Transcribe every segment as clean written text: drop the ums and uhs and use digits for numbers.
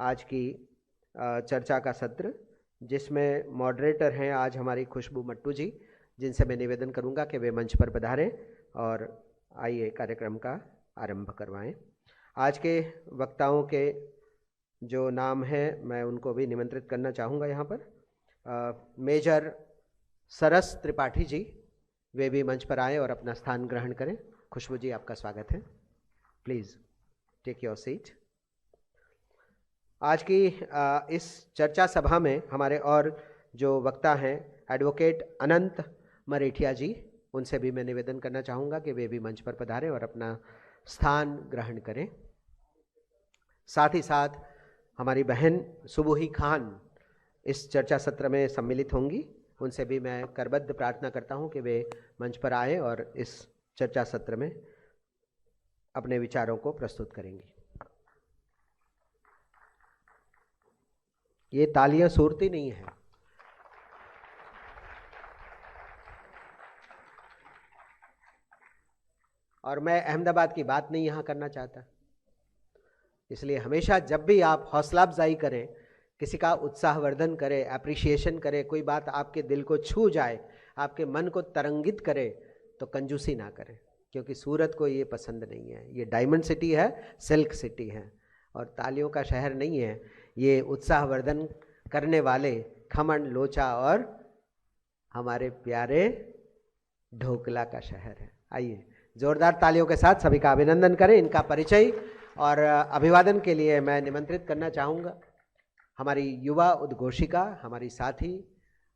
आज की चर्चा का सत्र, जिसमें मॉडरेटर हैं आज हमारी खुशबू मट्टू जी, जिनसे मैं निवेदन करूंगा कि वे मंच पर पधारें और आइए कार्यक्रम का आरंभ करवाएं। आज के वक्ताओं के जो नाम हैं मैं उनको भी निमंत्रित करना चाहूँगा यहाँ पर। मेजर सरस त्रिपाठी जी, वे भी मंच पर आए और अपना स्थान ग्रहण करें। खुशबू जी, आपका स्वागत है। Please take your seat. आज की इस चर्चा सभा में हमारे और जो वक्ता हैं एडवोकेट अनंत मरेठिया जी, उनसे भी मैं निवेदन करना चाहूँगा कि वे भी मंच पर पधारें और अपना स्थान ग्रहण करें। साथ ही साथ हमारी बहन सुबोही खान इस चर्चा सत्र में सम्मिलित होंगी। उनसे भी मैं करबद्ध प्रार्थना करता हूं कि वे मंच पर आए और इस चर्चा सत्र में अपने विचारों को प्रस्तुत करेंगी। ये तालियां सूरती नहीं है। और मैं अहमदाबाद की बात नहीं यहाँ करना चाहता, इसलिए हमेशा जब भी आप हौसला अफजाई करें, किसी का उत्साहवर्धन करें, अप्रिशिएशन करें, कोई बात आपके दिल को छू जाए, आपके मन को तरंगित करे, तो कंजूसी ना करें, क्योंकि सूरत को ये पसंद नहीं है। ये डायमंड सिटी है, सिल्क सिटी है और तालियों का शहर नहीं है। ये उत्साहवर्धन करने वाले खमन लोचा और हमारे प्यारे ढोकला का शहर है। आइए जोरदार तालियों के साथ सभी का अभिनंदन करें। इनका परिचय और अभिवादन के लिए मैं निमंत्रित करना चाहूँगा हमारी युवा उद्घोषिका, हमारी साथी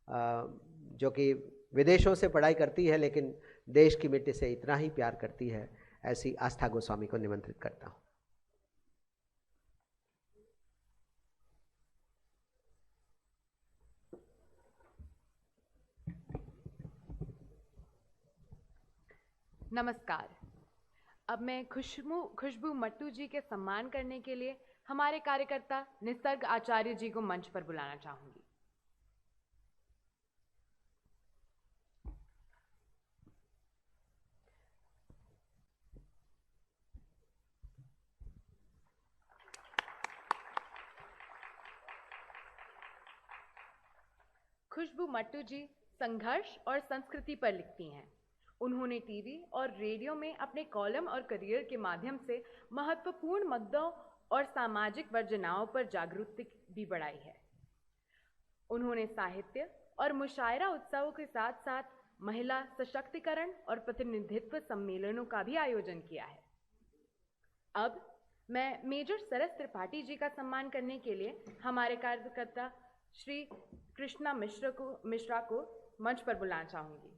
जो कि विदेशों से पढ़ाई करती है लेकिन देश की मिट्टी से इतना ही प्यार करती है, ऐसी आस्था गोस्वामी को निमंत्रित करता हूँ। नमस्कार। अब मैं खुशबू मट्टू जी के सम्मान करने के लिए हमारे कार्यकर्ता निसर्ग आचार्य जी को मंच पर बुलाना चाहूंगी। खुशबू मट्टू जी संघर्ष और संस्कृति पर लिखती हैं। उन्होंने टीवी और रेडियो में अपने कॉलम और करियर के माध्यम से महत्वपूर्ण मुद्दों और सामाजिक वर्जनाओं पर जागरूकता भी बढ़ाई है। उन्होंने साहित्य और मुशायरा उत्सवों के साथ साथ महिला सशक्तिकरण और प्रतिनिधित्व सम्मेलनों का भी आयोजन किया है। अब मैं मेजर सरस त्रिपाठी जी का सम्मान करने के लिए हमारे कार्यकर्ता श्री कृष्णा मिश्रा को मंच पर बुलाना चाहूंगी।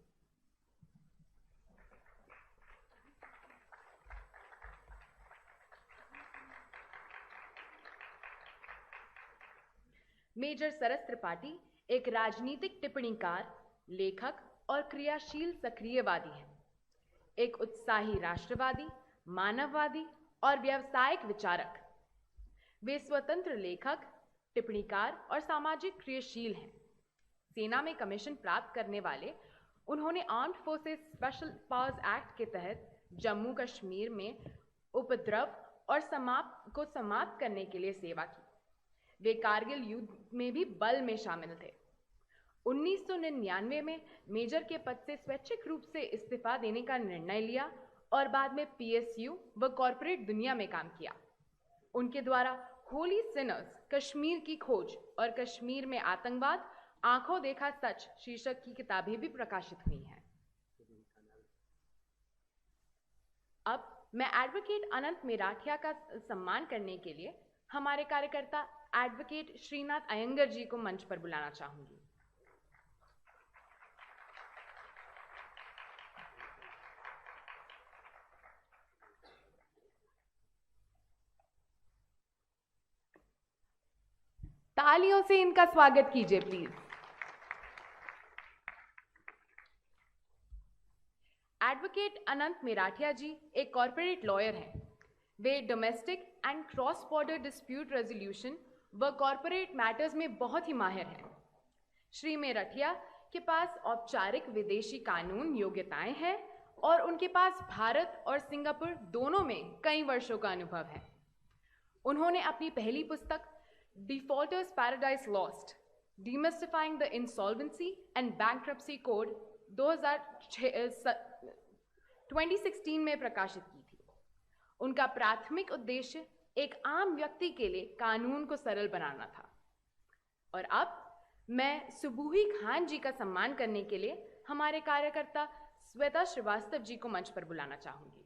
मेजर सरस त्रिपाठी एक राजनीतिक टिप्पणीकार, लेखक और क्रियाशील सक्रियवादी हैं। एक उत्साही राष्ट्रवादी, मानववादी और व्यावसायिक विचारक। वे स्वतंत्र लेखक, टिप्पणीकार और सामाजिक क्रियाशील हैं। सेना में कमीशन प्राप्त करने वाले उन्होंने armed forces special powers act के तहत जम्मू कश्मीर में उपद्रव और समाप्त करने के लिए सेवा की। वे कारगिल युद्ध में भी बल में शामिल थे। 1999 में मेजर के पद से स्वैच्छिक रूप से इस्तीफा देने का निर्णय लिया और बाद में PSU व कॉरपोरेट दुनिया में काम किया। उनके द्वारा होली सिनर्स, कश्मीर की खोज और कश्मीर में आतंकवाद, आंखों देखा सच शीर्षक की किताबें भी प्रकाशित हुई हैं। अब मैं एडवोकेट अनंत मराठिया का सम्मान करने के लिए हमारे कार्यकर्ता एडवोकेट श्रीनाथ अयंगर जी को मंच पर बुलाना चाहूंगी। तालियों से इनका स्वागत कीजिए प्लीज। एडवोकेट अनंत मराठिया जी एक कॉर्पोरेट लॉयर हैं। वे domestic and cross border dispute resolution व कॉर्पोरेट मैटर्स में बहुत ही माहिर हैं। श्री मराठिया के पास औपचारिक विदेशी कानून योग्यताएं हैं और उनके पास भारत और सिंगापुर दोनों में कई वर्षों का अनुभव है। उन्होंने अपनी पहली पुस्तक Defaulters Paradise Lost, Demystifying the Insolvency and Bankruptcy Code 2016 में प्रकाशित की थी। उनका प्राथमिक उद्देश्य एक आम व्यक्ति के लिए कानून को सरल बनाना था। और अब मैं सुबूही खान जी का सम्मान करने के लिए हमारे कार्यकर्ता श्वेता श्रीवास्तव जी को मंच पर बुलाना चाहूंगी।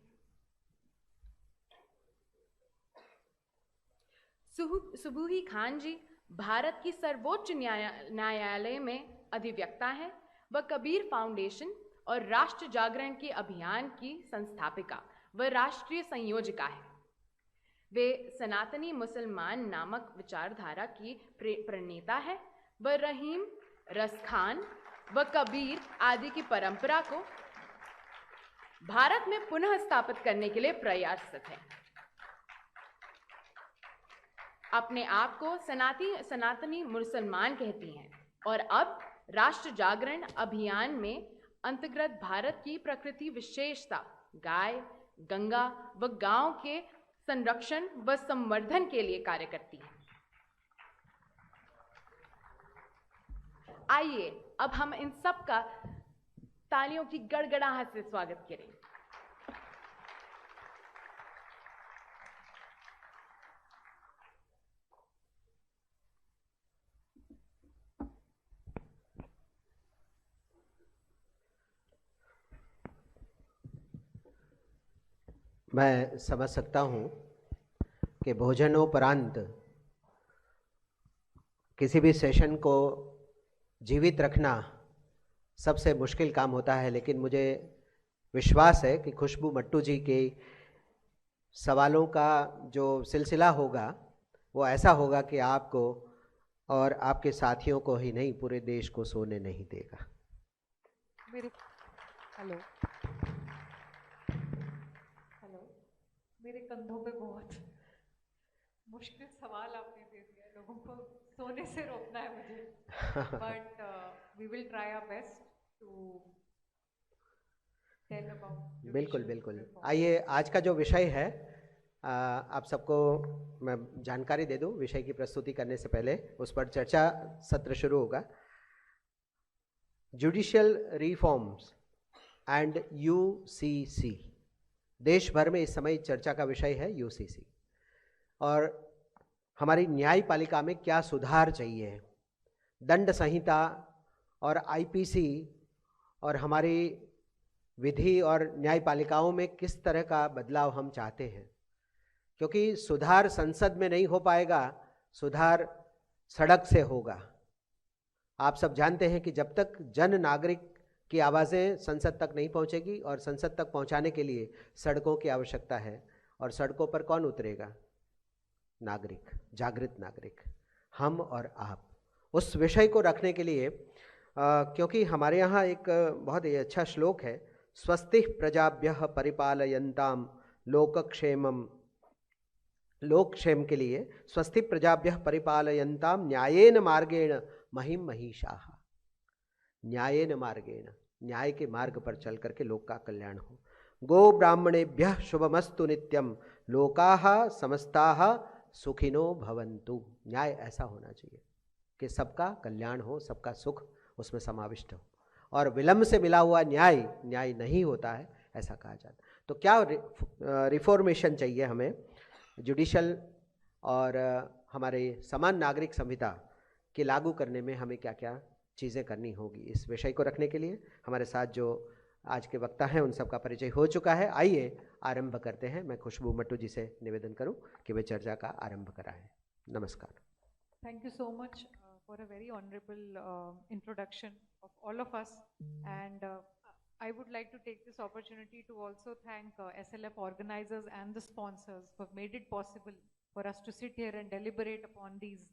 सुबूही खान जी भारत की सर्वोच्च न्यायालय में अधिवक्ता हैं। वह कबीर फाउंडेशन और राष्ट्र जागरण के अभियान की संस्थापिका व राष्ट्रीय संयोजिका है। वे सनातनी मुसलमान नामक विचारधारा की प्रणेता है। वह रहीम, रसखान व कबीर आदि की परंपरा को भारत में पुनः स्थापित करने के लिए प्रयासरत है। अपने आप को सनातनी मुसलमान कहती हैं और अब राष्ट्र जागरण अभियान में अंतर्गत भारत की प्रकृति विशेषता, गाय, गंगा व गांव के संरक्षण व संवर्धन के लिए कार्य करती है। आइए अब हम इन सब का तालियों की गड़गड़ाहट से स्वागत करें। मैं समझ सकता हूँ कि भोजनोपरांत किसी भी सेशन को जीवित रखना सबसे मुश्किल काम होता है, लेकिन मुझे विश्वास है कि खुशबू मट्टू जी के सवालों का जो सिलसिला होगा वो ऐसा होगा कि आपको और आपके साथियों को ही नहीं, पूरे देश को सोने नहीं देगा। मेरे कंधों पे बहुत मुश्किल सवाल आपने दे दिया, लोगों को सोने से रोकना है मुझे, but we will try our best to tell about. बिल्कुल बिल्कुल। आइए, आज का जो विषय है आप सबको मैं जानकारी दे दूं। विषय की प्रस्तुति करने से पहले उस पर चर्चा सत्र शुरू होगा। जुडिशियल रिफॉर्म्स एंड यूसीसी, देश भर में इस समय चर्चा का विषय है यूसीसी, और हमारी न्यायपालिका में क्या सुधार चाहिए, दंड संहिता और आईपीसी और हमारी विधि और न्यायपालिकाओं में किस तरह का बदलाव हम चाहते हैं। क्योंकि सुधार संसद में नहीं हो पाएगा, सुधार सड़क से होगा। आप सब जानते हैं कि जब तक जन नागरिक की आवाज़ें संसद तक नहीं पहुंचेगी, और संसद तक पहुंचाने के लिए सड़कों की आवश्यकता है, और सड़कों पर कौन उतरेगा? नागरिक, जागृत नागरिक, हम और आप। उस विषय को रखने के लिए क्योंकि हमारे यहाँ एक बहुत ही अच्छा श्लोक है, स्वस्तिः प्रजाभ्यः परिपालयन्ताम लोकक्षेमम, लोकक्षेम के लिए स्वस्ति प्रजाभ्यः परिपालयन्ताम न्यायेन मार्गेण महिम महिषाः। न्यायेन मार्गेण, न्याय के मार्ग पर चल करके लोक का कल्याण हो। गो ब्राह्मणेभ्यः शुभमस्तु नित्यम, लोकाः समस्ताः सुखिनो भवन्तु। न्याय ऐसा होना चाहिए कि सबका कल्याण हो, सबका सुख उसमें समाविष्ट हो, और विलंब से मिला हुआ न्याय न्याय नहीं होता है, ऐसा कहा जाता है। तो क्या रिफॉर्मेशन चाहिए हमें जुडिशल और हमारे समान नागरिक संहिता के लागू करने में हमें क्या क्या चीज़ें करनी होगी। इस विषय को रखने के लिए हमारे साथ जो आज के वक्ता हैं उन सब का परिचय हो चुका है। आइए आरंभ करते हैं। मैं खुशबू मट्टू जी से निवेदन करूं कि वे चर्चा का आरंभ कराएं। नमस्कार। Thank you so much for a very honorable introduction of all of us, and I would like to take this opportunity to also thank SLF organizers and the sponsors who have made it possible for us to sit here and deliberate upon these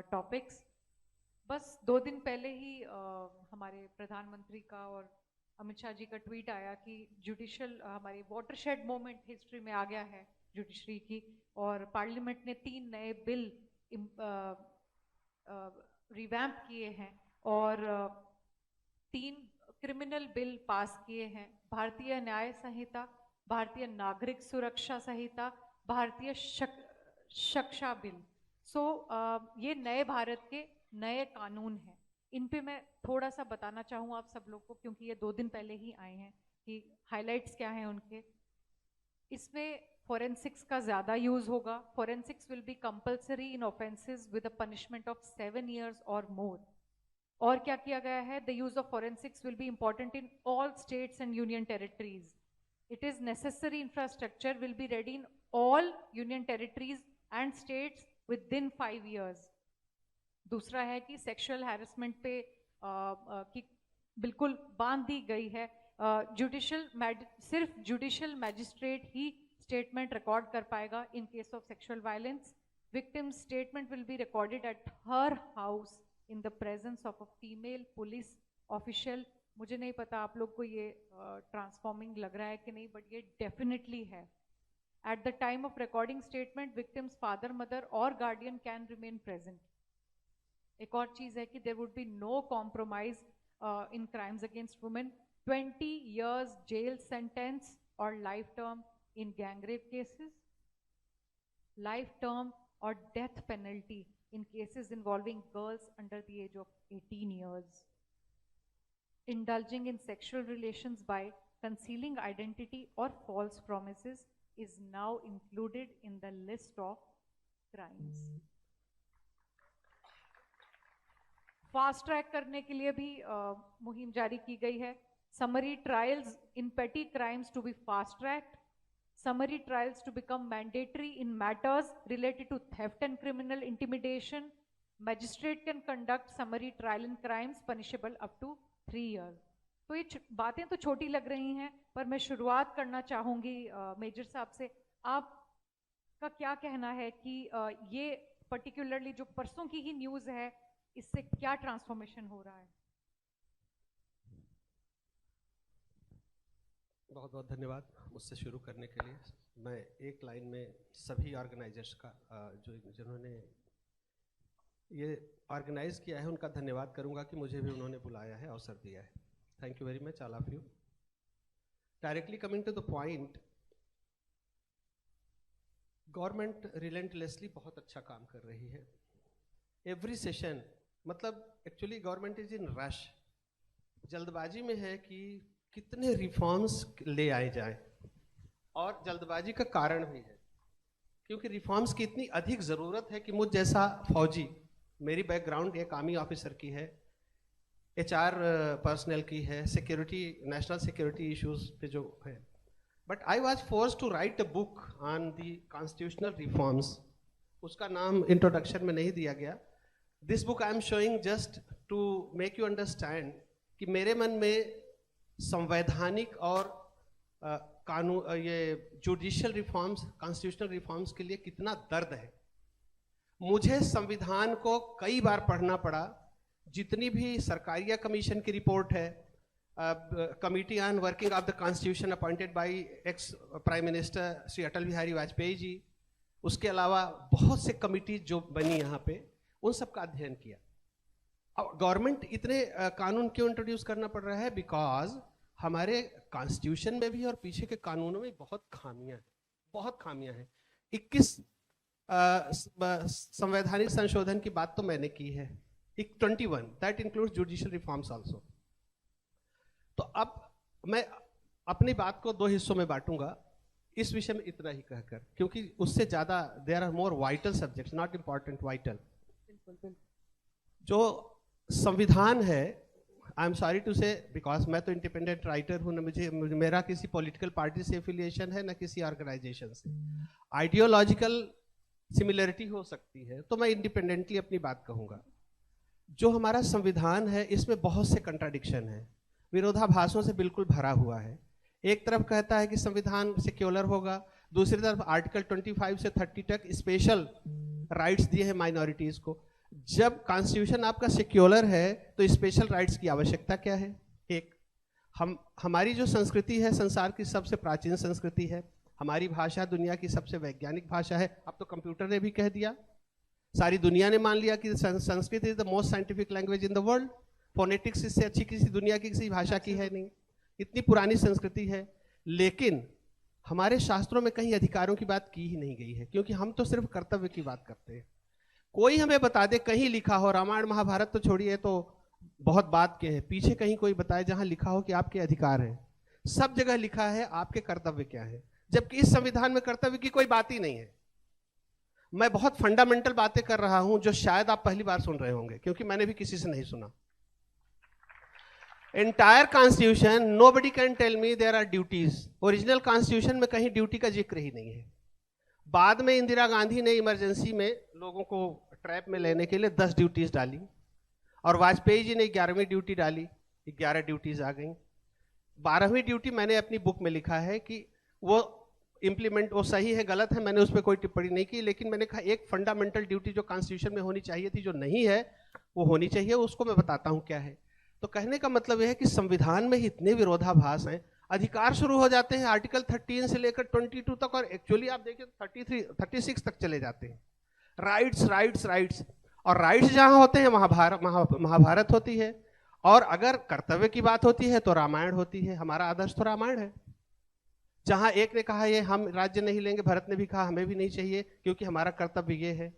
topics. बस 2 दिन पहले ही हमारे प्रधानमंत्री का और अमित शाह जी का tweet आया कि जुडिशियल हमारी वाटरशेड मोमेंट हिस्ट्री में आ गया है जुडिशरी की, और पार्लियामेंट ने 3 नए बिल रिवैम्प किए हैं और 3 क्रिमिनल बिल पास किए हैं। भारतीय न्याय संहिता, भारतीय नागरिक सुरक्षा संहिता, भारतीय शिक्षा बिल। ये नए भारत के नए कानून हैं, इन पे मैं थोड़ा सा बताना चाहूँ आप सब लोग को, क्योंकि ये 2 दिन पहले ही आए हैं, कि हाइलाइट्स क्या हैं उनके। इसमें फोरेंसिक्स का ज़्यादा यूज होगा। Forensics will be compulsory in offences with a punishment of 7 years और मोर। और क्या किया गया है, the use of forensics will be important in all states and union territories. It is necessary infrastructure will be ready in all union territories and states within 5 years। दूसरा है कि sexual harassment पे की बिल्कुल बांध दी गई है। सिर्फ जुडिशियल मैजिस्ट्रेट ही स्टेटमेंट रिकॉर्ड कर पाएगा in case of sexual violence. Victim statement will be recorded at her house in the presence of a female police official. मुझे नहीं पता आप लोग को ये ट्रांसफॉर्मिंग लग रहा है कि नहीं, बट ये डेफिनेटली है। At the time of recording statement, victim's father, mother or guardian can remain present. एक और चीज है कि there would be no compromise in crimes against women. 20 years jail sentence or life term in gang rape cases, life term or death penalty in cases involving girls under the age of 18 years. Indulging in sexual relations by concealing identity or false promises is now included in the list of crimes. Fast track करने के लिए भी मुहिम जारी की गई है। Summary trials in petty crimes to be fast tracked, summary trials to become mandatory in matters related to theft and criminal intimidation. Magistrate can conduct summary trial in crimes punishable up to 3 years। तो ये बातें तो छोटी लग रही हैं, पर मैं शुरुआत करना चाहूँगी मेजर साहब से। आपका क्या कहना है कि ये पर्टिकुलरली जो परसों की ही न्यूज़ है, इससे क्या ट्रांसफॉर्मेशन हो रहा है? बहुत बहुत धन्यवाद मुझसे शुरू करने के लिए। मैं एक लाइन में सभी ऑर्गेनाइजर्स का जिन्होंने ये ऑर्गेनाइज किया है उनका धन्यवाद करूँगा कि मुझे भी उन्होंने बुलाया है, अवसर दिया है। Thank you very much, all of you. Directly coming to the point, government relentlessly बहुत अच्छा काम कर रही है। Every session, मतलब actually government is in rush, जल्दबाजी में है कि कितने रिफॉर्म्स ले आए जाएं, और जल्दबाजी का कारण भी है क्योंकि रिफॉर्म्स की इतनी अधिक ज़रूरत है कि मुझ जैसा फौजी, मेरी बैकग्राउंड एक आर्मी ऑफिसर की है, HR पर्सनल की है, सिक्योरिटी, नेशनल सिक्योरिटी इश्यूज पे जो है, but I was force to write a book on the constitutional reforms. उसका नाम इंट्रोडक्शन में नहीं दिया गया। This book I am showing just to make you understand कि मेरे मन में संवैधानिक और कानून, ये जुडिशियल रिफॉर्म्स, कॉन्स्टिट्यूशनल रिफॉर्म्स के लिए कितना दर्द है। मुझे संविधान को कई बार पढ़ना पड़ा। जितनी भी सरकारिया कमीशन की रिपोर्ट है, committee on working of the constitution appointed by ex prime minister Shri Atal Bihari Vajpayee ji, उसके अलावा बहुत से कमिटी जो बनी यहाँ पे, उन सब का अध्ययन किया। अब गवर्नमेंट इतने कानून क्यों इंट्रोड्यूस करना पड़ रहा है? बिकॉज हमारे कॉन्स्टिट्यूशन में भी और पीछे के कानूनों में बहुत खामियां हैं। 21 संवैधानिक संशोधन की बात तो मैंने की है, 21 that includes judicial reforms also. तो अब मैं अपनी बात को 2 हिस्सों में बांटूंगा इस विषय में इतना ही कहकर, क्योंकि उससे ज्यादा there are more vital subjects, not important, vital. जो संविधान है, I am sorry to say, because मैं तो इंडिपेंडेंट राइटर हूँ, न मेरा किसी पॉलिटिकल पार्टी से एफिलिएशन है, न किसी ऑर्गेनाइजेशन से। आइडियोलॉजिकल सिमिलरिटी हो सकती है, तो मैं इंडिपेंडेंटली अपनी बात कहूँगा। जो हमारा संविधान है, इसमें बहुत से कंट्राडिक्शन है, विरोधाभासों से बिल्कुल भरा हुआ है। एक तरफ कहता है कि संविधान सेक्युलर होगा, दूसरी तरफ आर्टिकल 25 से 30 तक स्पेशल राइट्स दिए हैं माइनॉरिटीज को। जब कॉन्स्टिट्यूशन आपका सेक्युलर है तो स्पेशल राइट्स की आवश्यकता क्या है? एक हमारी जो संस्कृति है, संसार की सबसे प्राचीन संस्कृति है, हमारी भाषा दुनिया की सबसे वैज्ञानिक भाषा है। अब तो कंप्यूटर ने भी कह दिया, सारी दुनिया ने मान लिया कि Sanskrit is the most scientific language in the world. Phonetics इससे अच्छी किसी दुनिया की किसी भाषा की है नहीं, इतनी पुरानी संस्कृति है। लेकिन हमारे शास्त्रों में कहीं अधिकारों की बात की ही नहीं गई है, क्योंकि हम तो सिर्फ कर्तव्य की बात करते हैं। कोई हमें बता दे कहीं लिखा हो, रामायण महाभारत तो छोड़िए, तो बहुत बात के हैं, पीछे कहीं कोई बताए जहां लिखा हो कि आपके अधिकार हैं। सब जगह लिखा है आपके कर्तव्य क्या है, जबकि इस संविधान में कर्तव्य की कोई बात ही नहीं है। मैं बहुत फंडामेंटल बातें कर रहा हूं जो शायद आप पहली बार सुन रहे होंगे, क्योंकि मैंने भी किसी से नहीं सुना। Entire constitution, nobody can tell me there are duties. Original constitution में कहीं ड्यूटी का जिक्र ही नहीं है। बाद में इंदिरा गांधी ने इमरजेंसी में लोगों को ट्रैप में लेने के लिए 10 ड्यूटीज डाली, और वाजपेयी जी ने 11वीं ड्यूटी डाली, 11 ड्यूटीज आ गई। 12वीं ड्यूटी मैंने अपनी बुक में लिखा है कि वो इम्प्लीमेंट, वो सही है गलत है मैंने उस पर कोई टिप्पणी नहीं की, लेकिन मैंने कहा एक फंडामेंटल ड्यूटी जो कॉन्स्टिट्यूशन में होनी चाहिए थी, जो नहीं है वो होनी चाहिए, उसको मैं बताता हूं क्या है। तो कहने का मतलब यह है कि संविधान में इतने विरोधाभास हैं। अधिकार शुरू हो जाते हैं आर्टिकल 13 से लेकर 22 तक, और एक्चुअली आप देखिए 36 तक चले जाते हैं। राइट्स राइट्स राइट्स, और राइट्स जहां होते हैं महाभारत होती है, और अगर कर्तव्य की बात होती है तो रामायण होती है। हमारा आदर्श तो रामायण है, जहां एक ने कहा ये हम राज्य नहीं लेंगे, भरत ने भी कहा हमें भी नहीं चाहिए क्योंकि हमारा कर्तव्य ये है,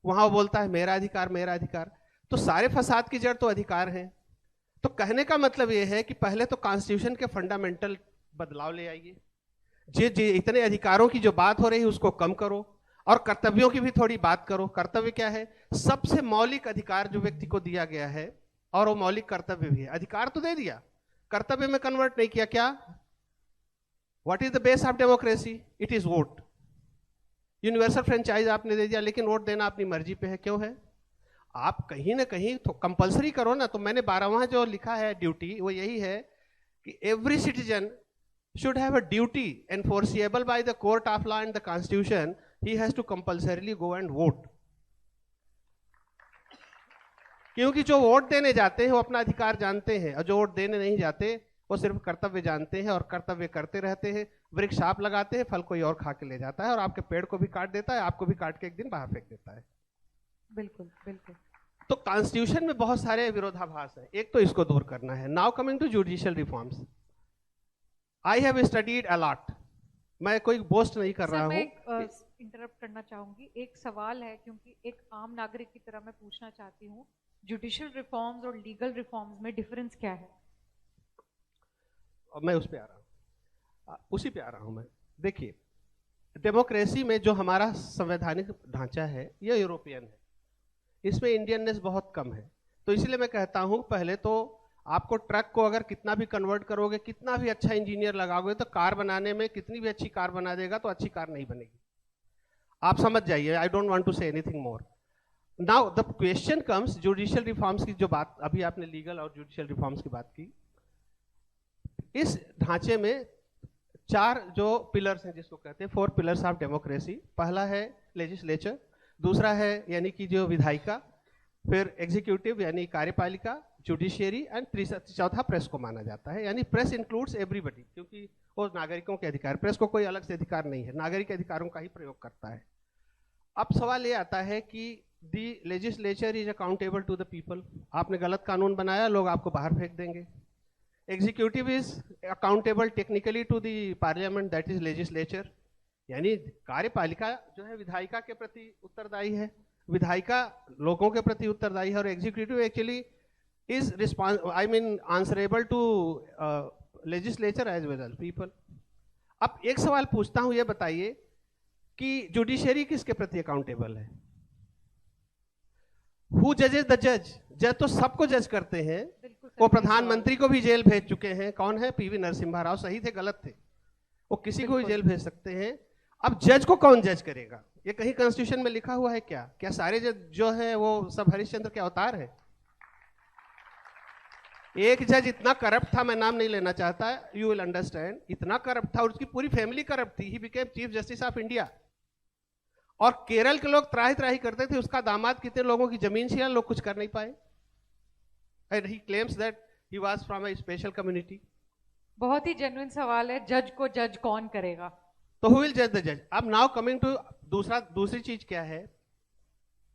वहां वो बोलता है मेरा अधिकार मेरा अधिकार। तो सारे फसाद की जड़ तो अधिकार है। तो कहने का मतलब ये है कि पहले तो कॉन्स्टिट्यूशन के फंडामेंटल बदलाव ले आइए, जे इतने अधिकारों की जो बात हो रही है उसको कम करो, और कर्तव्यों की भी थोड़ी बात करो। कर्तव्य क्या है? सबसे मौलिक अधिकार जो व्यक्ति को दिया गया है, और वो मौलिक कर्तव्य भी है। अधिकार तो दे दिया, कर्तव्य में कन्वर्ट नहीं किया। क्या? What is the base of democracy? It is vote. Universal franchise आपने दे दिया, लेकिन वोट देना अपनी मर्जी पे है। क्यों है? आप कहीं ना कहीं तो कंपलसरी करो ना। तो मैंने 12वां जो लिखा है ड्यूटी, वो यही है कि every citizen should have a duty enforceable by the court of law and the constitution. He has to compulsorily go and vote. क्योंकि जो वोट देने जाते हैं वो अपना अधिकार जानते हैं, और जो वोट देने नहीं जाते वो सिर्फ कर्तव्य जानते हैं और कर्तव्य करते रहते हैं। वृक्ष आप लगाते हैं, फल कोई और खा के ले जाता है, और आपके पेड़ को भी काट देता है, आपको भी काट के एक दिन बाहर फेंक देता है। बिल्कुल बिल्कुल। तो कॉन्स्टिट्यूशन में बहुत सारे विरोधाभास हैं, एक तो इसको दूर करना है। Now coming to judicial reforms, I have studied a lot. मैं कोई बोस्ट नहीं कर रहा हूँ। इंटरप्ट करना चाहूंगी, एक सवाल है क्योंकि एक आम नागरिक की तरह मैं पूछना चाहती हूँ, जुडिशियल रिफॉर्म्स और लीगल रिफॉर्म्स में डिफरेंस क्या है? मैं उस पे आ रहा हूँ, उसी पे आ रहा हूँ मैं। देखिए, डेमोक्रेसी में जो हमारा संवैधानिक ढांचा है ये यूरोपियन है, इसमें इंडियननेस बहुत कम है। तो इसलिए मैं कहता हूँ पहले तो आपको ट्रक को अगर कितना भी कन्वर्ट करोगे, कितना भी अच्छा इंजीनियर लगाओगे, तो कार बनाने में कितनी भी अच्छी कार बना देगा तो अच्छी कार नहीं बनेगी। आप समझ जाइए, I don't want to say anything more. Now the question comes, judicial reforms की जो बात अभी आपने लीगल और जुडिशियल रिफॉर्म्स की बात की, इस ढांचे में 4 जो पिलर्स हैं, जिसको कहते हैं 4 पिलर्स ऑफ डेमोक्रेसी। पहला है लेजिस्लेचर, दूसरा है यानी कि जो विधायिका, फिर एग्जीक्यूटिव यानी कार्यपालिका, जुडिशियरी, एंड चौथा प्रेस को माना जाता है। यानी प्रेस इंक्लूड्स एवरीबडी, क्योंकि वो नागरिकों के अधिकार, प्रेस को कोई अलग से अधिकार नहीं है, नागरिक अधिकारों का ही प्रयोग करता है। अब सवाल ये आता है कि the legislature is accountable to the people. आपने गलत कानून बनाया, लोग आपको बाहर फेंक देंगे। Executive is accountable technically to the parliament, that is legislature. यानी कार्यपालिका जो है विधायिका के प्रति उत्तरदायी है, विधायिका लोगों के प्रति उत्तरदायी है, और executive actually is answerable to legislature as well as people. अब एक सवाल पूछता हूं, ये बताइए कि जुडिशरी किसके प्रति अकाउंटेबल है? Who judges the judge? जज तो सबको जज करते हैं। वो प्रधानमंत्री को भी जेल भेज चुके हैं। कौन है? पीवी नरसिम्हा राव। सही थे गलत थे? वो किसी को भी जेल भेज सकते हैं। अब जज को कौन जज करेगा? ये कहीं कॉन्स्टिट्यूशन में लिखा हुआ है क्या? क्या सारे जज जो है वो सब हरिश्चंद्र के अवतार है? एक जज इतना करप्ट था, मैं नाम नहीं लेना चाहता, यू विल अंडरस्टैंड, इतना करप्ट था और उसकी पूरी फैमिली करप्ट थी। He became chief justice of India. और केरल के लोग त्राही त्राही करते थे, उसका दामाद कितने लोगों की जमीन छिना, लोग कुछ कर नहीं पाए। And he claims that he was from a special community. बहुत ही जेन्युइन सवाल है, जज को जज कौन करेगा? तो हु विल जज द जज? अब नाउ कमिंग टू दूसरी चीज क्या है,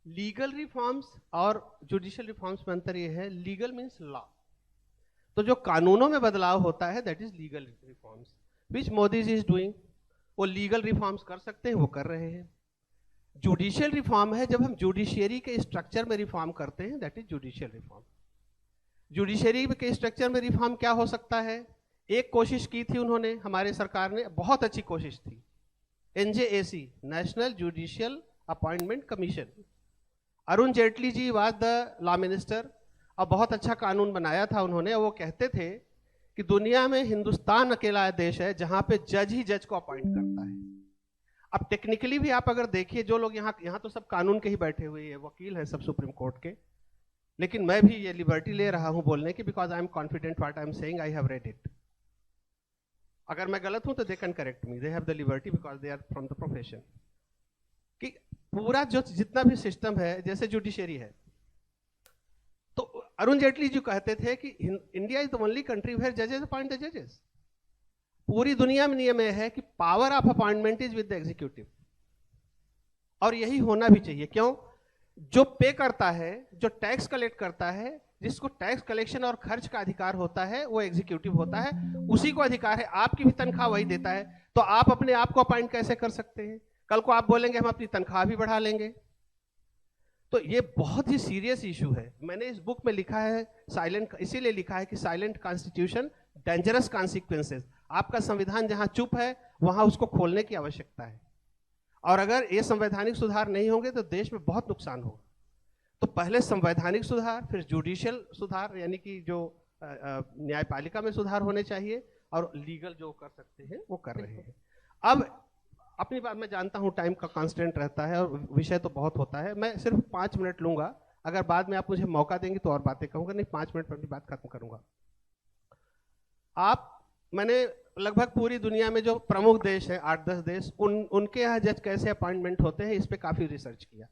लीगल रिफॉर्म्स और जुडिशियल रिफॉर्म्स में अंतर यह है, लीगल मीन्स लॉ। तो जो कानूनों में बदलाव होता है that is legal reforms, which Modi ji is doing. वो लीगल रिफॉर्म्स कर सकते हैं, वो कर रहे हैं। जुडिशियल रिफॉर्म है जब हम जुडिशियरी के स्ट्रक्चर में रिफॉर्म करते हैं, that is judicial reform. Judiciary के स्ट्रक्चर में रिफॉर्म क्या हो सकता है? एक कोशिश की थी उन्होंने, हमारे सरकार ने, बहुत अच्छी कोशिश थी, NJAC, national judicial appointment commission. Arun Jaitley ji was the law minister, और बहुत अच्छा कानून बनाया था उन्होंने। वो कहते थे कि दुनिया में हिंदुस्तान अकेला देश है जहां पे जज ही जज को अपॉइंट करता है। अब टेक्निकली भी आप अगर देखिए, जो लोग यहाँ तो सब कानून के ही बैठे हुए हैं, वकील है सब सुप्रीम कोर्ट के, लेकिन मैं भी ये लिबर्टी ले रहा हूं बोलने की, because I am confident what I am saying, I have read it. अगर मैं गलत हूं तो they can correct me, they have the liberty because they are from the profession. कि पूरा जो जितना भी सिस्टम है, जैसे जुडिशियरी है, तो अरुण जेटली जी कहते थे कि India is the only country where जजेस अपॉइंट द जजेस। पूरी दुनिया में नियम है कि power of appointment is with the executive, और यही होना भी चाहिए। क्यों? जो पे करता है, जो टैक्स कलेक्ट करता है, जिसको टैक्स कलेक्शन और खर्च का अधिकार होता है, वो एग्जीक्यूटिव होता है, उसी को अधिकार है। आपकी भी तनख्वाह वही देता है, तो आप अपने आप को अपॉइंट कैसे कर सकते हैं? कल को आप बोलेंगे हम अपनी तनख्वाह भी बढ़ा लेंगे। तो ये बहुत ही सीरियस इशू है। मैंने इस बुक में लिखा है साइलेंट, इसीलिए लिखा है कि साइलेंट कॉन्स्टिट्यूशन, डेंजरस कॉन्सिक्वेंसेस। आपका संविधान जहां चुप है वहां उसको खोलने की आवश्यकता है, और अगर ये संवैधानिक सुधार नहीं होंगे तो देश में बहुत नुकसान होगा। तो पहले संवैधानिक सुधार, फिर जुडिशियल सुधार, यानी कि जो न्यायपालिका में सुधार होने चाहिए, और लीगल जो कर सकते हैं वो कर रहे हैं। अब अपनी बात, मैं जानता हूं टाइम का कांस्टेंट रहता है और विषय तो बहुत होता है, मैं सिर्फ 5 मिनट लूंगा। अगर बाद में आप मुझे मौका देंगे तो और बातें कहूंगा, नहीं 5 मिनट में अपनी बात खत्म करूंगा। मैंने लगभग पूरी दुनिया में जो प्रमुख देश हैं, 8-10 देश, उनके यहाँ जज कैसे अपॉइंटमेंट होते हैं, इस पे काफी रिसर्च किया।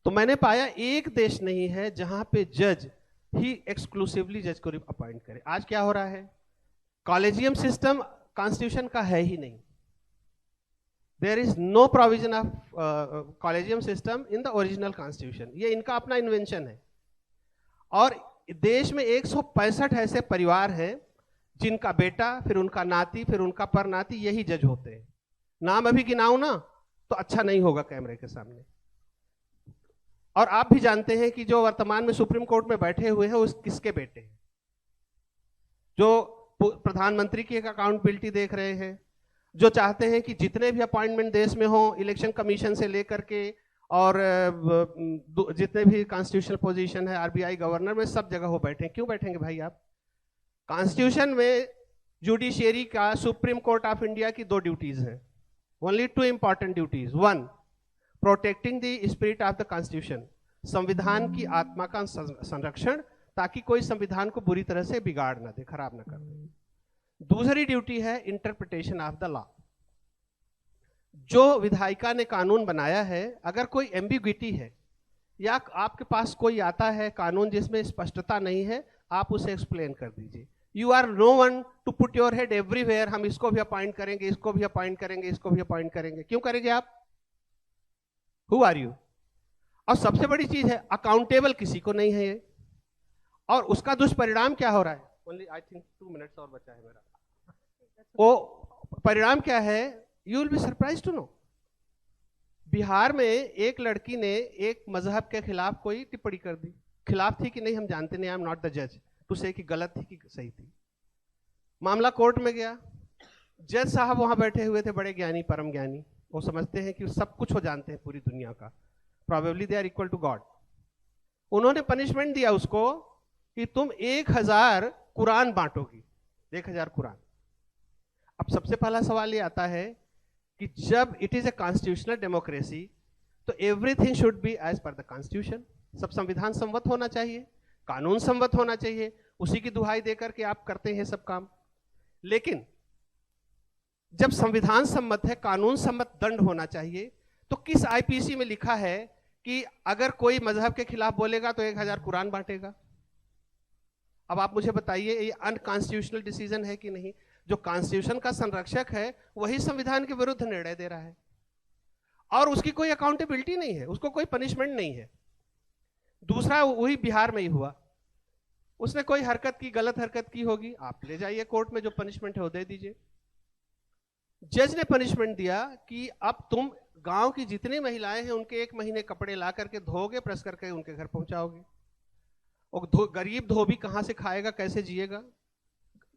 तो मैंने पाया एक देश नहीं है जहां पे जज ही एक्सक्लूसिवली जज को अपॉइंट करे। आज क्या हो रहा है? कॉलेजियम सिस्टम कॉन्स्टिट्यूशन का है ही नहीं। There is no provision of collegium system in the original constitution. ये इनका अपना इन्वेंशन है। और देश में 165 ऐसे परिवार हैं जिनका बेटा, फिर उनका नाती, फिर उनका परनाती यही जज होते हैं। नाम अभी गिनाऊं ना तो अच्छा नहीं होगा कैमरे के सामने। और आप भी जानते हैं कि जो वर्तमान में सुप्रीम कोर्ट में बैठे हुए हैं वो किसके बेटे हैं? जो प्रधानमंत्री की एक अकाउंटेबिलिटी देख रहे हैं, जो चाहते हैं कि जितने भी अपॉइंटमेंट देश में हो, इलेक्शन कमीशन से लेकर के और जितने भी कॉन्स्टिट्यूशनल पोजीशन है, RBI गवर्नर में, सब जगह वो बैठे हैं। क्यों बैठेंगे भाई आप? कॉन्स्टिट्यूशन में जुडिशियरी का, सुप्रीम कोर्ट ऑफ इंडिया की 2 ड्यूटीज हैं, only 2 important duties. 1, protecting the spirit of the constitution, संविधान की आत्मा का संरक्षण, ताकि कोई संविधान को बुरी तरह से बिगाड़ ना दे, खराब ना कर दे। दूसरी ड्यूटी है इंटरप्रिटेशन ऑफ द लॉ। जो विधायिका ने कानून बनाया है, अगर कोई एम्बिग्विटी है या आपके पास कोई आता है कानून जिसमें स्पष्टता नहीं है, आप उसे एक्सप्लेन कर दीजिए। You are no one to put your head everywhere, हम इसको भी अपॉइंट करेंगे, इसको भी अपॉइंट करेंगे, इसको भी अपॉइंट करेंगे। क्यों करेंगे आप? Who are you? और सबसे बड़ी चीज है, अकाउंटेबल किसी को नहीं है ये। और उसका दुष्परिणाम क्या हो रहा है? ओनली आई थिंक 2 मिनट्स और बचा है मेरा। वो परिणाम क्या है? You will be surprise to know, Bihar में एक लड़की ने एक मजहब के खिलाफ कोई टिप्पणी कर दी। खिलाफ थी कि नहीं हम जानते नहीं, आई एम नॉट द जज टू से कि गलत थी कि सही थी। मामला कोर्ट में गया, जज साहब वहां बैठे हुए थे, बड़े ज्ञानी, परम ज्ञानी, वो समझते हैं कि सब कुछ वो जानते हैं पूरी दुनिया का, probably they are equal to god. उन्होंने पनिशमेंट दिया उसको कि तुम 1000 कुरान बांटोगी, 1000 कुरान। अब सबसे पहला सवाल ये आता है कि जब it is a constitutional democracy तो everything should be as per the constitution. सब संविधान सम्मत होना चाहिए, कानून सम्मत होना चाहिए, उसी की दुहाई देकर के आप करते हैं सब काम। लेकिन जब संविधान सम्मत है, कानून सम्मत दंड होना चाहिए, तो किस आईपीसी में लिखा है कि अगर कोई मजहब के खिलाफ बोलेगा तो 1000 कुरान बांटेगा? अब आप मुझे बताइए, ये अनकॉन्स्टिट्यूशनल डिसीजन है कि नहीं? जो कॉन्स्टिट्यूशन का संरक्षक है वही संविधान के विरुद्ध निर्णय दे रहा है, और उसकी कोई अकाउंटेबिलिटी नहीं है, उसको कोई पनिशमेंट नहीं है। दूसरा वही बिहार में ही हुआ, उसने कोई हरकत की, गलत हरकत की होगी, आप ले जाइए कोर्ट में, जो पनिशमेंट है वो दे दीजिए। जज ने पनिशमेंट दिया कि अब तुम गांव की जितनी महिलाएं हैं उनके 1 महीने कपड़े ला करके धोगे, प्रेस करके उनके घर पहुंचाओगे। और गरीब धोबी कहां से खाएगा, कैसे जिएगा?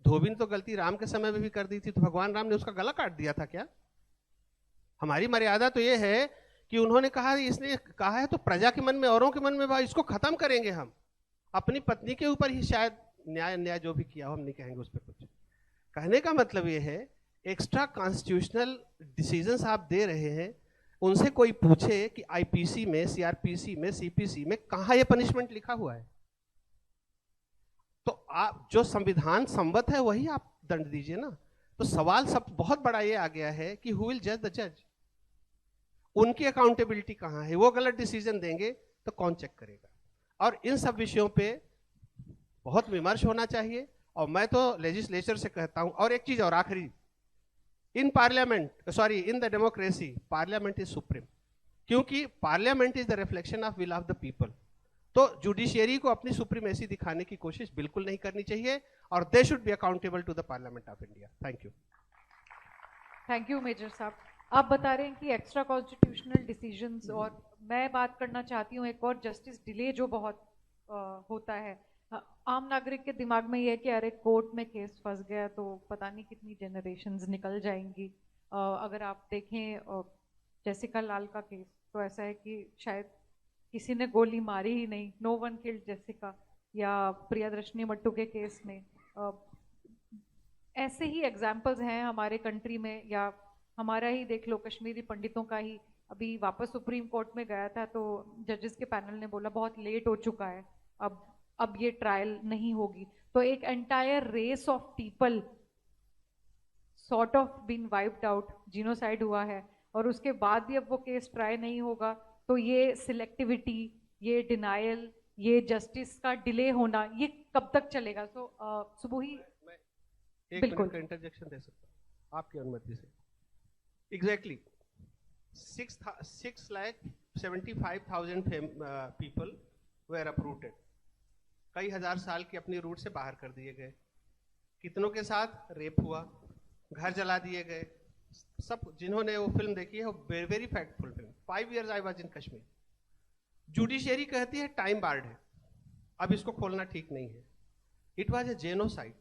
धोबी ने तो गलती राम के समय में भी कर दी थी, तो भगवान राम ने उसका गला काट दिया था क्या? हमारी मर्यादा तो ये है कि उन्होंने कहा, इसने कहा है तो प्रजा के मन में, औरों के मन में, भाई इसको खत्म करेंगे हम। अपनी पत्नी के ऊपर ही शायद न्याय जो भी किया हो, हम नहीं कहेंगे उस पर कुछ। कहने का मतलब ये है, एक्स्ट्रा कॉन्स्टिट्यूशनल डिसीजंस आप दे रहे हैं, उनसे कोई पूछे कि आईपीसी में, सीआरपीसी में, सीपीसी में कहां ये पनिशमेंट लिखा हुआ है? तो आप जो संविधान सम्मत है वही आप दंड दीजिए ना। तो सवाल सब बहुत बड़ा ये आ गया है कि हु विल जज द जज? उनकी अकाउंटेबिलिटी कहां है? वो गलत डिसीजन देंगे तो कौन चेक करेगा? और इन सब विषयों पे बहुत विमर्श होना चाहिए। और मैं तो लेजिस्लेचर से कहता हूं, और एक चीज और आखिरी, in parliament, sorry, in the democracy, parliament is supreme, क्योंकि parliament is the reflection of will of the people. तो जुडिशियरी को अपनी सुप्रीमेसी दिखाने की कोशिश बिल्कुल नहीं करनी चाहिए, और they should be accountable to the parliament of India. Thank you. Thank you major साहब। आप बता रहे हैं कि एक्स्ट्रा कॉन्स्टिट्यूशनल डिसीजंस, और मैं बात करना चाहती हूँ एक और, जस्टिस डिले जो बहुत होता है। आम नागरिक के दिमाग में ये है कि अरे कोर्ट में केस फंस गया तो पता नहीं कितनी जनरेशन्स निकल जाएंगी। अगर आप देखें जेसिका लाल का केस, तो ऐसा है कि शायद किसी ने गोली मारी ही नहीं, नो वन किल्ड जेसिका। या प्रियदर्शनी मट्टू के केस में ऐसे ही एग्जाम्पल्स हैं हमारे कंट्री में। या हमारा ही देख लो, कश्मीरी पंडितों का ही अभी वापस सुप्रीम कोर्ट में गया था, तो जजेस के पैनल ने बोला बहुत लेट हो चुका है, अब ये ट्रायल नहीं होगी। तो एक entire race of people sort of been wiped out, genocide हुआ है, और उसके बाद भी अब वो केस ट्राई नहीं होगा। तो ये सिलेक्टिविटी, ये डिनायल, ये जस्टिस का डिले होना, ये कब तक चलेगा? सो सुबोही, बिल्कुल मिनट का इंटरजेक्शन दे सकता हूं आपकी अनुमति से। Exactly 6,75,000 people were approved. कई हजार साल की अपनी रूट से बाहर कर दिए गए। कितनों के साथ रेप हुआ, घर जला दिए गए। सब जिन्होंने वो फिल्म देखी है, वो very factful film, 5 years I was in Kashmir. Judiciary कहती है टाइम बार्ड है, अब इसको खोलना ठीक नहीं है। इट वाज ए जेनोसाइड,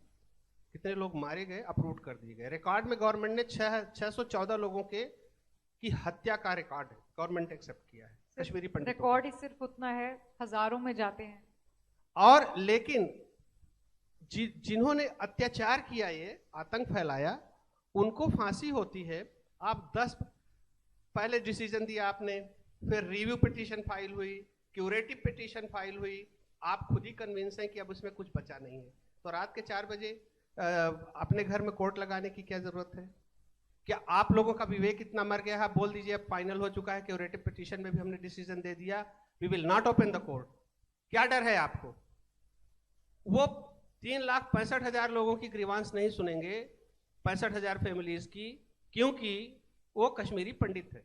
कितने लोग मारे गए, अप्रूव कर दिए गए। रिकॉर्ड में गवर्नमेंट ने 614 लोगों की हत्या का रिकॉर्ड है, गवर्नमेंट एक्सेप्ट किया है। कश्मीरी पंडित रिकॉर्ड ही सिर्फ उतना है, हजारों में जाते हैं। और लेकिन जिन्होंने अत्याचार किया, ये आतंक फैलाया, उनको फांसी होती है। आप 10 पहले डिसीजन दिया आपने, फिर रिव्यू पिटीशन फाइल हुई, क्यूरेटिव पिटीशन फाइल हुई, आप खुद ही कन्विंस हैं कि अब उसमें कुछ बचा नहीं है। तो रात के 4 बजे अपने घर में कोर्ट लगाने की क्या जरूरत है? क्या आप लोगों का विवेक इतना मर गया है? बोल दीजिए अब फाइनल हो चुका है, क्यूरेटिव पिटीशन में भी हमने डिसीजन दे दिया, we will not open the court. क्या डर है आपको? वो 3,65,000 लोगों की ग्रीवांस नहीं सुनेंगे, 65,000 फैमिलीज की, क्योंकि वो कश्मीरी पंडित है।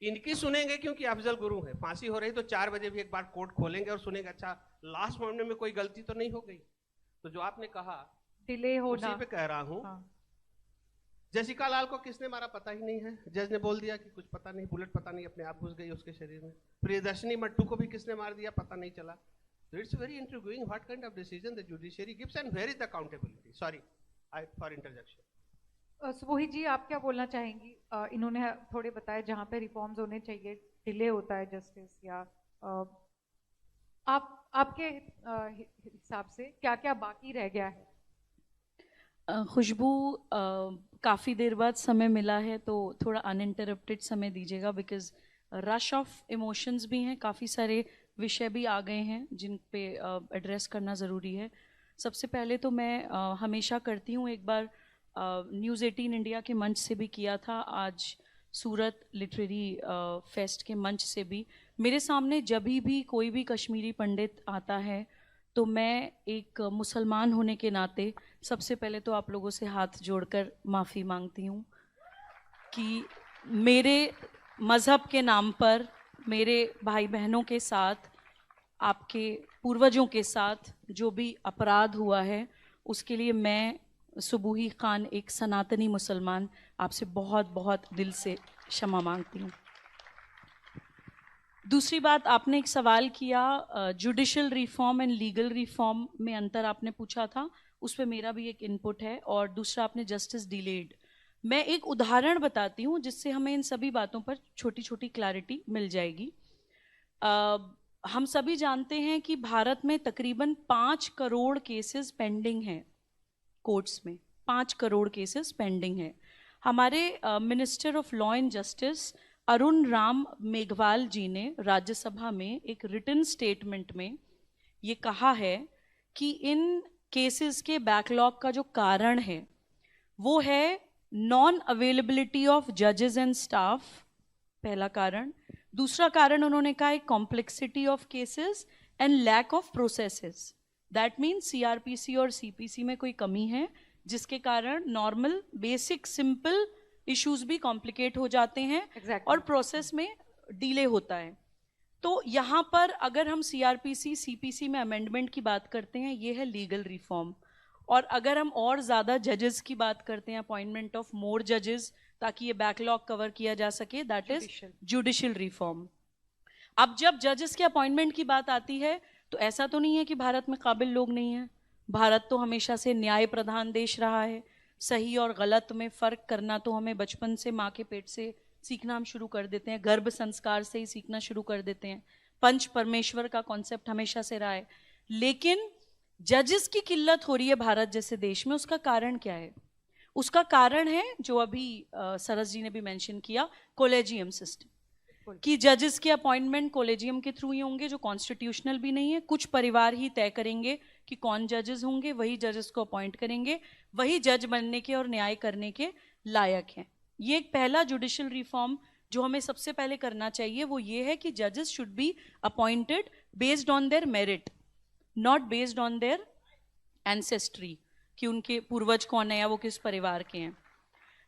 इनकी सुनेंगे क्योंकि अफजल गुरु है। फांसी हो रही तो 4 बजे भी एक बार कोर्ट खोलेंगे और सुनेंगे, अच्छा लास्ट मोमेंट में कोई गलती तो नहीं हो गई। तो जो आपने कहा डिले होना, उसी पे कह रहा हूं। हाँ। जेसिका लाल को किसने मारा पता ही नहीं है, जज ने बोल दिया कि कुछ पता नहीं, बुलेट पता नहीं अपने आप घुस गई उसके शरीर में। प्रियदर्शनी मट्टू को भी किसने मार दिया पता नहीं चला। So it's very intriguing what kind of decision the judiciary gives and where is the accountability. Sorry, for interjection. सुबोही जी, आप क्या बोलना चाहेंगी? इन्होंने थोड़े बताया जहाँ पे रिफॉर्म्स होने चाहिए, डिले होता है जस्टिस, या आपके हिसाब से क्या क्या बाकी रह गया है? खुशबू, काफ़ी देर बाद समय मिला है तो थोड़ा अनइंटरप्टेड समय दीजिएगा, बिकॉज रश ऑफ इमोशंस भी हैं, काफ़ी सारे विषय भी आ गए हैं जिन पे एड्रेस करना ज़रूरी है। सबसे पहले तो मैं हमेशा करती हूँ, एक बार न्यूज़ 18 इंडिया के मंच से भी किया था, आज सूरत लिटरेरी फेस्ट के मंच से भी। मेरे सामने जब भी कोई भी कश्मीरी पंडित आता है तो मैं एक मुसलमान होने के नाते सबसे पहले तो आप लोगों से हाथ जोड़कर माफ़ी मांगती हूँ कि मेरे मज़हब के नाम पर मेरे भाई बहनों के साथ, आपके पूर्वजों के साथ जो भी अपराध हुआ है, उसके लिए मैं सुबोही खान, एक सनातनी मुसलमान, आपसे बहुत बहुत दिल से क्षमा मांगती हूँ। दूसरी बात, आपने एक सवाल किया judicial reform and legal reform में अंतर आपने पूछा था, उस पर मेरा भी एक इनपुट है। और दूसरा आपने जस्टिस डिलेड, मैं एक उदाहरण बताती हूँ जिससे हमें इन सभी बातों पर छोटी छोटी क्लैरिटी मिल जाएगी। हम सभी जानते हैं कि भारत में तकरीबन 5 करोड़ केसेस पेंडिंग हैं कोर्ट्स में, 5 करोड़ केसेस पेंडिंग हैं। हमारे minister of law and justice Arun Ram Meghwal ji ने राज्यसभा में एक रिटन स्टेटमेंट में ये कहा है कि इन केसेस के बैकलॉग का जो कारण है वो है नॉन अवेलेबिलिटी ऑफ जजेस एंड स्टाफ, पहला कारण। दूसरा कारण उन्होंने कहा है complexity of cases and lack of processes. That means CrPC और सीपीसी में कोई कमी है जिसके कारण नॉर्मल बेसिक सिंपल इश्यूज भी कॉम्प्लिकेट हो जाते हैं और प्रोसेस में डिले होता है। तो यहाँ पर अगर हम सीआरपीसी सीपीसी में अमेंडमेंट की बात करते हैं, ये है लीगल रिफॉर्म। और अगर हम और ज़्यादा जजेस की बात करते हैं, अपॉइंटमेंट ऑफ मोर जजेस ताकि ये बैकलॉग कवर किया जा सके, दैट इज जुडिशियल रिफॉर्म। अब जब जजेस के अपॉइंटमेंट की बात आती है तो ऐसा तो नहीं है कि भारत में काबिल लोग नहीं हैं। भारत तो हमेशा से न्याय प्रधान देश रहा है। सही और गलत में फ़र्क करना तो हमें बचपन से माँ के पेट से सीखना हम शुरू कर देते हैं, गर्भ संस्कार से ही सीखना शुरू कर देते हैं। पंच परमेश्वर का कॉन्सेप्ट हमेशा से रहा है। लेकिन जजेस की किल्लत हो रही है भारत जैसे देश में, उसका कारण क्या है? उसका कारण है जो अभी सरस जी ने भी मेंशन किया, कोलेजियम सिस्टम, कि जजेस के अपॉइंटमेंट कोलेजियम के थ्रू ही होंगे, जो कॉन्स्टिट्यूशनल भी नहीं है। कुछ परिवार ही तय करेंगे कि कौन जजेस होंगे, वही जजेस को अपॉइंट करेंगे, वही जज बनने के और न्याय करने के लायक हैं। ये एक पहला जुडिशियल रिफॉर्म जो हमें सबसे पहले करना चाहिए वो ये है कि जजेस should be appointed based on their merit, not based on their ancestry, कि उनके पूर्वज कौन है या वो किस परिवार के हैं।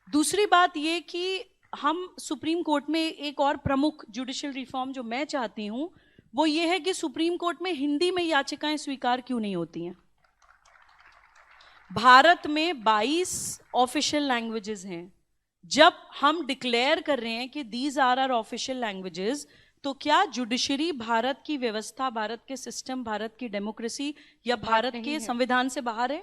दूसरी बात ये कि हम सुप्रीम कोर्ट में एक और प्रमुख जुडिशियल रिफॉर्म जो मैं चाहती हूं वो ये है कि सुप्रीम कोर्ट में हिंदी में याचिकाएं स्वीकार क्यों नहीं होती हैं? भारत में 22 ऑफिशियल लैंग्वेजेस हैं। जब हम डिक्लेयर कर रहे हैं कि these are our official languages, तो क्या जुडिशरी भारत की व्यवस्था, भारत के सिस्टम, भारत की डेमोक्रेसी या भारत के संविधान से बाहर है?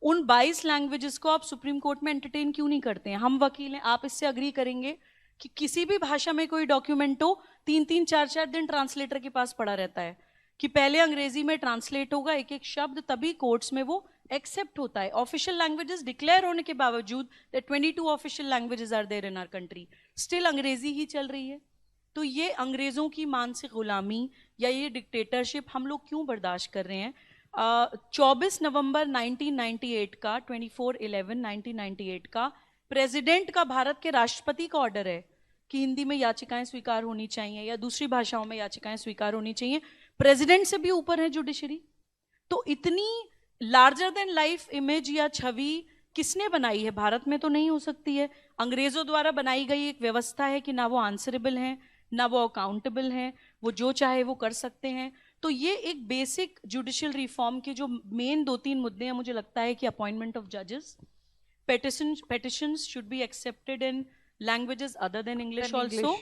उन 22 लैंग्वेजेस को आप सुप्रीम कोर्ट में एंटरटेन क्यों नहीं करते हैं? हम वकील हैं, आप इससे अग्री करेंगे कि किसी भी भाषा में कोई डॉक्यूमेंट हो 3-3, 4-4 दिन ट्रांसलेटर के पास पड़ा रहता है कि पहले अंग्रेजी में ट्रांसलेट होगा एक एक शब्द, तभी कोर्ट्स में वो एक्सेप्ट होता है। ऑफिशियल लैंग्वेजेस डिक्लेयर होने के बावजूद, 22 official languages are there in our country, still अंग्रेजी ही चल रही है। तो ये अंग्रेजों की मानसिक गुलामी या ये डिक्टेटरशिप हम लोग क्यों बर्दाश्त कर रहे हैं? 24 नवंबर 1998 का 24/11/1998 का प्रेसिडेंट का, भारत के राष्ट्रपति का ऑर्डर है कि हिंदी में याचिकाएं स्वीकार होनी चाहिए या दूसरी भाषाओं में याचिकाएं स्वीकार होनी चाहिए। प्रेसिडेंट से भी ऊपर है जुडिशरी। तो इतनी लार्जर देन लाइफ इमेज या छवि किसने बनाई है? भारत में तो नहीं हो सकती है। अंग्रेजों द्वारा बनाई गई एक व्यवस्था है कि ना वो आंसरेबल हैं, ना वो अकाउंटेबल हैं, वो जो चाहे वो कर सकते हैं। तो ये एक बेसिक जुडिशियल रिफॉर्म के जो मेन 2-3 मुद्दे हैं, मुझे लगता है कि अपॉइंटमेंट ऑफ जजेस, petitions should be accepted in languages other than English also,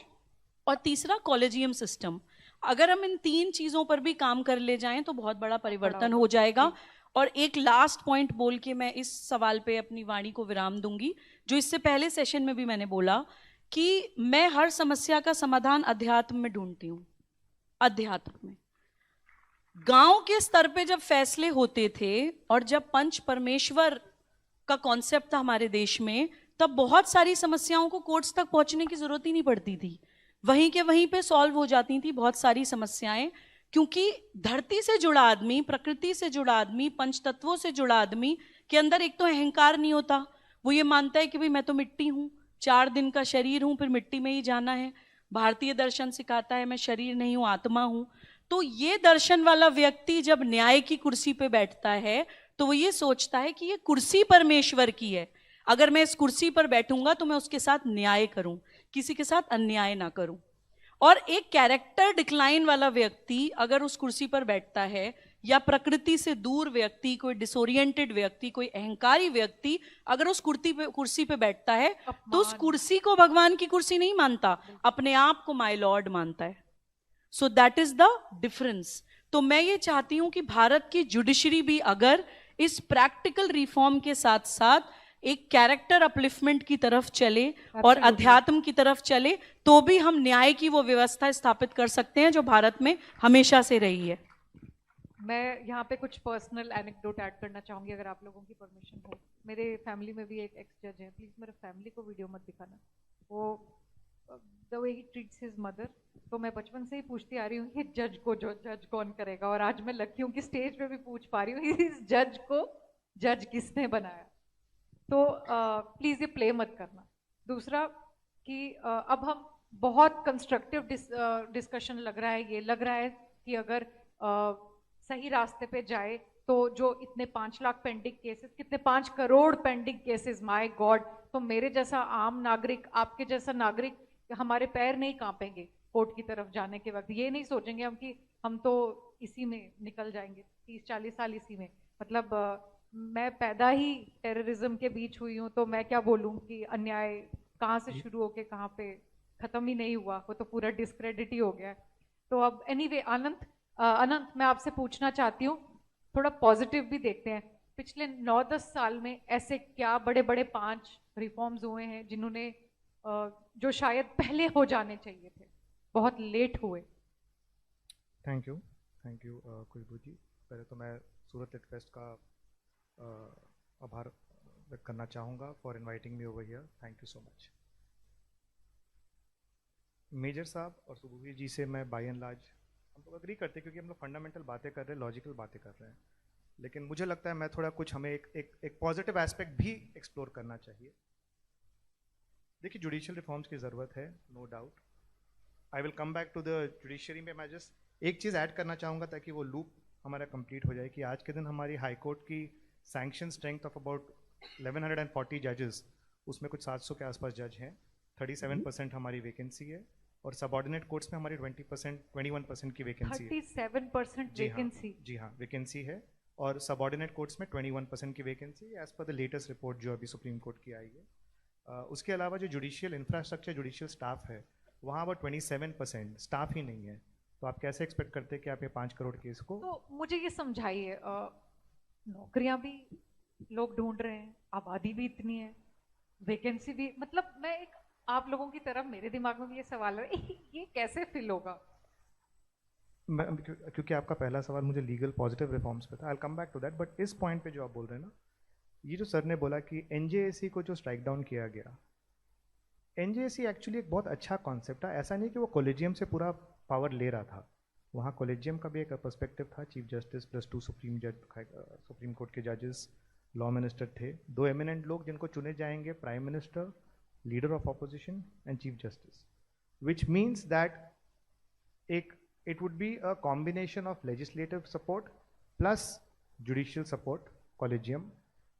और तीसरा कॉलेजियम सिस्टम। अगर हम इन 3 चीजों पर भी काम कर ले जाएं तो बहुत बड़ा परिवर्तन हो जाएगा। और एक लास्ट पॉइंट बोल के मैं इस सवाल पे अपनी वाणी को विराम दूंगी, जो इससे पहले सेशन में भी मैंने बोला कि मैं हर समस्या का समाधान अध्यात्म में ढूंढती हूँ। अध्यात्म में गांव के स्तर पे जब फैसले होते थे और जब पंच परमेश्वर का कॉन्सेप्ट था हमारे देश में, तब बहुत सारी समस्याओं को कोर्ट्स तक पहुंचने की जरूरत ही नहीं पड़ती थी, वहीं के वहीं पे सॉल्व हो जाती थी बहुत सारी समस्याएं। क्योंकि धरती से जुड़ा आदमी, प्रकृति से जुड़ा आदमी, पंच तत्वों से जुड़ा आदमी के अंदर एक तो अहंकार नहीं होता। वो ये मानता है कि भाई मैं तो मिट्टी हूँ, 4 दिन का शरीर हूँ, फिर मिट्टी में ही जाना है। भारतीय दर्शन सिखाता है मैं शरीर नहीं हूँ, आत्मा हूँ। तो ये दर्शन वाला व्यक्ति जब न्याय की कुर्सी पे बैठता है तो वो ये सोचता है कि ये कुर्सी परमेश्वर की है, अगर मैं इस कुर्सी पर बैठूंगा तो मैं उसके साथ न्याय करूं, किसी के साथ अन्याय ना करूं। और एक कैरेक्टर डिक्लाइन वाला व्यक्ति अगर उस कुर्सी पर बैठता है, या प्रकृति से दूर व्यक्ति, कोई डिसोरिएंटेड व्यक्ति, कोई अहंकारी व्यक्ति अगर उस कुर्सी पे बैठता है, तो उस कुर्सी को भगवान की कुर्सी नहीं मानता, अपने आप को माय लॉर्ड मानता है. So that is the difference. तो मैं ये चाहती हूं कि भारत की जुडिशरी भी अगर इस प्रैक्टिकल रिफॉर्म के साथ साथ एक कैरेक्टर अपलिफ्टमेंट की तरफ चले और अध्यात्म की तरफ चले, तो भी हम न्याय की वो व्यवस्था स्थापित कर सकते हैं जो भारत में हमेशा से रही है. मैं यहाँ पे कुछ पर्सनल एनेक्डोट ऐड करना चाहूँगी अगर आप लोगों की परमिशन हो. मेरे फैमिली में भी एक एक्स जज है, प्लीज़ मेरे फैमिली को वीडियो मत दिखाना. वो the way he treats his mother, तो मैं बचपन से ही पूछती आ रही हूँ कि जज को जो जज कौन करेगा, और आज मैं लकी हूँ कि स्टेज पे भी पूछ पा रही हूँ इस जज को जज किसने बनाया. तो प्लीज़ ये प्ले मत करना. दूसरा कि अब हम बहुत कंस्ट्रक्टिव डिस्कशन लग रहा है, ये लग रहा है कि अगर सही रास्ते पे जाए तो जो इतने 5 लाख पेंडिंग केसेस, कितने 5 crore pending cases, my God. तो मेरे जैसा आम नागरिक, आपके जैसा नागरिक, हमारे पैर नहीं कांपेंगे कोर्ट की तरफ जाने के वक्त. ये नहीं सोचेंगे हम कि हम तो इसी में निकल जाएंगे 30-40 साल इसी में. मतलब मैं पैदा ही टेररिज्म के बीच हुई हूँ, तो मैं क्या बोलूँ कि अन्याय कहाँ से शुरू होके कहाँ पे खत्म ही नहीं हुआ, वो तो पूरा डिस्क्रेडिट ही हो गया. तो अब एनीवे अनंत मैं आपसे पूछना चाहती हूँ, थोड़ा पॉजिटिव भी देखते हैं. पिछले 9-10 साल में ऐसे क्या बड़े बड़े 5 रिफॉर्म्स हुए हैं जिन्होंने जो शायद पहले हो जाने चाहिए थे, बहुत लेट हुए? थैंक यू खुशबू जी. पहले तो मैं सूरत लिट फेस्ट का आभार व्यक्त करना चाहूँगा for inviting me over here. Thank you so much. Major साहब और सुबूवी जी से मैं बाय एंड लार्ज हम लोग अग्री करते हैं, क्योंकि हम लोग फंडामेंटल बातें कर रहे हैं, लॉजिकल बातें कर रहे हैं. लेकिन मुझे लगता है मैं थोड़ा कुछ हमें एक पॉजिटिव एस्पेक्ट भी एक्सप्लोर करना चाहिए. देखिए, जुडिशियल रिफॉर्म्स की ज़रूरत है, no doubt. I will come back to the judiciary में. मैं जस्ट एक चीज़ ऐड करना चाहूँगा ताकि वो लूप हमारा कंप्लीट हो जाए कि आज के दिन हमारी हाई कोर्ट की सैंक्शन स्ट्रेंथ ऑफ अबाउट 1140 जजेस, उसमें कुछ 700 के आसपास जज हैं. 37% हमारी वैकेंसी है, और सबऑर्डिनेट कोर्ट्स में हमारी 21% की वैकेंसी है. 37% वैकेंसी? जी हाँ, वैकेंसी है. और सबऑर्डिनेट कोर्ट्स में 21% की वैकेंसी है, as per the latest report जो अभी सुप्रीम कोर्ट की आई है. उसके अलावा जो जुडिशियल इंफ्रास्ट्रक्चर, जुडिशियल स्टाफ है, वहाँ अब 27% स्टाफ ही नहीं है. तो आप कैसे एक्सपेक्ट करते हैं कि आप ये 5 करोड़ केस को? तो मुझे ये समझाइए, नौकरियां भी लोग ढूंढ रहे हैं, आबादी भी इतनी है, वैकेंसी भी, मतलब मैं एक आप लोगों की तरफ, मेरे दिमाग में भी ये सवाल है ये कैसे फिल होगा? क्योंकि आपका पहला सवाल मुझे लीगल पॉजिटिव रिफॉर्म्स पे था, I will come back to that. But इस पॉइंट पे जो आप बोल रहे हैं ना, ये जो सर ने बोला कि एनजेएसी को जो स्ट्राइक डाउन किया गया, एनजेएसी एक्चुअली एक बहुत अच्छा कॉन्सेप्ट है. ऐसा नहीं कि वो कॉलेजियम से पूरा पावर ले रहा था, वहाँ कॉलेजियम का भी एक पर्सपेक्टिव था. Chief justice plus 2 supreme court के जजेस, लॉ मिनिस्टर थे, 2 एमिनेंट लोग जिनको चुने जाएंगे, prime minister, leader of opposition and chief justice, which means that it would be a combination of legislative support plus judicial support, collegium.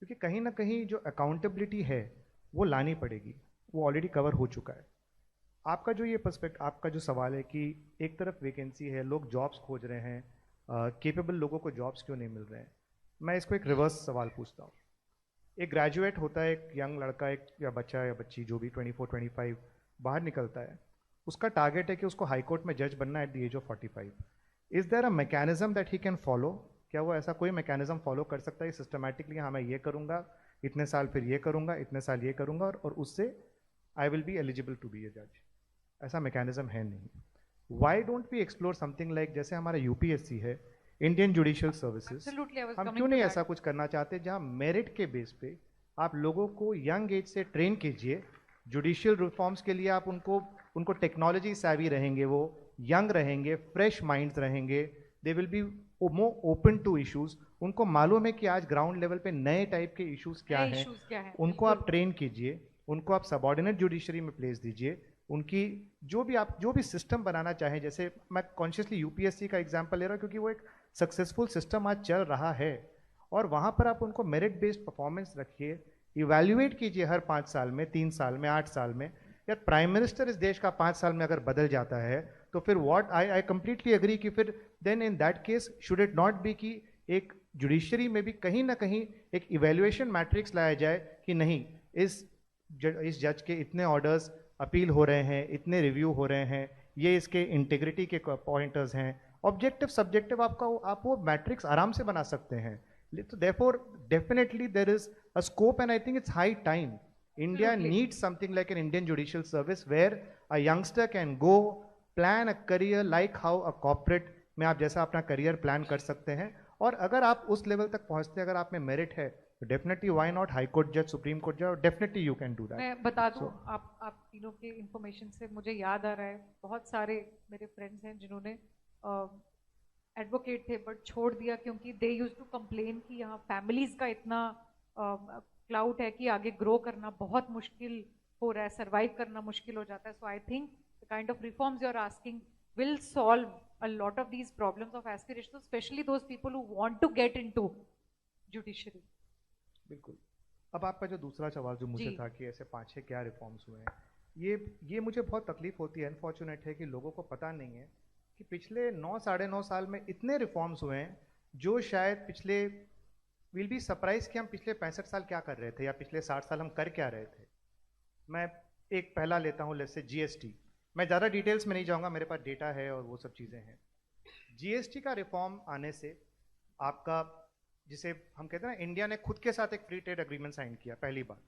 क्योंकि कहीं ना कहीं जो अकाउंटेबिलिटी है वो लानी पड़ेगी, वो ऑलरेडी कवर हो चुका है. आपका जो ये पर्सपेक्ट, आपका जो सवाल है कि एक तरफ वैकेंसी है, लोग जॉब्स खोज रहे हैं, केपेबल लोगों को जॉब्स क्यों नहीं मिल रहे हैं, मैं इसको एक रिवर्स सवाल पूछता हूँ. एक ग्रेजुएट होता है, एक यंग लड़का, एक या बच्चा या बच्ची जो भी 24-25 बाहर निकलता है, उसका टारगेट है कि उसको हाई कोर्ट में जज बनना at the age of 45. Is there a mechanism that he can follow? क्या वो ऐसा कोई मैकेनिज्म फॉलो कर सकता है सिस्टमैटिकली? हाँ, मैं ये करूँगा, इतने साल फिर ये करूँगा, इतने साल ये करूँगा, और उससे I will be eligible to be a जज. ऐसा मैकेनिज्म है नहीं. Why don't we explore something like, जैसे हमारा यूपीएससी है, इंडियन जुडिशियल सर्विसेज, हम क्यों नहीं ऐसा कुछ करना चाहते जहाँ मेरिट के बेस पे आप लोगों को यंग एज से ट्रेन कीजिए. जुडिशियल रिफॉर्म्स के लिए आप उनको टेक्नोलॉजी savvy रहेंगे, वो यंग रहेंगे, फ्रेश माइंड्स रहेंगे, they will be more open to issues. उनको मालूम है कि आज ग्राउंड लेवल पे नए टाइप के इश्यूज क्या हैं, उनको आप ट्रेन कीजिए, उनको आप सबऑर्डिनेट जुडिशरी में प्लेस दीजिए. उनकी जो भी सिस्टम बनाना चाहें, जैसे मैं कॉन्शियसली यूपीएससी का एग्जांपल ले रहा हूँ क्योंकि वो एक सक्सेसफुल सिस्टम आज चल रहा है, और वहाँ पर आप उनको मेरिट बेस्ड परफॉर्मेंस रखिए, इवैल्यूएट कीजिए हर 5 साल में, 3 साल में, 8 साल में या प्राइम मिनिस्टर इस देश का 5 साल में अगर बदल जाता है तो फिर व्हाट आई कंप्लीटली एग्री कि फिर then in that case should it not be कि एक जुडिशरी में भी कहीं ना कहीं एक इवेल्युएशन मैट्रिक्स लाया जाए कि नहीं इस जज के इतने ऑर्डर्स अपील हो रहे हैं, इतने रिव्यू हो रहे हैं, ये इसके इंटीग्रिटी के पॉइंटर्स हैं, ऑब्जेक्टिव सब्जेक्टिव आप वो मैट्रिक्स आराम से बना सकते हैं. तो therefore definitely there is a scope and I think it's high time India needs something like an Indian judicial service where a youngster can go plan a career like how a corporate में आप जैसा अपना career plan कर सकते हैं. और अगर आप उस लेवल तक पहुंचते हैं, अगर आप में मेरिट है तो definitely why not high court जज, सुप्रीम कोर्ट जज, definitely you can do that. मैं बता दूं, आप तीनों के इंफॉर्मेशन से मुझे याद आ रहा है बहुत सारे मेरे फ्रेंड्स हैं जिन्होंने एडवोकेट थे बट छोड़ दिया क्योंकि दे यूज टू कंप्लेन कि यहाँ फैमिलीज का इतना क्लाउड है कि आगे ग्रो करना बहुत मुश्किल हो रहा है, सर्वाइव करना मुश्किल हो जाता है. So I think the kind of reforms you are asking will solve a lot of these problems of aspiration, especially those people who want to get into judiciary. बिल्कुल. अब आपका जो दूसरा सवाल जो मुझे था कि ऐसे 5-6 क्या रिफॉर्म्स हुए हैं, ये मुझे बहुत तकलीफ होती है. अनफॉर्चुनेट है कि लोगों को पता नहीं है कि पिछले 9-9.5 साल में इतने रिफॉर्म्स हुए हैं जो शायद पिछले विल बी सरप्राइज कि हम पिछले 65 साल क्या कर रहे थे या पिछले 60 साल हम कर क्या रहे थे. मैं एक पहला लेता हूँ, जैसे जीएसटी. मैं ज़्यादा डिटेल्स में नहीं जाऊँगा, मेरे पास डेटा है और वो सब चीज़ें हैं. जीएसटी का रिफॉर्म आने से आपका, जिसे हम कहते हैं ना, इंडिया ने खुद के साथ एक फ्री ट्रेड एग्रीमेंट साइन किया. पहली बात,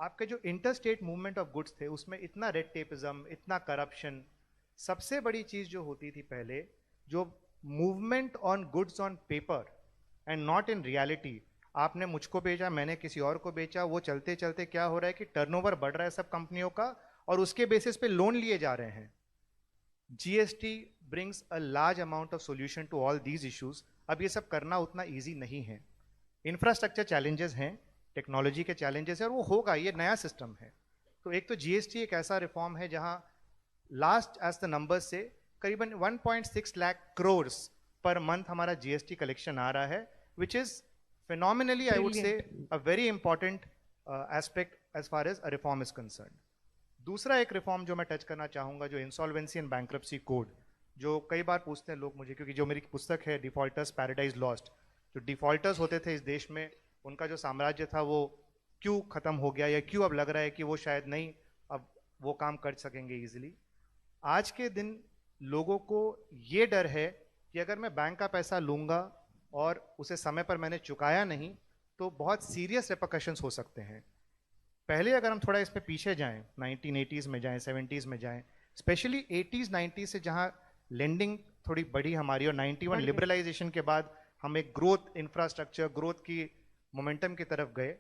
आपके जो inter state movement of goods थे उसमें इतना रेड टेपिज्म, इतना करप्शन. सबसे बड़ी चीज़ जो होती थी पहले, जो movement on goods on paper and not in reality, आपने मुझको बेचा, मैंने किसी और को बेचा, वो चलते चलते क्या हो रहा है कि टर्नओवर बढ़ रहा है सब कंपनियों का और उसके बेसिस पे लोन लिए जा रहे हैं. GST brings a large amount of solution to all these issues. अब ये सब करना उतना इजी नहीं है. इंफ्रास्ट्रक्चर चैलेंजेस हैं, टेक्नोलॉजी के चैलेंजेस हैं, और वो होगा, ये नया सिस्टम है. तो एक तो जीएसटी एक ऐसा रिफॉर्म है जहां लास्ट एज द नंबर्स से करीबन 1.6 लाख करोड़ पर मंथ हमारा जीएसटी कलेक्शन आ रहा है, which is phenomenally, I would say, a very important aspect as far as a reform is concerned. दूसरा एक रिफॉर्म जो मैं टच करना चाहूँगा, जो इंसॉल्वेंसी एंड बैंक्रप्सी कोड, जो कई बार पूछते हैं लोग मुझे, क्योंकि जो मेरी पुस्तक है डिफॉल्टर्स पैराडाइज लॉस्ट, जो डिफॉल्टर्स होते थे इस देश में, उनका जो साम्राज्य था वो क्यों ख़त्म हो गया या क्यों अब लग रहा है कि वो शायद नहीं अब वो काम कर सकेंगे ईजिली. आज के दिन लोगों को ये डर है कि अगर मैं बैंक का पैसा लूँगा और उसे समय पर मैंने चुकाया नहीं तो बहुत सीरियस रिपरकशंस हो सकते हैं. पहले अगर हम थोड़ा इस पे पीछे जाएं, 1980s में जाएं, 70s में जाएं, स्पेशली 80s 90s से जहां लेंडिंग थोड़ी बढ़ी हमारी, और 91 लिबरलाइजेशन के बाद हम एक ग्रोथ, इंफ्रास्ट्रक्चर ग्रोथ की मोमेंटम की तरफ गए.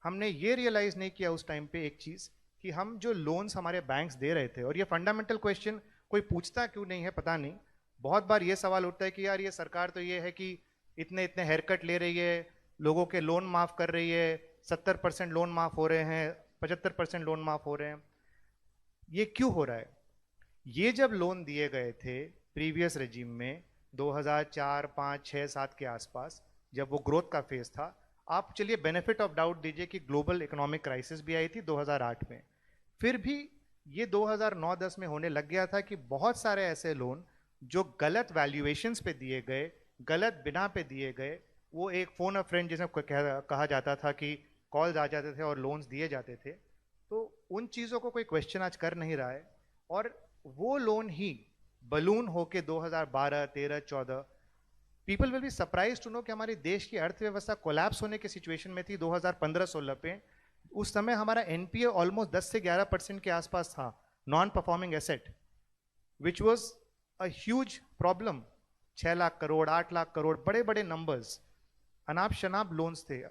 हमने ये रियलाइज नहीं किया उस टाइम पे एक चीज़ कि हम जो लोन्स हमारे बैंक्स दे रहे थे, और ये फंडामेंटल क्वेश्चन कोई पूछता क्यों नहीं है पता नहीं, बहुत बार ये सवाल उठता है कि यार ये सरकार तो ये है कि इतने इतने हेयरकट ले रही है, लोगों के लोन माफ़ कर रही है, 70% लोन माफ़ हो रहे हैं, 75% लोन माफ़ हो रहे हैं. ये क्यों हो रहा है? ये जब लोन दिए गए थे प्रीवियस रेजिम में 2004, 5, 6, 7 के आसपास, जब वो ग्रोथ का फेज था, आप चलिए बेनिफिट ऑफ डाउट दीजिए कि ग्लोबल इकोनॉमिक क्राइसिस भी आई थी 2008 में, फिर भी ये 2009-10 में होने लग गया था कि बहुत सारे ऐसे लोन जो गलत वैल्यूएशंस पे दिए गए, गलत बिना पे दिए गए, वो एक फ़ोन अ फ्रेंड जिसे कहा जाता था कि कॉल्स आ जाते थे और लोन्स दिए जाते थे, तो उन चीज़ों को कोई क्वेश्चन आज कर नहीं रहा है. और वो लोन ही बलून होके 2012, 13, 14, people will be surprise to know कि हमारे देश की अर्थव्यवस्था कोलैप्स होने की सिचुएशन में थी 2015-16 पे. उस समय हमारा एनपीए ऑलमोस्ट 10 से 11% के आसपास था, non performing asset, which was a huge problem. 6 lakh crore, 8 lakh crore, बड़े बड़े नंबर्स, अनाप शनाप लोन्स थे.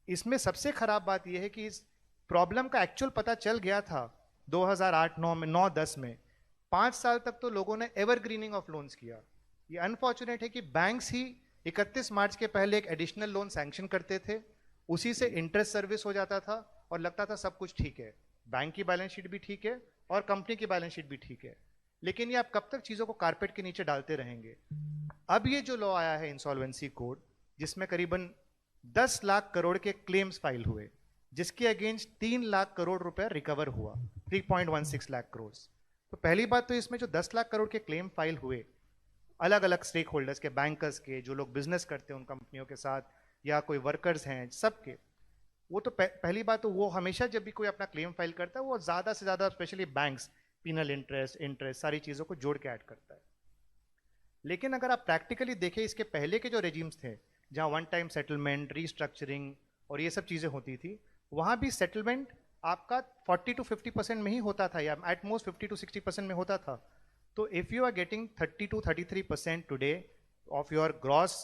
इसमें सबसे खराब बात यह है कि इस प्रॉब्लम का एक्चुअल पता चल गया था 2008-9 में, 9-10 में. 5 साल तक तो लोगों ने एवरग्रीनिंग ऑफ लोन्स किया. ये अनफॉर्चुनेट है कि बैंक्स ही 31 मार्च के पहले एक एडिशनल लोन सैंक्शन करते थे, उसी से इंटरेस्ट सर्विस हो जाता था और लगता था सब कुछ ठीक है, बैंक की बैलेंस शीट भी ठीक है और कंपनी की बैलेंस शीट भी ठीक है. लेकिन ये आप कब तक चीज़ों को कारपेट के नीचे डालते रहेंगे? अब ये जो लॉ आया है इंसॉल्वेंसी कोड, जिसमें करीबन 10 लाख करोड़ के क्लेम्स फाइल हुए, जिसके अगेंस्ट 3 लाख करोड़ रुपया रिकवर हुआ, 3.16 लाख करोड़। तो पहली बात तो इसमें जो 10 लाख करोड़ के क्लेम फाइल हुए अलग अलग स्टेक होल्डर्स के, बैंकर्स के, जो लोग बिजनेस करते हैं उन कंपनियों के साथ, या कोई वर्कर्स हैं, सबके, वो तो पहली बात तो वो हमेशा जब भी कोई अपना क्लेम फाइल करता है वो ज़्यादा से ज़्यादा स्पेशली बैंक्स पीनल इंटरेस्ट सारी चीज़ों को जोड़ के ऐड करता है। लेकिन अगर आप प्रैक्टिकली देखें इसके पहले के जो रेजिम्स थे जहाँ वन टाइम सेटलमेंट, रीस्ट्रक्चरिंग और ये सब चीज़ें होती थी, वहाँ भी सेटलमेंट आपका 40 to 50% में ही होता था, या एट मोस्ट 50 to 60% में होता था। तो if you are getting 30 to 33% today of your gross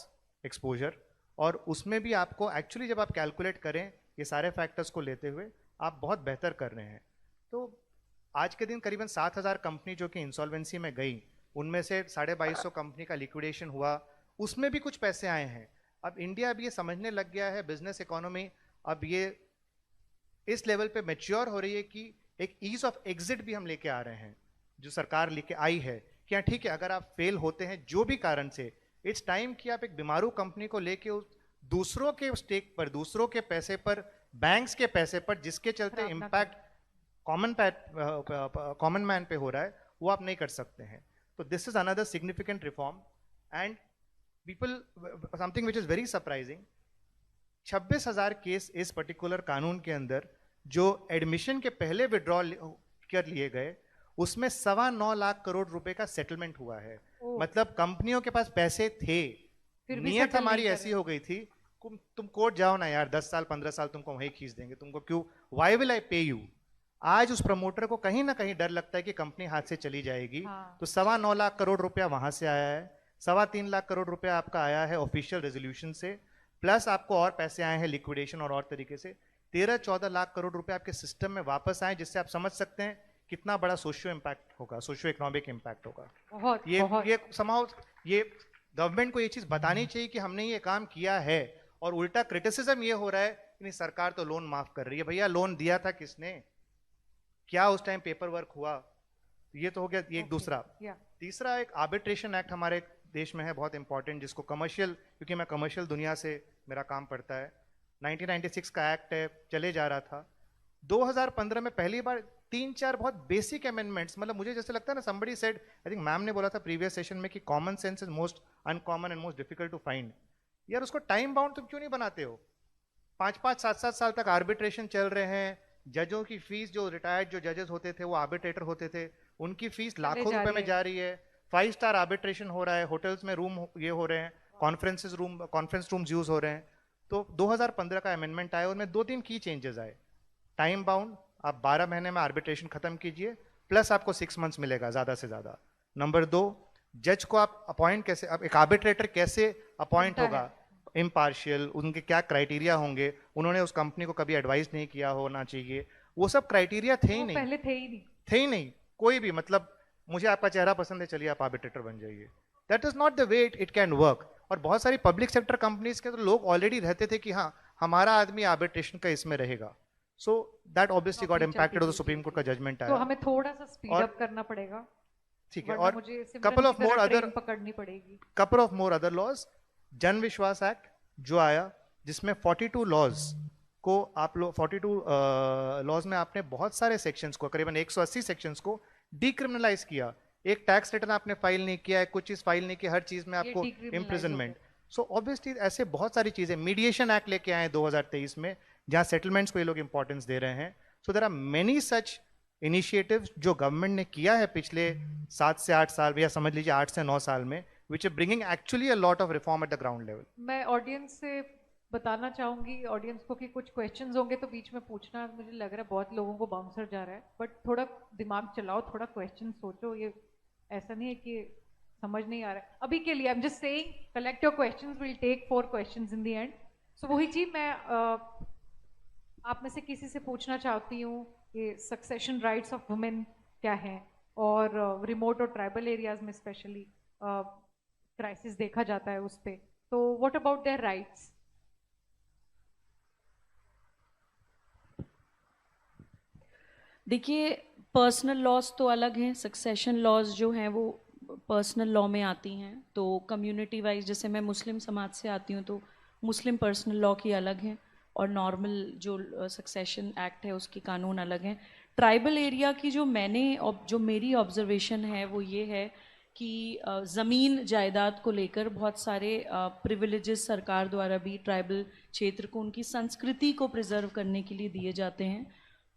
exposure, और उसमें भी आपको एक्चुअली जब आप कैलकुलेट करें ये सारे फैक्टर्स को लेते हुए आप बहुत बेहतर कर रहे हैं। तो आज के दिन करीबन 7,000 कंपनी जो कि इंसॉल्वेंसी में गई, उनमें से 2250 कंपनी का लिक्विडेशन हुआ, उसमें भी कुछ पैसे आए हैं। अब इंडिया अब ये समझने लग गया है, बिजनेस इकोनॉमी अब ये इस लेवल पे मैच्योर हो रही है कि एक ईज ऑफ एग्जिट भी हम लेके आ रहे हैं, जो सरकार लेके आई है कि हाँ ठीक है, अगर आप फेल होते हैं जो भी कारण से, इट्स टाइम कि आप एक बीमारू कंपनी को लेके दूसरों के स्टेक पर, दूसरों के पैसे पर, बैंक्स के पैसे पर, जिसके चलते इम्पैक्ट कॉमन मैन पे हो रहा है, वो आप नहीं कर सकते हैं। तो this is another significant reform. And people, something which is very surprising, 26,000 case इस पर्टिकुलर कानून के अंदर जो एडमिशन के पहले विड्रॉल कर लिए गए, उसमें 9.25 लाख करोड़ रुपए का सेटलमेंट हुआ है। मतलब कंपनियों के पास पैसे थे, नियत हमारी ऐसी हो गई थी, तुम कोर्ट जाओ ना यार, 10 साल 15 साल तुमको वहीं खींच देंगे, तुमको क्यों, वाई विल आई पे यू। आज उस प्रमोटर को कहीं ना कहीं डर लगता है कि कंपनी हाथ से चली जाएगी। हाँ। तो 9.25 लाख करोड़ रुपया वहां से आया है, 3.25 लाख करोड़ रुपया आपका आया है ऑफिशियल रेजोल्यूशन से, प्लस आपको और पैसे आए हैं लिक्विडेशन और तरीके से। 13-14 लाख करोड़ रुपए आपके सिस्टम में वापस आए, जिससे आप समझ सकते हैं कितना बड़ा सोशियो इम्पैक्ट होगा, सोशियो इकोनॉमिक इम्पैक्ट होगा। ये समाउ ये गवर्नमेंट को ये चीज बतानी चाहिए कि हमने ये काम किया है, और उल्टा क्रिटिसिज्म ये हो रहा है कि नहीं सरकार तो लोन माफ कर रही है। भैया लोन दिया था किसने, क्या उस टाइम पेपर वर्क हुआ, ये तो हो गया एक दूसरा। तीसरा, एक आर्बिट्रेशन एक्ट हमारे देश में है बहुत इंपॉर्टेंट, जिसको कमर्शियल, क्योंकि मैं कमर्शियल दुनिया से मेरा काम पड़ता है, 1996 का एक्ट है, चले जा रहा था। 2015 में पहली बार 3-4 बहुत बेसिक अमेंडमेंट्स, मतलब मुझे जैसे लगता है ना, somebody said, I think ma'am ने बोला था प्रीवियस सेशन में कि common sense is most uncommon and most difficult to find. यार उसको टाइम बाउंड तुम क्यों नहीं बनाते हो? 5-5, 7-7 साल तक आर्बिट्रेशन चल रहे हैं। जजों की फीस, जो रिटायर्ड जो जजेस होते थे, वो आर्बिट्रेटर होते थे, उनकी फीस लाखों रुपए में जा रही है। 5 स्टार आर्बिट्रेशन हो रहा है, होटल्स में रूम ये हो रहे हैं, कॉन्फ्रेंस रूम्स यूज हो रहे हैं। तो 2015 का अमेंडमेंट आया, उनमें 2-3 की चेंजेस आए। टाइम बाउंड, आप 12 महीने में आर्बिट्रेशन खत्म कीजिए, प्लस आपको 6 मंथ्स मिलेगा ज्यादा से ज्यादा। नंबर 2, जज को आप अपॉइंट कैसे, अब एक आर्बिट्रेटर कैसे अपॉइंट होगा, इम्पार्शियल, उनके क्या क्राइटेरिया होंगे, उन्होंने उस कंपनी को कभी एडवाइस नहीं किया होना चाहिए, वो सब क्राइटेरिया थे ही नहीं, पहले थे ही नहीं कोई भी। मतलब मुझे आपका चेहरा पसंद है, चलिए आप आर्बिट्रेटर बन जाइए, that is not the way it can work. और बहुत सारी पब्लिक सेक्टर कंपनीज के तो लोग ऑलरेडी रहते थे कि हाँ हमारा आदमी आर्बिट्रेशन का इसमें रहेगा। So that obviously got impacted of the Supreme Court का judgment आया। तो हमें थोड़ा सा स्पीड अप करना पड़ेगा, ठीक है। और couple of more other पकड़नी पड़ेगी, couple of more other laws, जन विश्वास एक्ट जो आया, जिसमें 42 लॉज को आप लोग 42 लॉज में आपने बहुत सारे सेक्शंस को, करीबन 180 सेक्शंस को डिक्रिमिनलाइज किया। एक टैक्स रिटर्न आपने फाइल नहीं किया है, कुछ चीज फाइल नहीं की, हर चीज में आपको इम्प्रिजनमेंट। सो ऑब्वियसली ऐसे बहुत सारी चीजें, मीडिएशन एक्ट लेके आए 2023 में, जहां सेटलमेंट्स को ये लोग इंपॉर्टेंस दे रहे हैं। So there are many such initiatives जो गवर्नमेंट ने किया है पिछले 7 से 8 साल, या समझ लीजिए 8 से 9 साल में, which are bringing actually a lot of reform at the ground level. मैं ऑडियंस से बताना चाहूंगी, ऑडियंस को, कि कुछ क्वेश्चंस होंगे तो बीच में पूछना। मुझे लग रहा है बहुत लोगों को बाउंसर जा रहा है, बट थोड़ा दिमाग चलाओ, थोड़ा क्वेश्चन सोचो। ये ऐसा नहीं है कि समझ नहीं आ रहा है अभी के लिए। I am just saying, collect your questions, will take 4 questions in the end. So वही चीज मैं आप में से किसी से पूछना चाहती हूँ कि सक्सेशन राइट्स ऑफ वुमेन क्या हैं, और रिमोट और ट्राइबल एरियाज में स्पेशली क्राइसिस देखा जाता है उस पे, तो व्हाट अबाउट देयर राइट्स? देखिए, पर्सनल लॉज तो अलग हैं, सक्सेशन लॉज जो हैं वो पर्सनल लॉ में आती हैं। तो कम्युनिटी वाइज, जैसे मैं मुस्लिम समाज से आती हूँ, तो मुस्लिम पर्सनल लॉ की अलग हैं, और नॉर्मल जो सक्सेशन एक्ट है उसके कानून अलग हैं। ट्राइबल एरिया की जो मेरी ऑब्जर्वेशन है वो ये है कि ज़मीन जायदाद को लेकर बहुत सारे प्रिविलेजेस सरकार द्वारा भी ट्राइबल क्षेत्र को उनकी संस्कृति को प्रिजर्व करने के लिए दिए जाते हैं।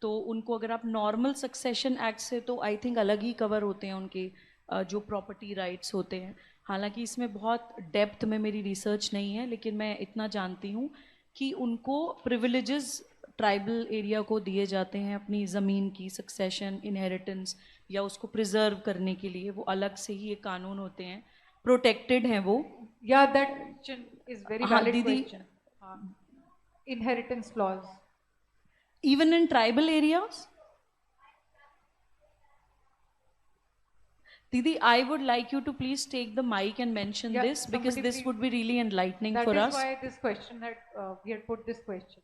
तो उनको अगर आप नॉर्मल सक्सेशन एक्ट से तो आई थिंक अलग ही कवर होते हैं उनके जो प्रॉपर्टी राइट्स होते हैं। हालांकि इसमें बहुत डेप्थ में मेरी रिसर्च नहीं है, लेकिन मैं इतना जानती हूँ कि उनको प्रिविलेजेस ट्राइबल एरिया को दिए जाते हैं अपनी ज़मीन की सक्सेशन, इनहेरिटेंस या उसको प्रिजर्व करने के लिए। वो अलग से ही एक कानून होते हैं, प्रोटेक्टेड हैं वो। Yeah, that question is very हाँ, valid दीदी, question. Inheritance clause. even in tribal areas? Didi, I would like you to please take the mic and mention Yeah, this, because somebody this please- would be really enlightening That for is us. why this question had, we had put this question.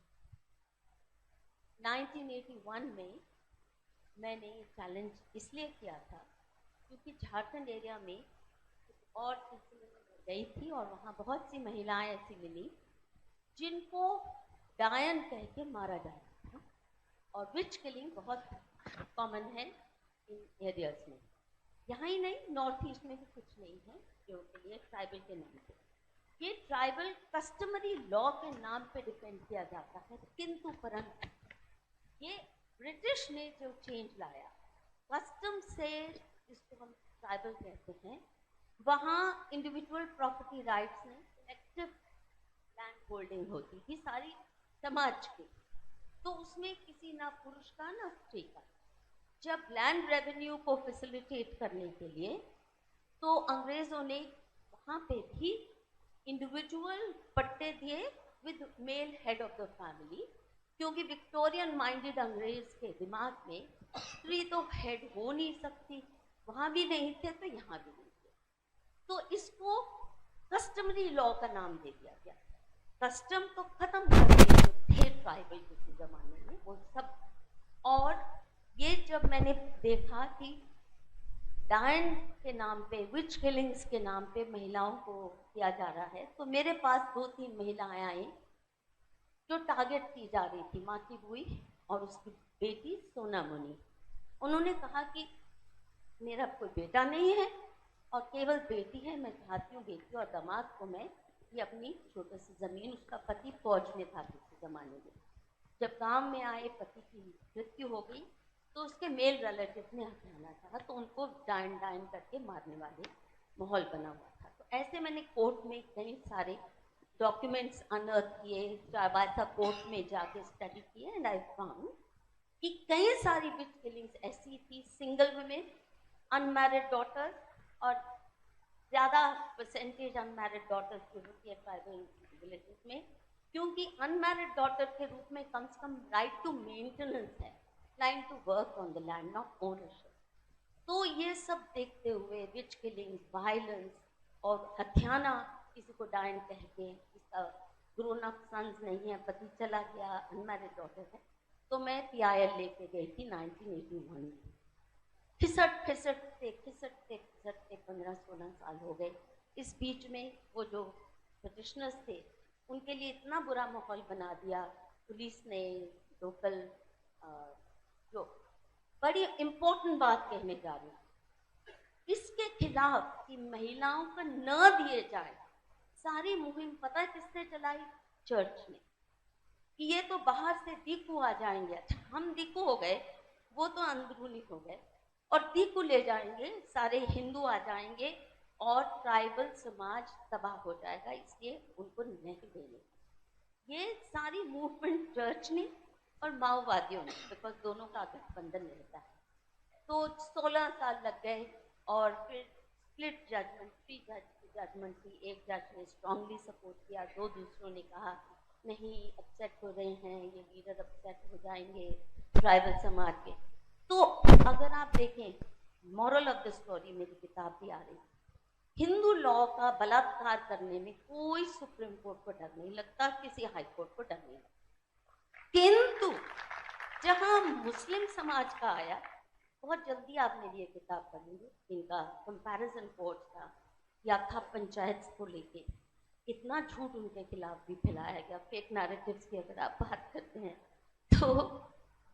1981 में मैंने ये challenge इसलिए किया था क्योंकि Jharkhand area में और सिलसिले में गई थी और वहाँ बहुत सी महिलाएं ऐसी मिली जिनको डायन कह के मारा जाता था, और विच किलिंग बहुत कॉमन है इन एरियाज में। यहाँ ही नहीं, नॉर्थ ईस्ट में भी कुछ नहीं है जो के लिए ट्राइबल के नाम पे, ये ट्राइबल कस्टमरी लॉ के नाम पे डिपेंड किया जाता है। किंतु परंतु ये ब्रिटिश ने जो चेंज लाया कस्टम से, जिसको हम ट्राइबल कहते हैं, वहाँ इंडिविजुअल प्रॉपर्टी राइट्स में कलेक्टिव लैंड होल्डिंग होती थी सारी समाज की, तो उसमें किसी ना पुरुष का ना स्त्री का। जब लैंड रेवेन्यू को फैसिलिटेट करने के लिए तो अंग्रेजों ने वहाँ पे भी इंडिविजुअल पट्टे दिए with male head of the family, क्योंकि विक्टोरियन माइंडेड अंग्रेज के दिमाग में स्त्री तो हेड हो नहीं सकती, वहाँ भी नहीं थे तो यहाँ भी नहीं थे, तो इसको कस्टमरी लॉ का नाम दे दिया गया। कस्टम तो खत्म कर दिए जो थे ट्राइबल किसी जमाने में वो सब। और ये जब मैंने देखा कि डायन के नाम पे, विच किलिंग्स के नाम पे महिलाओं को किया जा रहा है, तो मेरे पास 2-3 महिलाएं आई जो टारगेट की जा रही थी, माकी बुई और उसकी बेटी सोना मुनी। उन्होंने कहा कि मेरा कोई बेटा नहीं है और केवल बेटी है, मैं चाहती हूँ बेटी और दामाद को मैं ये अपनी छोटी सी ज़मीन, उसका पति फौज में था किसी ज़माने में, जब गांव में आए पति की मृत्यु हो गई तो उसके मेल रिलेटिव ने हटाना चाहा, तो उनको डायन करके मारने वाले माहौल बना हुआ था। तो ऐसे मैंने कोर्ट में कई सारे डॉक्यूमेंट्स अनअर्थ किए, चाबासा कोर्ट में जाके स्टडी किए, एंड आई फाउंड कि कई सारी विच किलिंग्स ऐसी थी, सिंगल वुमेन, अनमैरिड डॉटर्स, और ज़्यादा परसेंटेज अनमैरिड डॉटर्स की होती है ट्राइबल विलेजेस में, क्योंकि अनमैरिड डॉटर के रूप में कम से कम राइट टू मेंटेनेंस है, right to work on the land, not ownership. तो ये सब देखते हुए विच किलिंग, वायलेंस और हत्याना, किसी को डायन कह के, इसका ग्रोन अप सन्स नहीं है, पति चला गया, अनमैरिड डॉटर है, तो मैं PIL लेके गई थी 1981 में। खिसटते 15-16 साल हो गए। इस बीच में वो जो पिटिशनर्स थे उनके लिए इतना बुरा माहौल बना दिया पुलिस ने। लोकल जो बड़ी इम्पोर्टेंट बात कहने जा रही हूँ, इसके खिलाफ कि महिलाओं को न दिए जाए, सारी मुहिम पता है किसने चलाई? चर्च ने, कि ये तो बाहर से दीकू आ जाएंगे। अच्छा, हम दीकू हो गए, वो तो अंदरूनी हो गए, और दीकू ले जाएंगे, सारे हिंदू आ जाएंगे और ट्राइबल समाज तबाह हो जाएगा, इसलिए उनको नहीं देंगे। ये सारी मूवमेंट चर्च ने और माओवादियों ने, बिकॉज दोनों का गठबंधन रहता है। तो 16 साल लग गए और फिर स्प्लिट जजमेंट, 3 जज की जजमेंट थी। एक जज ने स्ट्रांगली सपोर्ट किया, 2 दूसरों ने कहा नहीं, अपसेट हो रहे हैं, ये लीडर अपसेट हो जाएंगे ट्राइबल समाज के। तो अगर आप देखें, मॉरल ऑफ द स्टोरी, मेरी किताब भी आ रही, हिंदू लॉ का बलात्कार करने में कोई सुप्रीम कोर्ट को डर नहीं लगता, किसी हाई कोर्ट को डर नहीं लगता। किंतु जहां मुस्लिम समाज का आया, बहुत जल्दी आप मेरी ये किताब पढ़ेंगे, इनका कंपैरिजन कोर्ट था या था पंचायत को लेके, इतना झूठ उनके खिलाफ भी फैलाया गया, फेक नैरेटिव्स की अगर आप बात करते हैं तो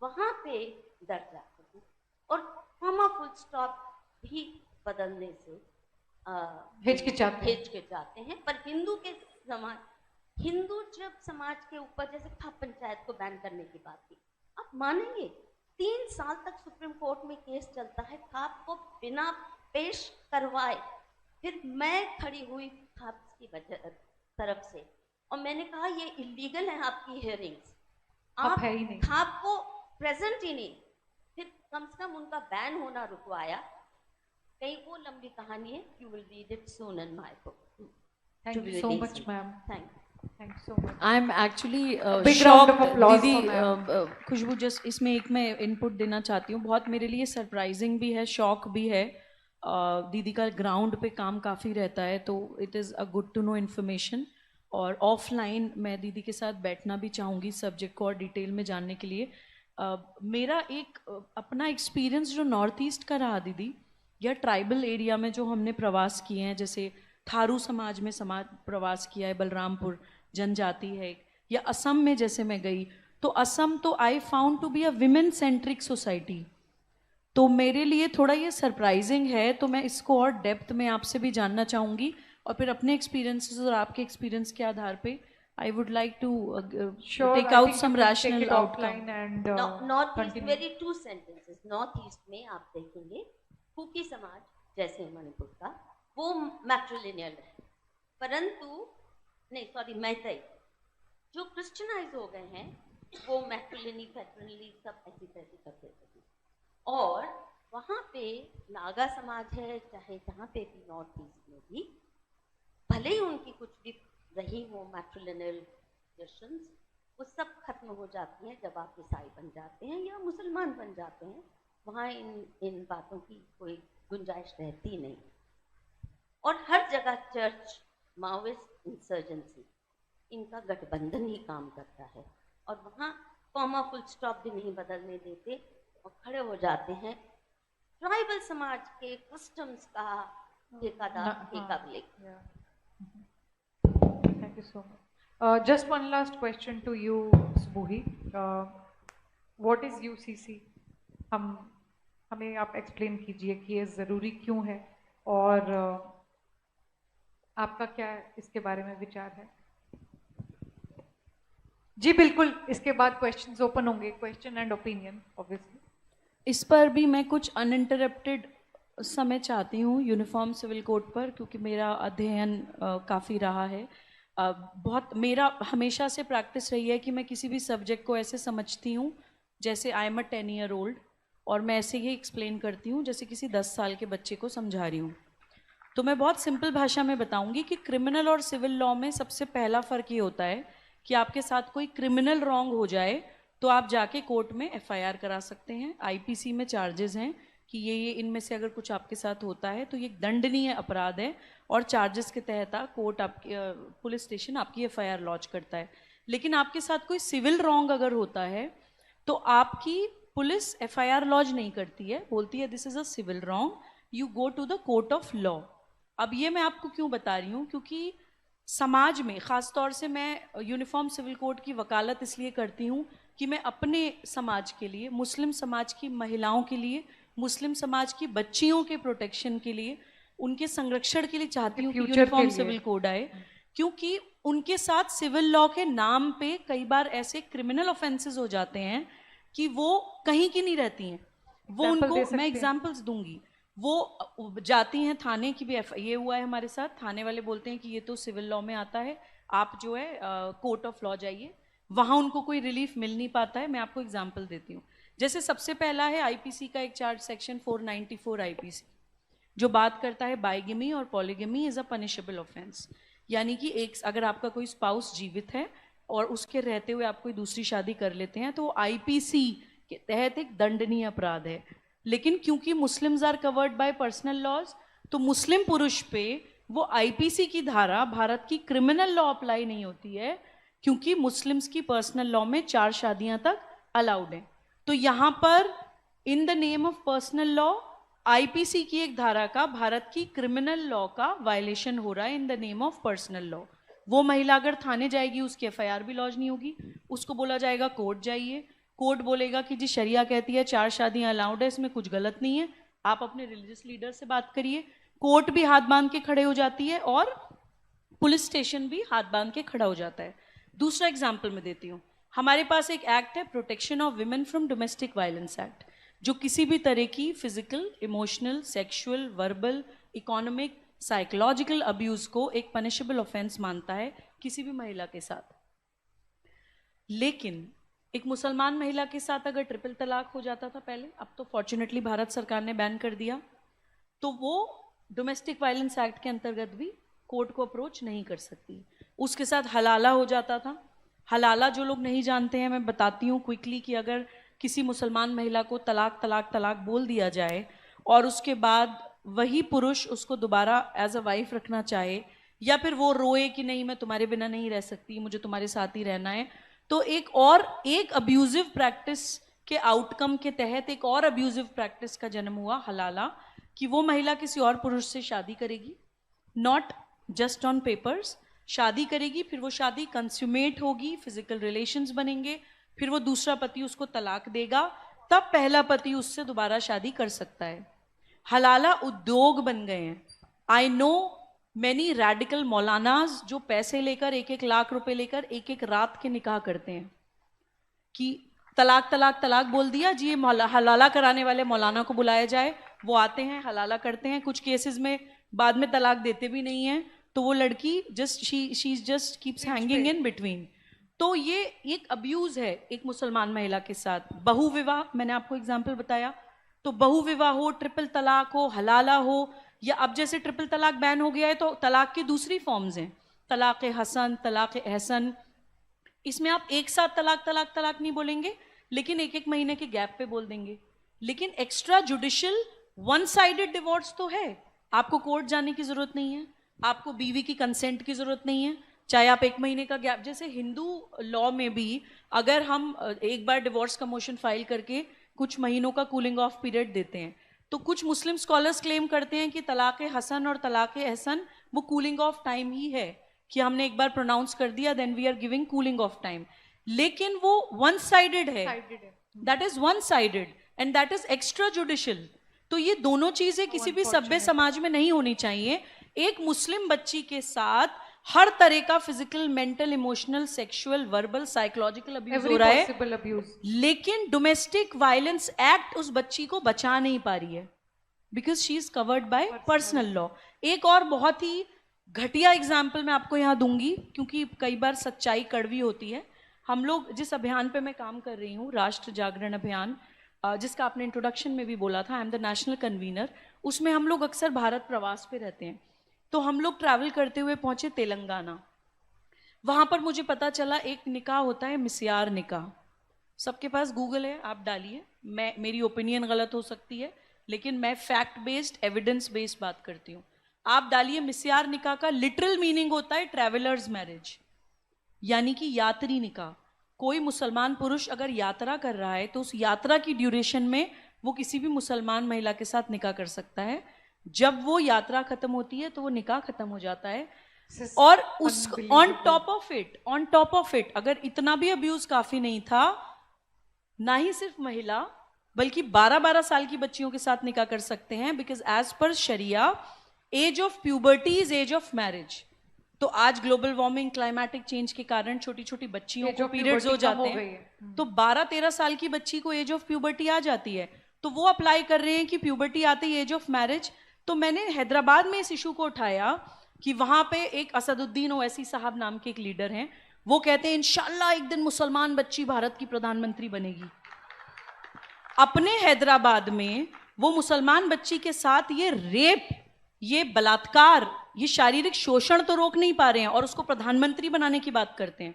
वहाँ पे डर जाते हैं और कॉमा फुल स्टॉप भी बदलने से हिचकिचाते हैं। पर हिंदू जब समाज के ऊपर, जैसे खाप पंचायत को बैन करने की बात की, आप मानेंगे 3 साल तक सुप्रीम कोर्ट में केस चलता है खाप को बिना पेश करवाए। फिर मैं खड़ी हुई खाप की तरफ से और मैंने कहा ये इलीगल है आपकी हियरिंग्स, आप है ही नहीं, खाप को प्रेजेंट ही नहीं। फिर कम से कम उनका बैन होना रुकवाया। कहीं वो लंबी कहानी है, you will read it soon in my book. Thank you so much ma'am, thank you so much. I am actually दीदी खुशबू, जस्ट इसमें एक मैं इनपुट देना चाहती हूँ। बहुत मेरे लिए सरप्राइजिंग भी है, शॉक भी है। दीदी का ग्राउंड पे काम काफ़ी रहता है, तो it is a good to know information. और ऑफलाइन मैं दीदी के साथ बैठना भी चाहूँगी सब्जेक्ट को और डिटेल में जानने के लिए। मेरा एक अपना एक्सपीरियंस जो नॉर्थ ईस्ट का रहा दीदी, या ट्राइबल एरिया में जो हमने प्रवास किए हैं, जैसे थारू समाज में प्रवास किया है, बलरामपुर जनजाति है, या असम में जैसे मैं गई, तो असम तो I found to be a women centric society. तो मेरे लिए थोड़ा ये सरप्राइजिंग है, तो मैं इसको और डेप्थ में आपसे भी जानना चाहूँगी और फिर अपने एक्सपीरियंसेस और आपके एक्सपीरियंस के आधार पे I would like to take out some rational outcome. North east, मेरी 2 सेंटेंसेस। नॉर्थ ईस्ट में आप देखेंगे कुकी समाज जैसे मणिपुर का, वो मैट्रिलिनियल है, परंतु नहीं सॉरी मैतई जो क्रिश्चियनाइज हो गए हैं वो मैट्रिलिनी फैट्रिली सब ऐसी तैसी करते थे। और वहाँ पे नागा समाज है, चाहे जहाँ पे भी नॉर्थ ईस्ट में भी, भले ही उनकी कुछ भी रही हो मैट्रिलिनियल रिलेशंस, वो सब खत्म हो जाती हैं जब आप ईसाई बन जाते हैं या मुसलमान बन जाते हैं। वहाँ इन बातों की कोई गुंजाइश रहती नहीं। और हर जगह चर्च, माओइस्ट, इंसर्जेंसी, इनका गठबंधन ही काम करता है और वहाँ कॉमा फुल स्टॉप भी नहीं बदलने देते और खड़े हो जाते हैं ट्राइबल समाज के कस्टम्स का ठेका लेकर। Thank you so much. Just one last question to you, Subhi. What is UCC? हमें आप एक्सप्लेन कीजिए कि ये ज़रूरी क्यों है और आपका क्या इसके बारे में विचार है। जी बिल्कुल, इसके बाद क्वेश्चंस ओपन होंगे, क्वेश्चन एंड ओपिनियन ऑब्वियसली। इस पर भी मैं कुछ अनइंटरप्टेड समय चाहती हूँ यूनिफॉर्म सिविल कोड पर, क्योंकि मेरा अध्ययन काफ़ी रहा है। बहुत मेरा हमेशा से प्रैक्टिस रही है कि मैं किसी भी सब्जेक्ट को ऐसे समझती हूँ जैसे I am a 10 year old, और मैं ऐसे ही एक्सप्लेन करती हूँ जैसे किसी 10 साल के बच्चे को समझा रही हूँ। तो मैं बहुत सिंपल भाषा में बताऊँगी कि क्रिमिनल और सिविल लॉ में सबसे पहला फ़र्क ये होता है कि आपके साथ कोई क्रिमिनल रॉन्ग हो जाए तो आप जाके कोर्ट में FIR करा सकते हैं। IPC में चार्जेस हैं कि ये इनमें से अगर कुछ आपके साथ होता है तो ये दंडनीय अपराध है और चार्जेस के तहत कोर्ट आपके पुलिस स्टेशन आपकी FIR लॉन्च करता है। लेकिन आपके साथ कोई सिविल रॉन्ग अगर होता है तो आपकी पुलिस FIR लॉन्च नहीं करती है, बोलती है this is a civil wrong, you go to the court of law. अब ये मैं आपको क्यों बता रही हूँ, क्योंकि समाज में ख़ास तौर से मैं यूनिफॉर्म सिविल कोड की वकालत इसलिए करती हूँ कि मैं अपने समाज के लिए, मुस्लिम समाज की महिलाओं के लिए, मुस्लिम समाज की बच्चियों के प्रोटेक्शन के लिए, उनके संरक्षण के लिए चाहती हूँ कि यूनिफॉर्म सिविल कोड आए, क्योंकि उनके साथ सिविल लॉ के नाम पे कई बार ऐसे क्रिमिनल ऑफेंसेस हो जाते हैं कि वो कहीं की नहीं रहती हैं। वो उनको मैं एग्जाम्पल्स दूंगी, वो जाती हैं थाने की भी ये हुआ है हमारे साथ, थाने वाले बोलते हैं कि ये तो सिविल लॉ में आता है, आप जो है कोर्ट ऑफ लॉ जाइए, वहाँ उनको कोई रिलीफ मिल नहीं पाता है। मैं आपको एग्जाम्पल देती हूँ। जैसे सबसे पहला है IPC का एक चार्ज सेक्शन 494 IPC जो बात करता है बाइगेमी और polygamy is a punishable offence, यानी कि एक अगर आपका कोई स्पाउस जीवित है और उसके रहते हुए आप कोई दूसरी शादी कर लेते हैं तो IPC के तहत एक दंडनीय अपराध है। लेकिन क्योंकि Muslims are covered by personal laws, तो मुस्लिम पुरुष पे वो IPC की धारा भारत की क्रिमिनल लॉ अप्लाई नहीं होती है, क्योंकि मुस्लिम्स की पर्सनल लॉ में 4 शादियां तक अलाउड हैं। तो यहाँ पर इन the name of personal law IPC की एक धारा का भारत की क्रिमिनल लॉ का वायलेशन हो रहा है इन the name of personal law. वो महिला अगर थाने जाएगी उसकी FIR भी लॉन्च नहीं होगी, उसको बोला जाएगा कोर्ट जाइए, कोर्ट बोलेगा कि जी शरिया कहती है 4 शादियां अलाउड है, इसमें कुछ गलत नहीं है, आप अपने रिलीजियस लीडर से बात करिए। कोर्ट भी हाथ बांध के खड़े हो जाती है और पुलिस स्टेशन भी हाथ बांध के खड़ा हो जाता है। दूसरा एग्जाम्पल मैं देती हूँ, हमारे पास एक एक्ट है protection of women from domestic violence act, जो किसी भी तरह की physical, emotional, sexual, verbal, economic, psychological abuse को एक पनिशेबल ऑफेंस मानता है किसी भी महिला के साथ। लेकिन एक मुसलमान महिला के साथ अगर ट्रिपल तलाक हो जाता था पहले, अब तो फॉर्चुनेटली भारत सरकार ने बैन कर दिया, तो वो डोमेस्टिक वायलेंस एक्ट के अंतर्गत भी कोर्ट को अप्रोच नहीं कर सकती। उसके साथ हलाला हो जाता था। हलाला जो लोग नहीं जानते हैं, मैं बताती हूँ क्विकली कि अगर किसी मुसलमान महिला को तलाक तलाक तलाक बोल दिया जाए और उसके बाद वही पुरुष उसको दोबारा एज अ वाइफ रखना चाहे, या फिर वो रोए कि नहीं मैं तुम्हारे बिना नहीं रह सकती, मुझे तुम्हारे साथ ही रहना है, तो एक अब्यूजिव प्रैक्टिस के आउटकम के तहत एक और अब्यूजिव प्रैक्टिस का जन्म हुआ, हलाला, कि वो महिला किसी और पुरुष से शादी करेगी, नॉट जस्ट ऑन पेपर्स, शादी करेगी, फिर वो शादी कंस्यूमेट होगी, फिजिकल रिलेशंस बनेंगे, फिर वो दूसरा पति उसको तलाक देगा, तब पहला पति उससे दोबारा शादी कर सकता है। हलाला उद्योग बन गए हैं। आई नो मैनी रैडिकल मौलानाज जो पैसे लेकर 1-1 लाख रुपए लेकर 1-1 रात के निकाह करते हैं कि तलाक तलाक तलाक बोल दिया जी, ये हलाला कराने वाले मौलाना को बुलाया जाए, वो आते हैं, हलाला करते हैं, कुछ केसेस में बाद में तलाक देते भी नहीं हैं, तो वो लड़की she just keeps hanging in between. तो ये एक अब्यूज है एक मुसलमान महिला के साथ। बहु विवाह, मैंने आपको एग्जाम्पल बताया, तो बहु विवाह हो, ट्रिपल तलाक हो, हलाला हो, या अब जैसे ट्रिपल तलाक बैन हो गया है तो तलाक की दूसरी फॉर्म्स हैं, तलाक हसन, तलाक एहसन। इसमें आप एक साथ तलाक तलाक तलाक नहीं बोलेंगे, लेकिन 1-1 महीने के गैप पे बोल देंगे। लेकिन extra judicial one sided divorce तो है, आपको कोर्ट जाने की जरूरत नहीं है, आपको बीवी की कंसेंट की जरूरत नहीं है, चाहे आप 1 महीने का गैप, जैसे हिंदू लॉ में भी अगर हम एक बार डिवोर्स का मोशन फाइल करके कुछ महीनों का कूलिंग ऑफ पीरियड देते हैं, तो कुछ मुस्लिम स्कॉलर्स क्लेम करते हैं कि तलाक हसन और तलाक एहसन वो कूलिंग ऑफ टाइम ही है, कि हमने एक बार प्रोनाउंस कर दिया then we are giving cooling off time, लेकिन वो वन साइडेड है, that is one sided and that is extra judicial. तो ये दोनों चीजें किसी भी सभ्य समाज में नहीं होनी चाहिए। एक मुस्लिम बच्ची के साथ हर तरह का physical, mental, emotional, sexual, verbal, psychological abuse हो रहा है, लेकिन डोमेस्टिक वायलेंस एक्ट उस बच्ची को बचा नहीं पा रही है because she is covered by personal law. एक और बहुत ही घटिया एग्जाम्पल मैं आपको यहाँ दूंगी, क्योंकि कई बार सच्चाई कड़वी होती है। हम लोग जिस अभियान पे मैं काम कर रही हूँ, राष्ट्र जागरण अभियान, जिसका आपने इंट्रोडक्शन में भी बोला था, I am the national convener, उसमें हम लोग अक्सर भारत प्रवास पे रहते हैं। तो हम लोग ट्रैवल करते हुए पहुंचे तेलंगाना। वहां पर मुझे पता चला एक निकाह होता है मिस्यार निकाह। सबके पास गूगल है, आप डालिए, मेरी ओपिनियन गलत हो सकती है लेकिन मैं फैक्ट बेस्ड, एविडेंस बेस्ड बात करती हूँ। आप डालिए मिस्यार निकाह का लिटरल मीनिंग होता है ट्रैवलर्स मैरिज, यानी कि यात्री निकाह। कोई मुसलमान पुरुष अगर यात्रा कर रहा है तो उस यात्रा की ड्यूरेशन में वो किसी भी मुसलमान महिला के साथ निकाह कर सकता है। जब वो यात्रा खत्म होती है तो वो निकाह खत्म हो जाता है। और उस ऑन टॉप ऑफ इट अगर इतना भी अब्यूज काफी नहीं था, ना ही सिर्फ महिला बल्कि 12-12 साल की बच्चियों के साथ निकाह कर सकते हैं, because as per sharia age of puberty is age of marriage. तो आज ग्लोबल वार्मिंग, क्लाइमेटिक चेंज के कारण छोटी छोटी बच्चियों को पीरियड्स हो जाते हैं, तो 12-13 साल की बच्ची को एज ऑफ प्यूबर्टी आ जाती है, तो वो अप्लाई कर रहे हैं कि प्यूबर्टी आते ही एज ऑफ मैरिज। तो मैंने हैदराबाद में इस इशू को उठाया कि वहां पे एक असदुद्दीन ओवैसी साहब नाम के एक लीडर हैं, वो कहते हैं इंशाल्लाह एक दिन मुसलमान बच्ची भारत की प्रधानमंत्री बनेगी। अपने हैदराबाद में वो मुसलमान बच्ची के साथ ये रेप, ये बलात्कार, ये शारीरिक शोषण तो रोक नहीं पा रहे हैं और उसको प्रधानमंत्री बनाने की बात करते हैं।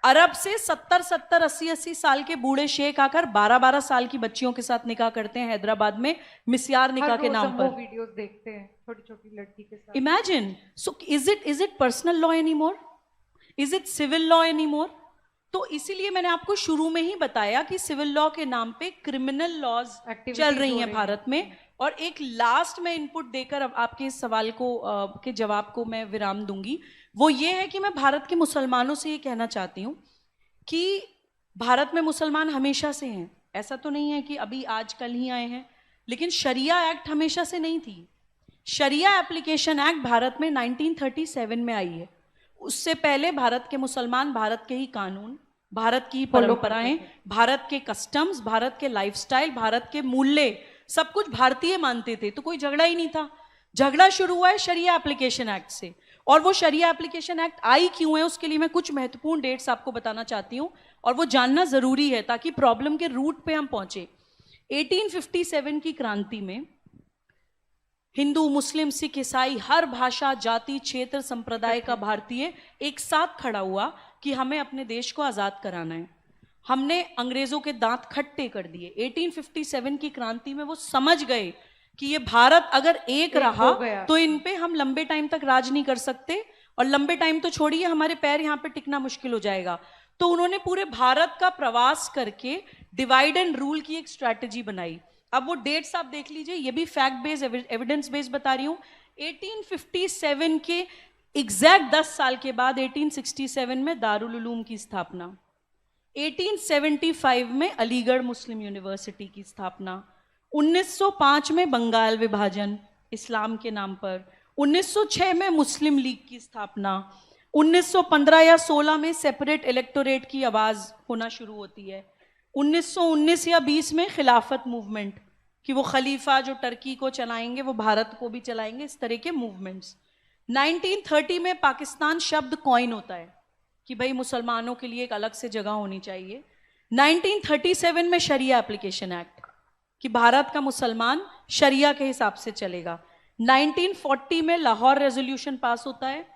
अरब से 70-70, 80-80 साल के बूढ़े शेख आकर 12-12 साल की बच्चियों के साथ निकाह करते हैं हैदराबाद में मिस्यार निकाह के नाम पर। वीडियोस देखते हैं छोटी छोटी लड़की के साथ। Imagine, so is it personal law anymore? Is it civil law anymore? तो इसीलिए मैंने आपको शुरू में ही बताया कि सिविल लॉ के नाम पे क्रिमिनल लॉज चल रही हैं भारत में, और एक लास्ट में इनपुट देकर अब आपके इस सवाल को के जवाब को मैं विराम दूंगी, वो ये है कि मैं भारत के मुसलमानों से ये कहना चाहती हूँ कि भारत में मुसलमान हमेशा से हैं, ऐसा तो नहीं है कि अभी आज कल ही आए हैं, लेकिन शरिया एक्ट हमेशा से नहीं थी। शरिया एप्लीकेशन एक्ट भारत में 1937 में आई है। उससे पहले भारत के मुसलमान भारत के ही कानून, भारत की परंपराएं, भारत के कस्टम्स, भारत के लाइफस्टाइल, भारत के मूल्य, सब कुछ भारतीय मानते थे, तो कोई झगड़ा ही नहीं था। झगड़ा शुरू हुआ है शरिया एप्लीकेशन एक्ट से, और वो शरिया एप्लीकेशन एक्ट आई क्यों है उसके लिए मैं कुछ महत्वपूर्ण डेट्स आपको बताना चाहती हूँ, और वो जानना जरूरी है ताकि प्रॉब्लम के रूट पे हम पहुंचे। 1857 की क्रांति में हिंदू, मुस्लिम, सिख, ईसाई, हर भाषा, जाति, क्षेत्र, संप्रदाय का भारतीय एक साथ खड़ा हुआ कि हमें अपने देश को आजाद कराना है। हमने अंग्रेजों के दांत खट्टे कर दिए। 1857 की क्रांति में वो समझ गए कि ये भारत अगर एक रहा तो इन पे हम लंबे टाइम तक राज नहीं कर सकते, और लंबे टाइम तो छोड़िए, हमारे पैर यहाँ पे टिकना मुश्किल हो जाएगा। तो उन्होंने पूरे भारत का प्रवास करके डिवाइड एंड रूल की एक स्ट्रैटेजी बनाई। अब वो डेट्स आप देख लीजिए, ये भी फैक्ट बेस्ड, एविडेंस बेस्ड बता रही हूँ। 1857 के एग्जैक्ट 10 साल के बाद 1867 में दारुल उलूम की स्थापना, 1875 में अलीगढ़ मुस्लिम यूनिवर्सिटी की स्थापना, 1905 में बंगाल विभाजन इस्लाम के नाम पर, 1906 में मुस्लिम लीग की स्थापना, 1915 या 16 में सेपरेट इलेक्टोरेट की आवाज होना शुरू होती है, 1919 या 20 में खिलाफत मूवमेंट कि वो खलीफा जो टर्की को चलाएंगे वो भारत को भी चलाएंगे, इस तरह के मूवमेंट्स। 1930 में पाकिस्तान शब्द कॉइन होता है कि भाई मुसलमानों के लिए एक अलग से जगह होनी चाहिए। 1937 में शरिया एप्लीकेशन एक्ट कि भारत का मुसलमान शरिया के हिसाब से चलेगा। 1940 में लाहौर रेजोल्यूशन पास होता है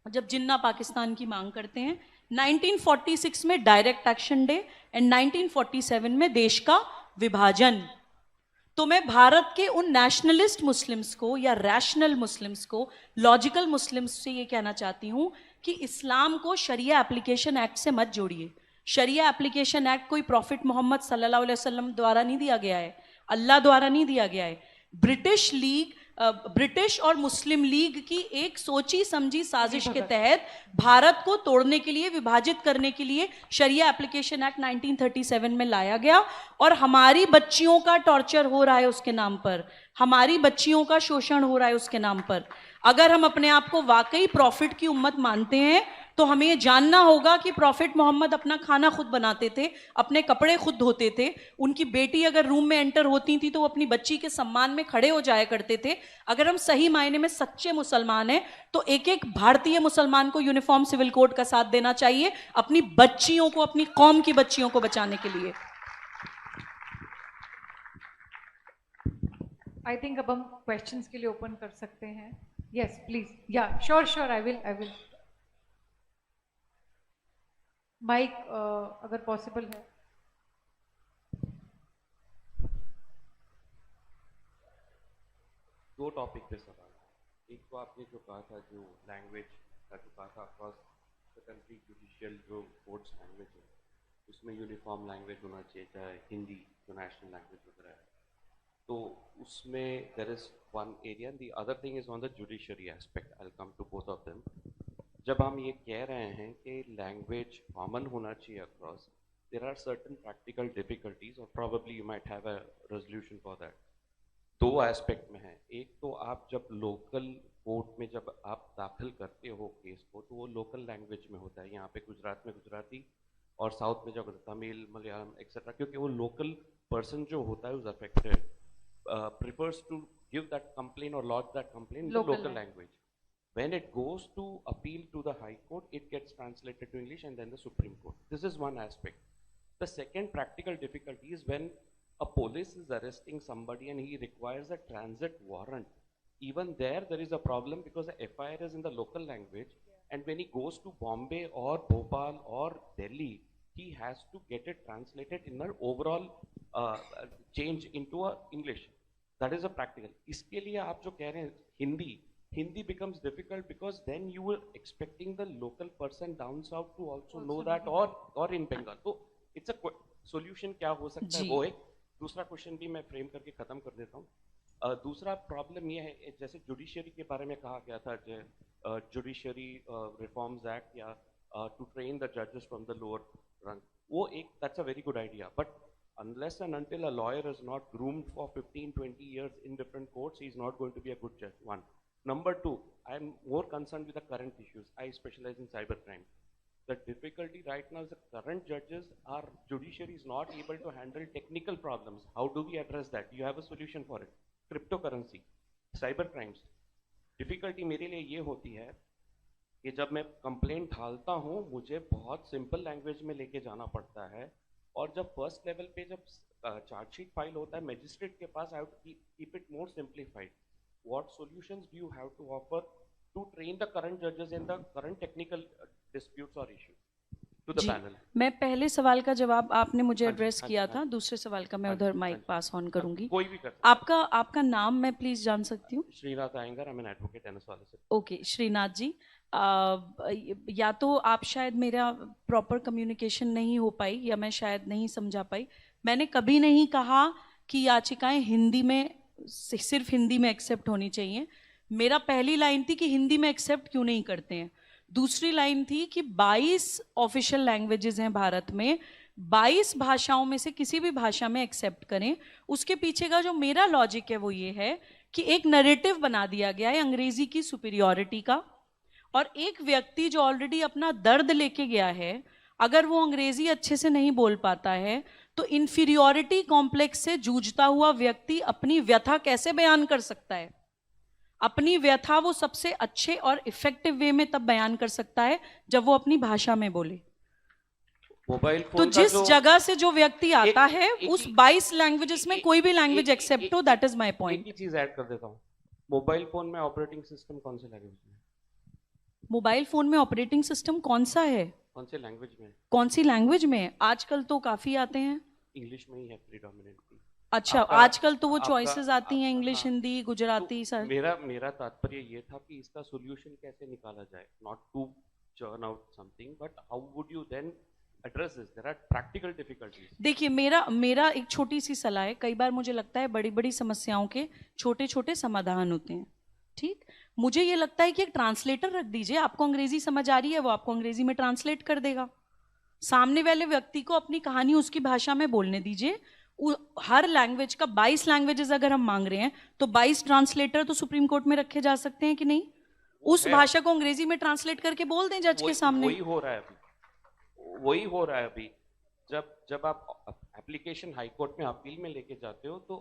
जब जिन्ना पाकिस्तान की मांग करते हैं। 1946 में डायरेक्ट एक्शन डे एंड 1947 में देश का विभाजन। तो मैं भारत के उन नेशनलिस्ट मुस्लिम्स को या रैशनल मुस्लिम्स को, लॉजिकल मुस्लिम्स से ये कहना चाहती हूं कि इस्लाम को शरिया एप्लीकेशन एक्ट से मत जोड़िए। शरिया एप्लीकेशन एक्ट कोई प्रॉफिट मोहम्मद सल्लल्लाहु अलैहि वसल्लम द्वारा नहीं दिया गया है, अल्लाह द्वारा नहीं दिया गया है। ब्रिटिश और मुस्लिम लीग की एक सोची समझी साजिश के तहत भारत को तोड़ने के लिए, विभाजित करने के लिए शरिया एप्लीकेशन एक्ट 1937 में लाया गया। और हमारी बच्चियों का टॉर्चर हो रहा है उसके नाम पर, हमारी बच्चियों का शोषण हो रहा है उसके नाम पर। अगर हम अपने आप को वाकई प्रॉफिट की उम्मत मानते हैं तो हमें ये जानना होगा कि प्रॉफिट मोहम्मद अपना खाना खुद बनाते थे, अपने कपड़े खुद धोते थे, उनकी बेटी अगर रूम में एंटर होती थी तो वो अपनी बच्ची के सम्मान में खड़े हो जाया करते थे। अगर हम सही मायने में सच्चे मुसलमान हैं तो एक एक भारतीय मुसलमान को यूनिफॉर्म सिविल कोड का साथ देना चाहिए अपनी बच्चियों को, अपनी कौम की बच्चियों को बचाने के लिए। आई थिंक अब हम क्वेश्चंस के लिए ओपन कर सकते हैं। यस प्लीज, या श्योर आई विल माइक अगर पॉसिबल है। दो टॉपिक पे सवाल। एक तो आपने जो कहा था, जो लैंग्वेज का जो कहा था अक्रॉस द कंट्री, जुडिशियल जो कोर्ट्स लैंग्वेज है उसमें यूनिफॉर्म लैंग्वेज होना चाहिए, चाहे हिंदी जो नेशनल लैंग्वेज वगैरह है। तो उसमें there is one area, the other thing is on the judiciary aspect. I will come to both of them. जब हम ये कह रहे हैं कि लैंग्वेज कॉमन होना चाहिए across, there are certain practical difficulties और probably you might have a resolution for that. दो एस्पेक्ट में है। एक तो आप जब लोकल कोर्ट में जब आप दाखिल करते हो केस को तो वो लोकल लैंग्वेज में होता है। यहाँ पे गुजरात में गुजराती और साउथ में जब तमिल, मलयालम एक्सेट्रा, क्योंकि वो लोकल पर्सन जो होता है उस affected prefers to give that complaint or lodge that complaint in the local language. When it goes to appeal to the High Court, it gets translated to English and then the Supreme Court. This is one aspect. The second practical difficulty is when a police is arresting somebody and he requires a transit warrant. Even there is a problem because the FIR is in the local language, and when he goes to Bombay or Bhopal or Delhi, he has to get it translated in an overall change into a English. That is a practical. इसके लिए आप जो कह रहे हैं Hindi becomes difficult because then you were expecting the local person down south to also know that or in Bengal. तो it's a solution क्या हो सकता है वो एक। दूसरा क्वेश्चन भी मैं फ्रेम करके खत्म कर देता हूँ। दूसरा प्रॉब्लम ये है, जैसे जुडिशरी के बारे में कहा गया था, जुडिशरी रिफॉर्म्स एक्ट या टू ट्रेन द जजेस फ्रॉम द लोअर रंग, वो एक that's a very good idea, but unless and until a lawyer is not groomed for 15-20 years in different courts, he is not going to be a good judge. One. Number two, I am more concerned with the current issues. I specialize in cybercrime. The difficulty right now is the current judges, our judiciary is not able to handle technical problems. How do we address that? Do you have a solution for it? Cryptocurrency, cyber crimes. Difficulty मेरे लिए ये होती है कि जब मैं complaint ढालता हूँ मुझे बहुत सिंपल लैंग्वेज में लेके जाना पड़ता है, और जब फर्स्ट लेवल पे जब चार्जशीट फाइल होता है मजिस्ट्रेट के पास, I have to keep it more simplified. What solutions do you have to offer to train the current जजेस in the current technical disputes और इश्यूज टू द पैनल? मैं पहले सवाल का जवाब आपने मुझे एड्रेस किया था, दूसरे सवाल का मैं उधर माइक पास ऑन करूंगी. कोई भी कर सकता है. आपका नाम मैं प्लीज जान सकती हूँ? Srinath Iyengar, I am an advocate and solicitor. Okay Srinath ji, या तो आप शायद मेरा प्रॉपर कम्युनिकेशन नहीं हो पाई या मैं शायद नहीं समझा पाई. मैंने कभी नहीं कहा कि याचिकाएं हिंदी में, सिर्फ हिंदी में एक्सेप्ट होनी चाहिए. मेरा पहली लाइन थी कि हिंदी में एक्सेप्ट क्यों नहीं करते हैं. दूसरी लाइन थी कि 22 ऑफिशियल लैंग्वेजेस हैं भारत में, 22 भाषाओं में से किसी भी भाषा में एक्सेप्ट करें. उसके पीछे का जो मेरा लॉजिक है वो ये है कि एक नैरेटिव बना दिया गया है अंग्रेजी की सुपीरियॉरिटी का, और एक व्यक्ति जो ऑलरेडी अपना दर्द लेके गया है, अगर वो अंग्रेजी अच्छे से नहीं बोल पाता है तो इंफीरियॉरिटी कॉम्प्लेक्स से जूझता हुआ व्यक्ति अपनी व्यथा कैसे बयान कर सकता है? अपनी व्यथा वो सबसे अच्छे और इफेक्टिव वे में तब बयान कर सकता है जब वो अपनी भाषा में बोले. मोबाइल फोन तो जिस जगह से जो व्यक्ति आता है उस 22 लैंग्वेजेस में कोई भी लैंग्वेज एक्सेप्ट हो, दैट इज माय पॉइंट. एक चीज ऐड कर देता हूँ, मोबाइल फोन में ऑपरेटिंग सिस्टम कौन से लैंग्वेज में? मोबाइल फोन में ऑपरेटिंग सिस्टम कौन सा है? कौन से लैंग्वेज में? कौन सी लैंग्वेज में? आजकल तो काफी आते हैं. इंग्लिश में ही है प्रीडोमिनेंटली. अच्छा, आजकल तो वो चॉइसेस आती हैं इंग्लिश, हिंदी, गुजराती. सर मेरा तात्पर्य ये था कि इसका सॉल्यूशन कैसे निकाला जाए, not to churn out something, but how would you then address this? There are practical difficulties. देखिए, मेरा एक छोटी सी सलाह है. कई बार मुझे लगता है बड़ी बड़ी समस्याओं के छोटे छोटे समाधान होते हैं. ठीक, मुझे ये लगता है कि एक ट्रांसलेटर रख दीजिए. आपको अंग्रेजी समझ आ रही है, वो आपको अंग्रेजी में ट्रांसलेट कर देगा. सामने वाले व्यक्ति को अपनी कहानी उसकी भाषा में बोलने दीजिए. हर लैंग्वेज का 22 लैंग्वेजेस अगर हम मांग रहे हैं तो 22 ट्रांसलेटर तो सुप्रीम कोर्ट में रखे जा सकते हैं कि नहीं? उस भाषा को अंग्रेजी में ट्रांसलेट करके बोल दें जज के सामने. वही हो रहा है अभी. जब आप एप्लीकेशन हाई कोर्ट में अपील में लेके जाते हो तो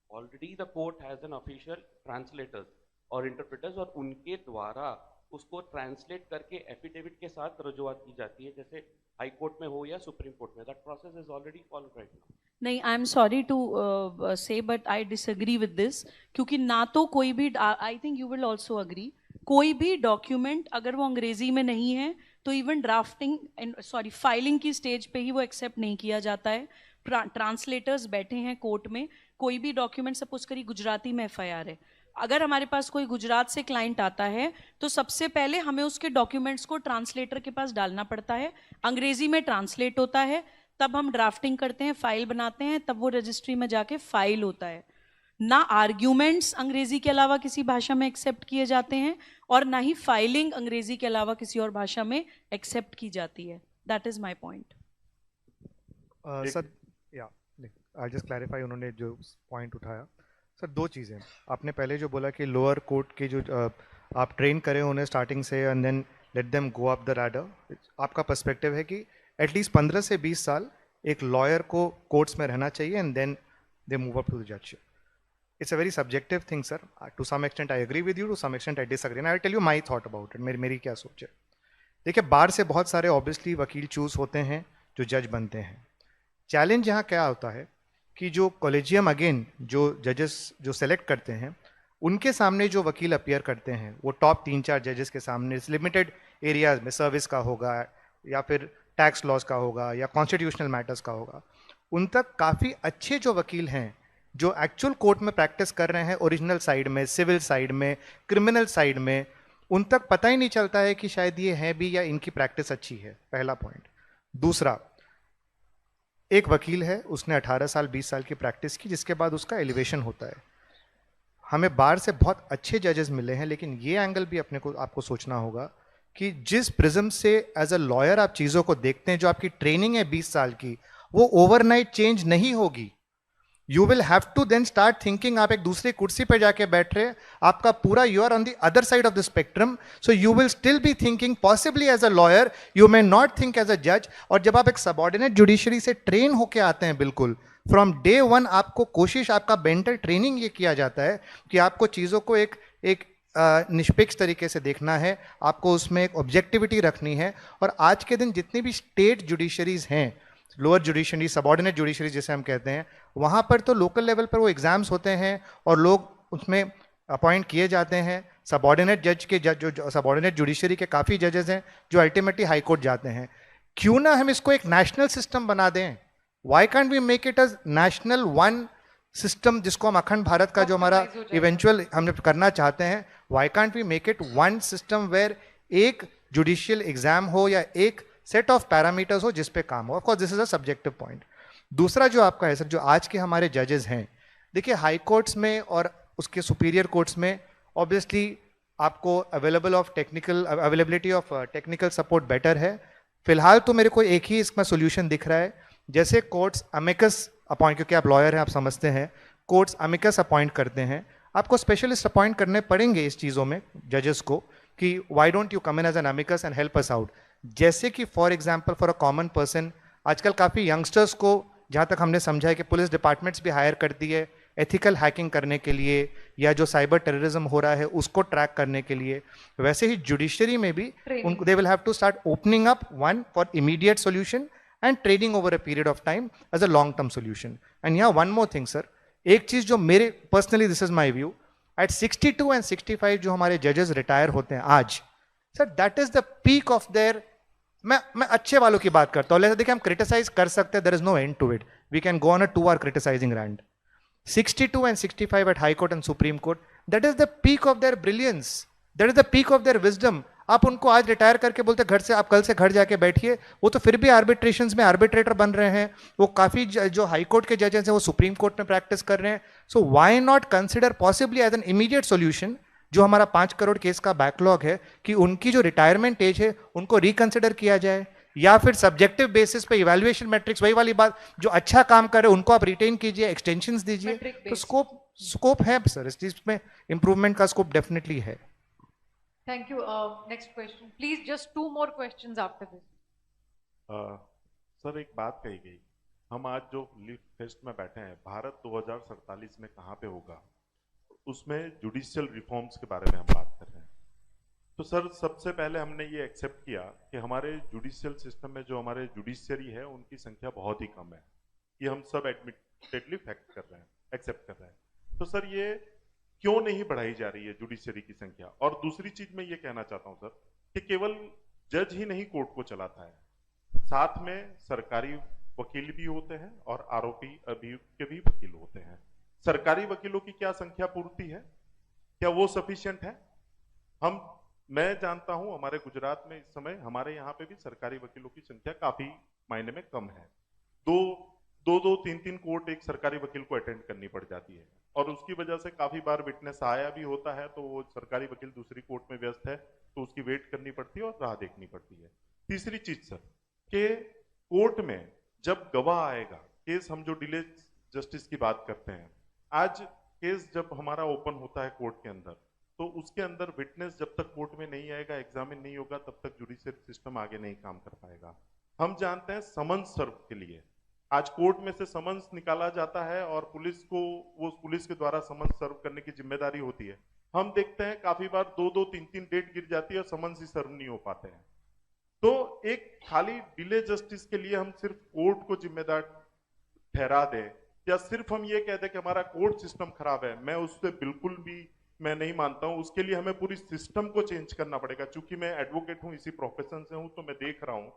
already the court has an official translators और इंटरप्रेटर्स, और उनके द्वारा उसको ट्रांसलेट करके एफिडेविट के साथ रजुआत की जाती है, जैसे हाई कोर्ट में हो या सुप्रीम कोर्ट में. That process is already followed right now. नहीं, आई एम सॉरी टू से but I disagree with this, क्योंकि ना तो कोई भी, I think you will also agree, कोई भी डॉक्यूमेंट अगर वो अंग्रेजी में नहीं है तो इवन ड्राफ्टिंग फाइलिंग की स्टेज पे ही वो एक्सेप्ट नहीं किया जाता है. ट्रांसलेटर्स बैठे हैं कोर्ट में. कोई भी डॉक्यूमेंट, सपोज करिए गुजराती में FIR है, अगर हमारे पास कोई गुजरात से क्लाइंट आता है तो सबसे पहले हमें उसके डॉक्यूमेंट्स को ट्रांसलेटर के पास डालना पड़ता है. अंग्रेजी में ट्रांसलेट होता है, तब हम ड्राफ्टिंग करते हैं, फाइल बनाते हैं, तब वो रजिस्ट्री में जाके फाइल होता है. ना आर्ग्यूमेंट्स अंग्रेजी के अलावा किसी भाषा में एक्सेप्ट किए जाते हैं और ना ही फाइलिंग अंग्रेजी के अलावा किसी और भाषा में एक्सेप्ट की जाती है. That is my point. Sir, या आई जस्ट क्लैरिफाई, उन्होंने जो पॉइंट उठाया सर, दो चीज़ें. आपने पहले जो बोला कि लोअर कोर्ट के जो आप ट्रेन करें उन्हें स्टार्टिंग से and then let them go up the ladder, आपका पर्सपेक्टिव है कि एटलीस्ट 15 से 20 साल एक लॉयर को कोर्ट्स में रहना चाहिए and then they move up to the judgeship. It's a very subjective thing sir. To some extent I agree with you, to some extent I disagree, and I will tell you my thought about it. मेरी क्या सोच है. देखिए, बार से बहुत सारे obviously वकील choose होते हैं जो जज बनते हैं. चैलेंज यहाँ क्या होता है कि जो कॉलेजियम अगेन जो जजेस जो सेलेक्ट करते हैं उनके सामने जो वकील अपीयर करते हैं वो टॉप 3-4 जजेस के सामने लिमिटेड एरियाज में सर्विस का होगा या फिर टैक्स लॉज का होगा या कॉन्स्टिट्यूशनल मैटर्स का होगा. उन तक काफ़ी अच्छे जो वकील हैं जो एक्चुअल कोर्ट में प्रैक्टिस कर रहे हैं, ओरिजिनल साइड में, सिविल साइड में, क्रिमिनल साइड में, उन तक पता ही नहीं चलता है कि शायद ये हैं भी या इनकी प्रैक्टिस अच्छी है. पहला पॉइंट. दूसरा, एक वकील है, उसने 18 साल 20 साल की प्रैक्टिस की, जिसके बाद उसका एलिवेशन होता है. हमें बाहर से बहुत अच्छे जजेस मिले हैं, लेकिन ये एंगल भी आपको सोचना होगा कि जिस प्रिज्म से एज अ लॉयर आप चीज़ों को देखते हैं, जो आपकी ट्रेनिंग है 20 साल की, वो ओवरनाइट चेंज नहीं होगी. You will have to then start thinking. आप एक दूसरी कुर्सी पे जाके बैठ रहे, आपका पूरा you are on the other side of the spectrum, so you will still be thinking possibly as a lawyer, you may not think as a जज. और जब आप एक सबऑर्डिनेट जुडिशरी से ट्रेन होके आते हैं, बिल्कुल फ्रॉम डे वन आपको कोशिश, आपका बेंटर ट्रेनिंग ये किया जाता है कि आपको चीज़ों को एक निष्पक्ष तरीके से देखना है, आपको उसमें एक ऑब्जेक्टिविटी रखनी है. और आज के दिन जितनी भी स्टेट जुडिशरीज हैं, लोअर जुडिशरी, सबऑर्डिनेट जुडिशरी जिसे हम कहते हैं, वहाँ पर तो लोकल लेवल पर वो एग्जाम्स होते हैं और लोग उसमें अपॉइंट किए जाते हैं. सबऑर्डिनेट जज के जो सबऑर्डिनेट जुडिशरी के काफ़ी जजेस हैं जो अल्टीमेटली हाई कोर्ट जाते हैं. क्यों ना हम इसको एक नेशनल सिस्टम बना दें? Why can't we make it a national one system, जिसको हम अखंड भारत का जो हमारा इवेंचुअल हमने करना चाहते हैं, why can't we make it one system where एक जुडिशियल एग्जाम हो या एक सेट ऑफ पैरामीटर्स हो जिस पे काम हो. Of course this is a subjective point. दूसरा जो आपका है सर, जो आज के हमारे जजेस हैं, देखिए हाई कोर्ट्स में और उसके सुपीरियर कोर्ट्स में ऑब्वियसली आपको availability of technical support better है. फिलहाल तो मेरे को एक ही इसका सोल्यूशन दिख रहा है, जैसे कोर्ट्स अमिकस अपॉइंट, क्योंकि आप लॉयर हैं, आप समझते हैं, कोर्ट्स अमिकस अपॉइंट करते हैं, आपको स्पेशलिस्ट अपॉइंट करने पड़ेंगे इस चीज़ों में जजेस को, कि why don't you come in as an amicus and help us out. जैसे कि for example for a common person, आजकल काफ़ी यंगस्टर्स को, जहाँ तक हमने समझा है, कि पुलिस डिपार्टमेंट्स भी हायर करती है एथिकल हैकिंग करने के लिए, या जो साइबर टेररिज्म हो रहा है उसको ट्रैक करने के लिए. वैसे ही जुडिशरी में भी उनको they will have to start opening up one for immediate solution and trading over a period of time as a long term solution. And यहाँ वन मोर थिंग सर, एक चीज़ जो मेरे personally, this is my view, at 62 and 65 जो हमारे जजेस retire होते हैं आज, sir that is the peak of their. मैं अच्छे वालों की बात करता हूँ. देखिए हम क्रिटिसाइज कर सकते हैं, there is no end to it, we can go on a 2 hour criticising रैंड. 62 and 65 at High Court and Supreme Court, that is the peak of their brilliance, that is the peak of their wisdom. आप उनको आज retire करके बोलते घर से, आप कल से घर जाके बैठिए, वो तो फिर भी आर्बिट्रेशंस में आर्बिट्रेटर बन रहे हैं. वो काफ़ी जो हाई कोर्ट के जजेस हैं वो सुप्रीम कोर्ट में प्रैक्टिस कर रहे हैं. So why not consider possibly as an immediate solution, जो हमारा 5 करोड़ केस का बैकलॉग है, कि उनकी जो रिटायरमेंट एज है उनको रिकंसिडर किया जाए, या फिर सब्जेक्टिव बेसिस पे इवैल्यूएशन मैट्रिक्स, वही वाली बात, जो अच्छा काम करे उनको आप रिटेन कीजिए, एक्सटेंशंस दीजिए. तो स्कोप है सर, इस चीज में इंप्रूवमेंट का स्कोप डेफिनेटली है. Thank you. Next question. Please, just 2 more questions after this. Sir एक बात कही गई, हम आज जो लीफ फेस्ट में बैठे हैं, भारत 2047 में कहाँ पे होगा, उसमें जुडिशियल रिफॉर्म्स के बारे में हम बात कर रहे हैं. तो सर सबसे पहले हमने ये एक्सेप्ट किया कि हमारे जुडिशियल सिस्टम में जो हमारे जुडिशियरी है उनकी संख्या बहुत ही कम है. ये हम सब एडमिटेडली फैक्ट कर रहे हैं, एक्सेप्ट कर रहे हैं. तो सर ये क्यों नहीं बढ़ाई जा रही है जुडिशियरी की संख्या? और दूसरी चीज मैं ये कहना चाहता हूँ सर, कि केवल जज ही नहीं कोर्ट को चलाता है, साथ में सरकारी वकील भी होते हैं और आरोपी अभियुक्त के भी वकील होते हैं. सरकारी वकीलों की क्या संख्या पूर्ति है? क्या वो सफिशिएंट है? मैं जानता हूं हमारे गुजरात में इस समय हमारे यहाँ पे भी सरकारी वकीलों की संख्या काफी मायने में कम है. 2-3 कोर्ट एक सरकारी वकील को अटेंड करनी पड़ जाती है, और उसकी वजह से काफी बार विटनेस आया भी होता है, तो वो सरकारी वकील दूसरी कोर्ट में व्यस्त है, तो उसकी वेट करनी पड़ती है और राह देखनी पड़ती है. तीसरी चीज सर, कि कोर्ट में जब गवाह आएगा, केस हम जो डिले जस्टिस की बात करते हैं, आज केस जब हमारा ओपन होता है कोर्ट के अंदर, तो उसके अंदर विटनेस जब तक कोर्ट में नहीं आएगा, एग्जामिन नहीं होगा, तब तक जुडिशियल सिस्टम आगे नहीं काम कर पाएगा. हम जानते हैं समन्स सर्व के लिए आज कोर्ट में से समन्स निकाला जाता है और पुलिस को वो पुलिस के द्वारा समन्स सर्व करने की जिम्मेदारी होती है. हम देखते हैं काफी बार 2-2, 3-3 डेट गिर जाती है और समन्स ही सर्व नहीं हो पाते हैं. तो एक खाली डिले जस्टिस के लिए हम सिर्फ कोर्ट को जिम्मेदार ठहरा दें, या सिर्फ हम ये कह दें कि हमारा कोर्ट सिस्टम खराब है, मैं उससे बिल्कुल भी मैं नहीं मानता हूं. उसके लिए हमें पूरी सिस्टम को चेंज करना पड़ेगा. चूंकि मैं एडवोकेट हूं, इसी प्रोफेशन से हूं, तो मैं देख रहा हूं.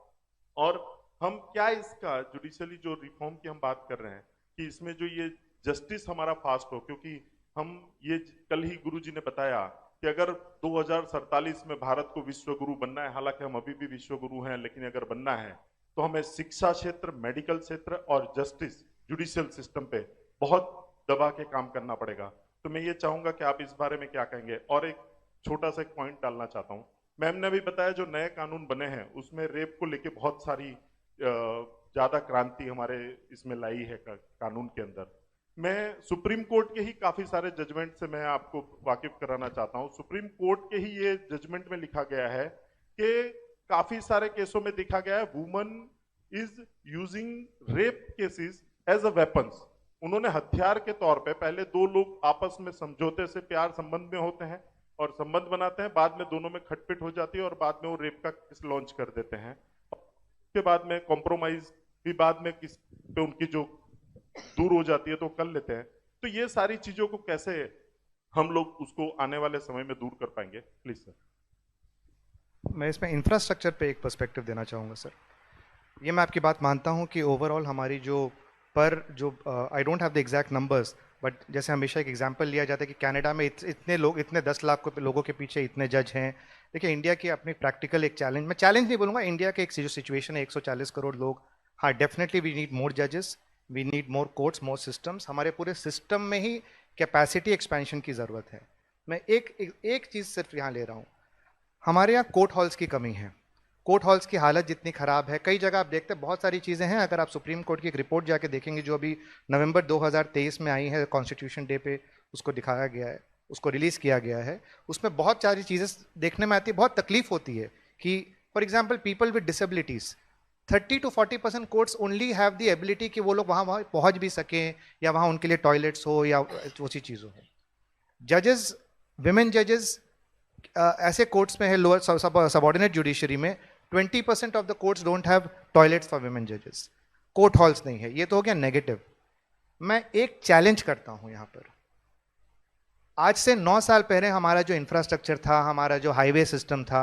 और हम क्या इसका जुडिशियली जो रिफॉर्म की हम बात कर रहे हैं, कि इसमें जो ये जस्टिस हमारा फास्ट हो, क्योंकि हम ये कल ही गुरुजी ने बताया कि अगर 2047 में भारत को विश्व गुरु बनना है, हालांकि हम अभी भी विश्व गुरु हैं, लेकिन अगर बनना है तो हमें शिक्षा क्षेत्र, मेडिकल क्षेत्र और जस्टिस जुडिशियल सिस्टम पे बहुत दबा के काम करना पड़ेगा. तो मैं ये चाहूंगा कि आप इस बारे में क्या कहेंगे। और एक छोटा सा एक पॉइंट डालना चाहता हूँ, मैम ने भी बताया जो नए कानून बने हैं उसमें रेप को लेके बहुत सारी ज्यादा क्रांति हमारे इसमें लाई है कानून के अंदर। मैं सुप्रीम कोर्ट के ही काफी सारे जजमेंट से मैं आपको वाकिफ कराना चाहता हूँ। सुप्रीम कोर्ट के ही ये जजमेंट में लिखा गया है कि काफी सारे केसों में देखा गया है woman is using rape cases as a weapons. उन्होंने हथियार के तौर पे, पहले दो लोग आपस में समझौते से प्यार संबंध में होते हैं और संबंध बनाते हैं, बाद में दोनों में खटपिट हो जाती है और बाद में वो रेप का केस लॉन्च कर देते हैं। उसके बाद में कॉम्प्रोमाइज भी बाद में किस पे उनकी जो दूर हो जाती है तो कर लेते हैं। तो ये सारी चीजों को कैसे हम लोग उसको आने वाले समय में दूर कर पाएंगे, प्लीज सर। मैं इसमें इंफ्रास्ट्रक्चर पे एक पर्सपेक्टिव देना चाहूँगा सर। ये मैं आपकी बात मानता हूँ कि ओवरऑल हमारी जो I don't have the exact numbers, but जैसे हमेशा एक एग्जांपल लिया जाता है कि कनाडा में इतने लोग, इतने 10 लाख लोगों के पीछे इतने जज हैं। देखिए इंडिया की अपनी प्रैक्टिकल एक चैलेंज, मैं चैलेंज नहीं बोलूँगा, इंडिया के एक जो सिचुएशन है 140 करोड़ लोग, हाँ डेफिनेटली वी नीड मोर जजेस, we need more courts, more systems. हमारे पूरे सिस्टम में ही कैपेसिटी एक्सपेंशन की ज़रूरत है। मैं एक चीज़ सिर्फ यहाँ ले रहा हूँ, हमारे यहाँ कोर्ट हॉल्स की कमी है। कोर्ट हॉल्स की हालत जितनी ख़राब है, कई जगह आप देखते हैं बहुत सारी चीज़ें हैं। अगर आप सुप्रीम कोर्ट की एक रिपोर्ट जाके देखेंगे जो अभी नवंबर 2023 में आई है, कॉन्स्टिट्यूशन डे पे उसको दिखाया गया है, उसको रिलीज़ किया गया है, उसमें बहुत सारी चीज़ें देखने में आती है, बहुत तकलीफ होती है कि for example people with disabilities 30 to 40% courts only have the ability कि वो लोग वहाँ पहुँच भी सकें या वहाँ उनके लिए टॉयलेट्स हो या उसी चीज़ हो। जजेस, विमेन जजेस ऐसे कोर्ट्स में है, लोअर सबऑर्डिनेट जुडिशरी में 20% of the courts don't have toilets for women जजेस, कोर्ट हॉल्स नहीं है। ये तो हो गया नेगेटिव। मैं एक चैलेंज करता हूँ यहाँ पर, आज से 9 साल पहले हमारा जो इंफ्रास्ट्रक्चर था, हमारा जो हाईवे सिस्टम था,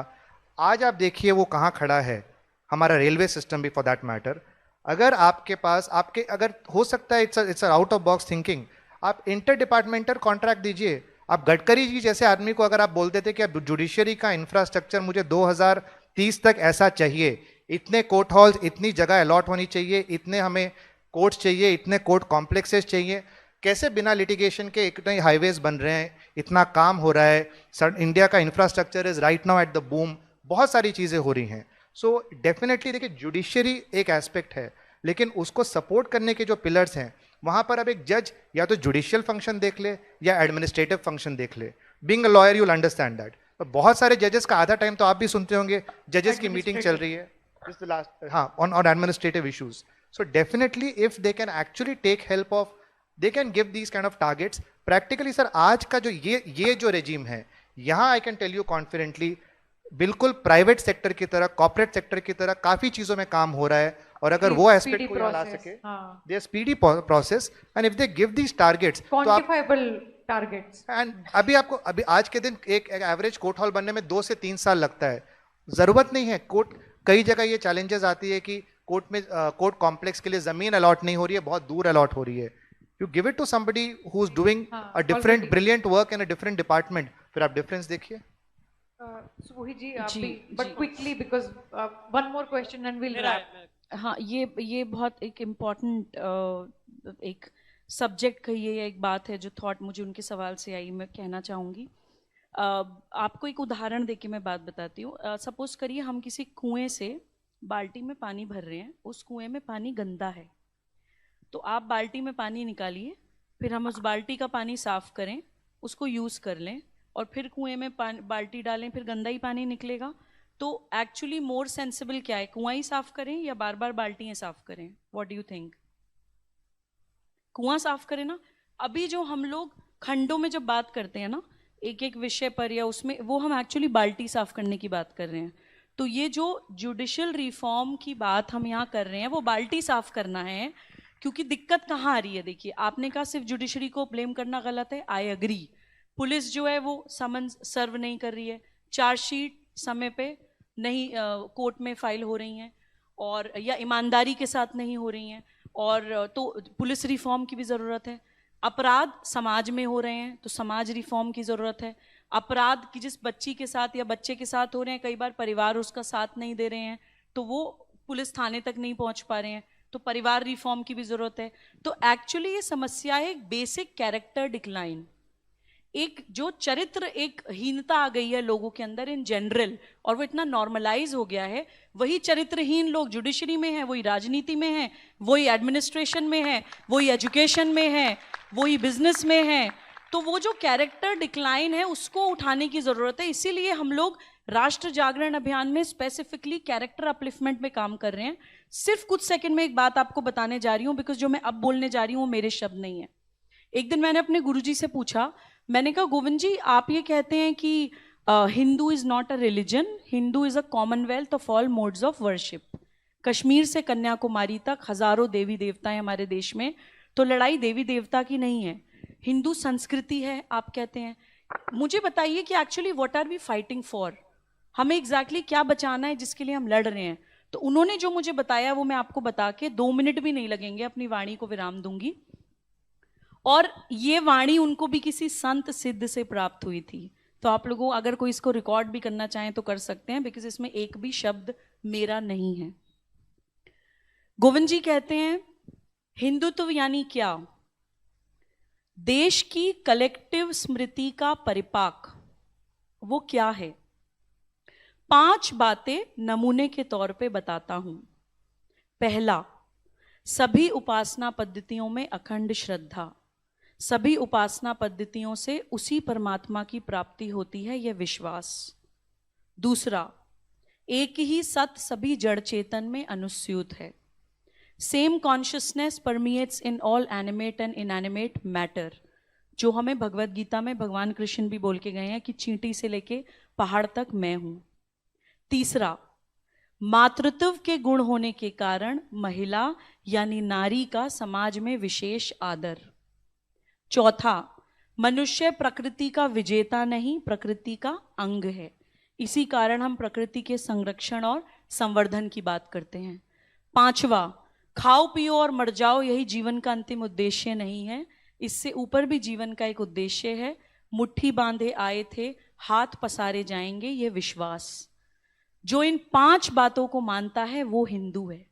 आज आप देखिए वो कहाँ खड़ा है, हमारा रेलवे सिस्टम भी फॉर दैट मैटर। अगर आपके पास अगर हो सकता है, it's out of box thinking, आप इंटर डिपार्टमेंटल कॉन्ट्रैक्ट दीजिए। आप गडकरी जी जैसे आदमी को अगर आप बोल देते कि अब जुडिशरी का इंफ्रास्ट्रक्चर मुझे 2030 तक ऐसा चाहिए, इतने कोर्ट हॉल्स, इतनी जगह अलॉट होनी चाहिए, इतने हमें कोर्ट चाहिए, इतने कोर्ट कॉम्प्लेक्सेस चाहिए, कैसे बिना लिटिगेशन के इतने हाईवेज बन रहे हैं, इतना काम हो रहा है, इंडिया का infrastructure is right now at the boom, बहुत सारी चीज़ें हो रही हैं। सो डेफिनेटली देखिए जुडिशरी एक एस्पेक्ट है, लेकिन उसको सपोर्ट करने के जो पिलर्स हैं, वहाँ पर अब एक जज या तो जुडिशियल फंक्शन देख ले या एडमिनिस्ट्रेटिव फंक्शन देख ले। Being a lawyer you will understand that. तो बहुत सारे जजेस का आधा टाइम तो आप भी सुनते होंगे, जजेस की मीटिंग चल रही है, हाँ, on administrative issues. So definitely if they can actually take help of, they can give these kind of targets practically. Sir आज का जो ये जो रेजिम है, यहाँ I can tell you confidently, बिल्कुल प्राइवेट सेक्टर की तरह, कॉर्पोरेट सेक्टर की तरह काफी चीजों में काम हो रहा है। और अगर वो एस्पेक्ट को ला सके, they are speedy process, and if they give these targets, quantifiable targets, and अभी आज के दिन एक एवरेज कोर्ट हॉल बनने में 2 से 3 साल लगता है। जरूरत नहीं है कोर्ट, कई जगह ये चैलेंजेस आती है कि कोर्ट कॉम्प्लेक्स के लिए जमीन अलॉट नहीं हो रही है, बहुत दूर अलॉट हो रही है। You give it to somebody who is doing a different brilliant work in a different department, फिर आप डिफरेंस देखिए। सुही जी आप भी, but quickly because one more question and will wrap. हाँ, ये बहुत एक इम्पॉर्टेंट एक सब्जेक्ट कहिए या एक बात है जो थॉट मुझे उनके सवाल से आई, मैं कहना चाहूँगी। आपको एक उदाहरण देके मैं बात बताती हूँ। सपोज करिए हम किसी कुएं से बाल्टी में पानी भर रहे हैं, उस कुएं में पानी गंदा है, तो आप बाल्टी में पानी निकालिए, फिर हम उस बाल्टी का पानी साफ करें, उसको यूज़ कर लें, और फिर कुएं में बाल्टी डालें, फिर गंदा ही पानी निकलेगा। तो एक्चुअली मोर सेंसिबल क्या है, कुआं ही साफ करें या बार बार बाल्टियाँ साफ करें? What do you think? कुआं साफ करें ना। अभी जो हम लोग खंडों में जब बात करते हैं ना एक एक विषय पर या उसमें, वो हम एक्चुअली बाल्टी साफ करने की बात कर रहे हैं। तो ये जो जुडिशियल रिफॉर्म की बात हम यहाँ कर रहे हैं वो बाल्टी साफ करना है। क्योंकि दिक्कत कहाँ आ रही है, देखिए आपने कहा सिर्फ जुडिशरी को ब्लेम करना गलत है, आई एग्री। पुलिस जो है वो समन्स सर्व नहीं कर रही है, चार्जशीट समय पे नहीं कोर्ट में फाइल हो रही हैं, और या ईमानदारी के साथ नहीं हो रही हैं, और तो पुलिस रिफॉर्म की भी ज़रूरत है। अपराध समाज में हो रहे हैं तो समाज रिफॉर्म की ज़रूरत है। अपराध की जिस बच्ची के साथ या बच्चे के साथ हो रहे हैं, कई बार परिवार उसका साथ नहीं दे रहे हैं, तो वो पुलिस थाने तक नहीं पहुंच पा रहे हैं, तो परिवार रिफॉर्म की भी ज़रूरत है। तो एक्चुअली ये समस्या है एक बेसिक कैरेक्टर डिक्लाइन। एक जो चरित्र एक हीनता आ गई है लोगों के अंदर इन जनरल, और वो इतना नॉर्मलाइज हो गया है। वही चरित्रहीन लोग जुडिशरी में हैं, वही राजनीति में हैं, वही एडमिनिस्ट्रेशन में हैं, वही एजुकेशन में हैं, वही बिजनेस में हैं। तो वो जो कैरेक्टर डिक्लाइन है उसको उठाने की जरूरत है। इसीलिए हम लोग राष्ट्र जागरण अभियान में स्पेसिफिकली कैरेक्टर अपलिफ्टमेंट में काम कर रहे हैं। सिर्फ कुछ सेकंड में एक बात आपको बताने जा रही हूँ, बिकॉज जो मैं अब बोलने जा रही हूँ वो मेरे शब्द नहीं है। एक दिन मैंने अपने गुरुजी से पूछा, मैंने कहा गोविंद जी आप ये कहते हैं कि Hindu is not a religion, Hindu is a Commonwealth of all modes of worship. Kashmir से कन्याकुमारी तक हजारों देवी देवता हैं हमारे देश में, तो लड़ाई देवी देवता की नहीं है, हिंदू संस्कृति है आप कहते हैं। मुझे बताइए कि actually what are we fighting for, हमें एग्जैक्टली क्या बचाना है जिसके लिए हम लड़ रहे हैं। तो उन्होंने जो मुझे बताया वो मैं आपको बता के 2 मिनट भी नहीं लगेंगे, अपनी वाणी को विराम दूंगी। और ये वाणी उनको भी किसी संत सिद्ध से प्राप्त हुई थी। तो आप लोगों अगर कोई इसको रिकॉर्ड भी करना चाहें तो कर सकते हैं, बिकॉज इसमें एक भी शब्द मेरा नहीं है। गोविंद जी कहते हैं हिंदुत्व यानी क्या? देश की कलेक्टिव स्मृति का परिपाक। वो क्या है? 5 बातें नमूने के तौर पे बताता हूं। पहला, सभी उपासना पद्धतियों में अखंड श्रद्धा। सभी उपासना पद्धतियों से उसी परमात्मा की प्राप्ति होती है, यह विश्वास। दूसरा, एक ही सत्य सभी जड़ चेतन में अनुस्यूत है। Same consciousness permeates in all animate and inanimate matter, जो हमें भगवत गीता में भगवान कृष्ण भी बोल के गए हैं कि चींटी से लेके पहाड़ तक मैं हूं। तीसरा, मातृत्व के गुण होने के कारण महिला यानी नारी का समाज में विशेष आदर। चौथा, मनुष्य प्रकृति का विजेता नहीं, प्रकृति का अंग है, इसी कारण हम प्रकृति के संरक्षण और संवर्धन की बात करते हैं। पांचवा, खाओ पियो और मर जाओ यही जीवन का अंतिम उद्देश्य नहीं है, इससे ऊपर भी जीवन का एक उद्देश्य है। मुट्ठी बांधे आए थे, हाथ पसारे जाएंगे, यह विश्वास। जो इन 5 बातों को मानता है वो हिंदू है।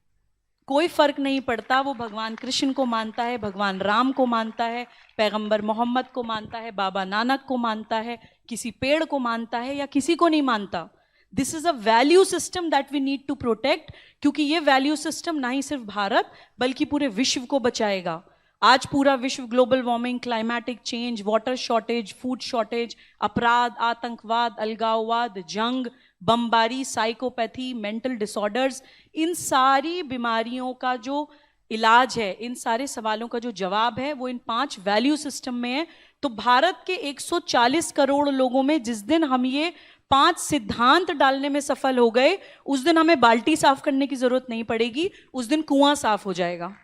कोई फर्क नहीं पड़ता वो भगवान कृष्ण को मानता है, भगवान राम को मानता है, पैगंबर मोहम्मद को मानता है, बाबा नानक को मानता है, किसी पेड़ को मानता है या किसी को नहीं मानता। This is a value system that we need to protect, क्योंकि ये वैल्यू सिस्टम ना ही सिर्फ भारत बल्कि पूरे विश्व को बचाएगा। आज पूरा विश्व global warming, climatic change, water shortage, food shortage, अपराध, आतंकवाद, अलगाववाद, जंग, बमबारी, साइकोपैथी, मेंटल डिसऑर्डर्स, इन सारी बीमारियों का जो इलाज है, इन सारे सवालों का जो जवाब है वो इन 5 वैल्यू सिस्टम में है। तो भारत के 140 करोड़ लोगों में जिस दिन हम ये 5 सिद्धांत डालने में सफल हो गए, उस दिन हमें बाल्टी साफ करने की जरूरत नहीं पड़ेगी, उस दिन कुआं साफ हो जाएगा।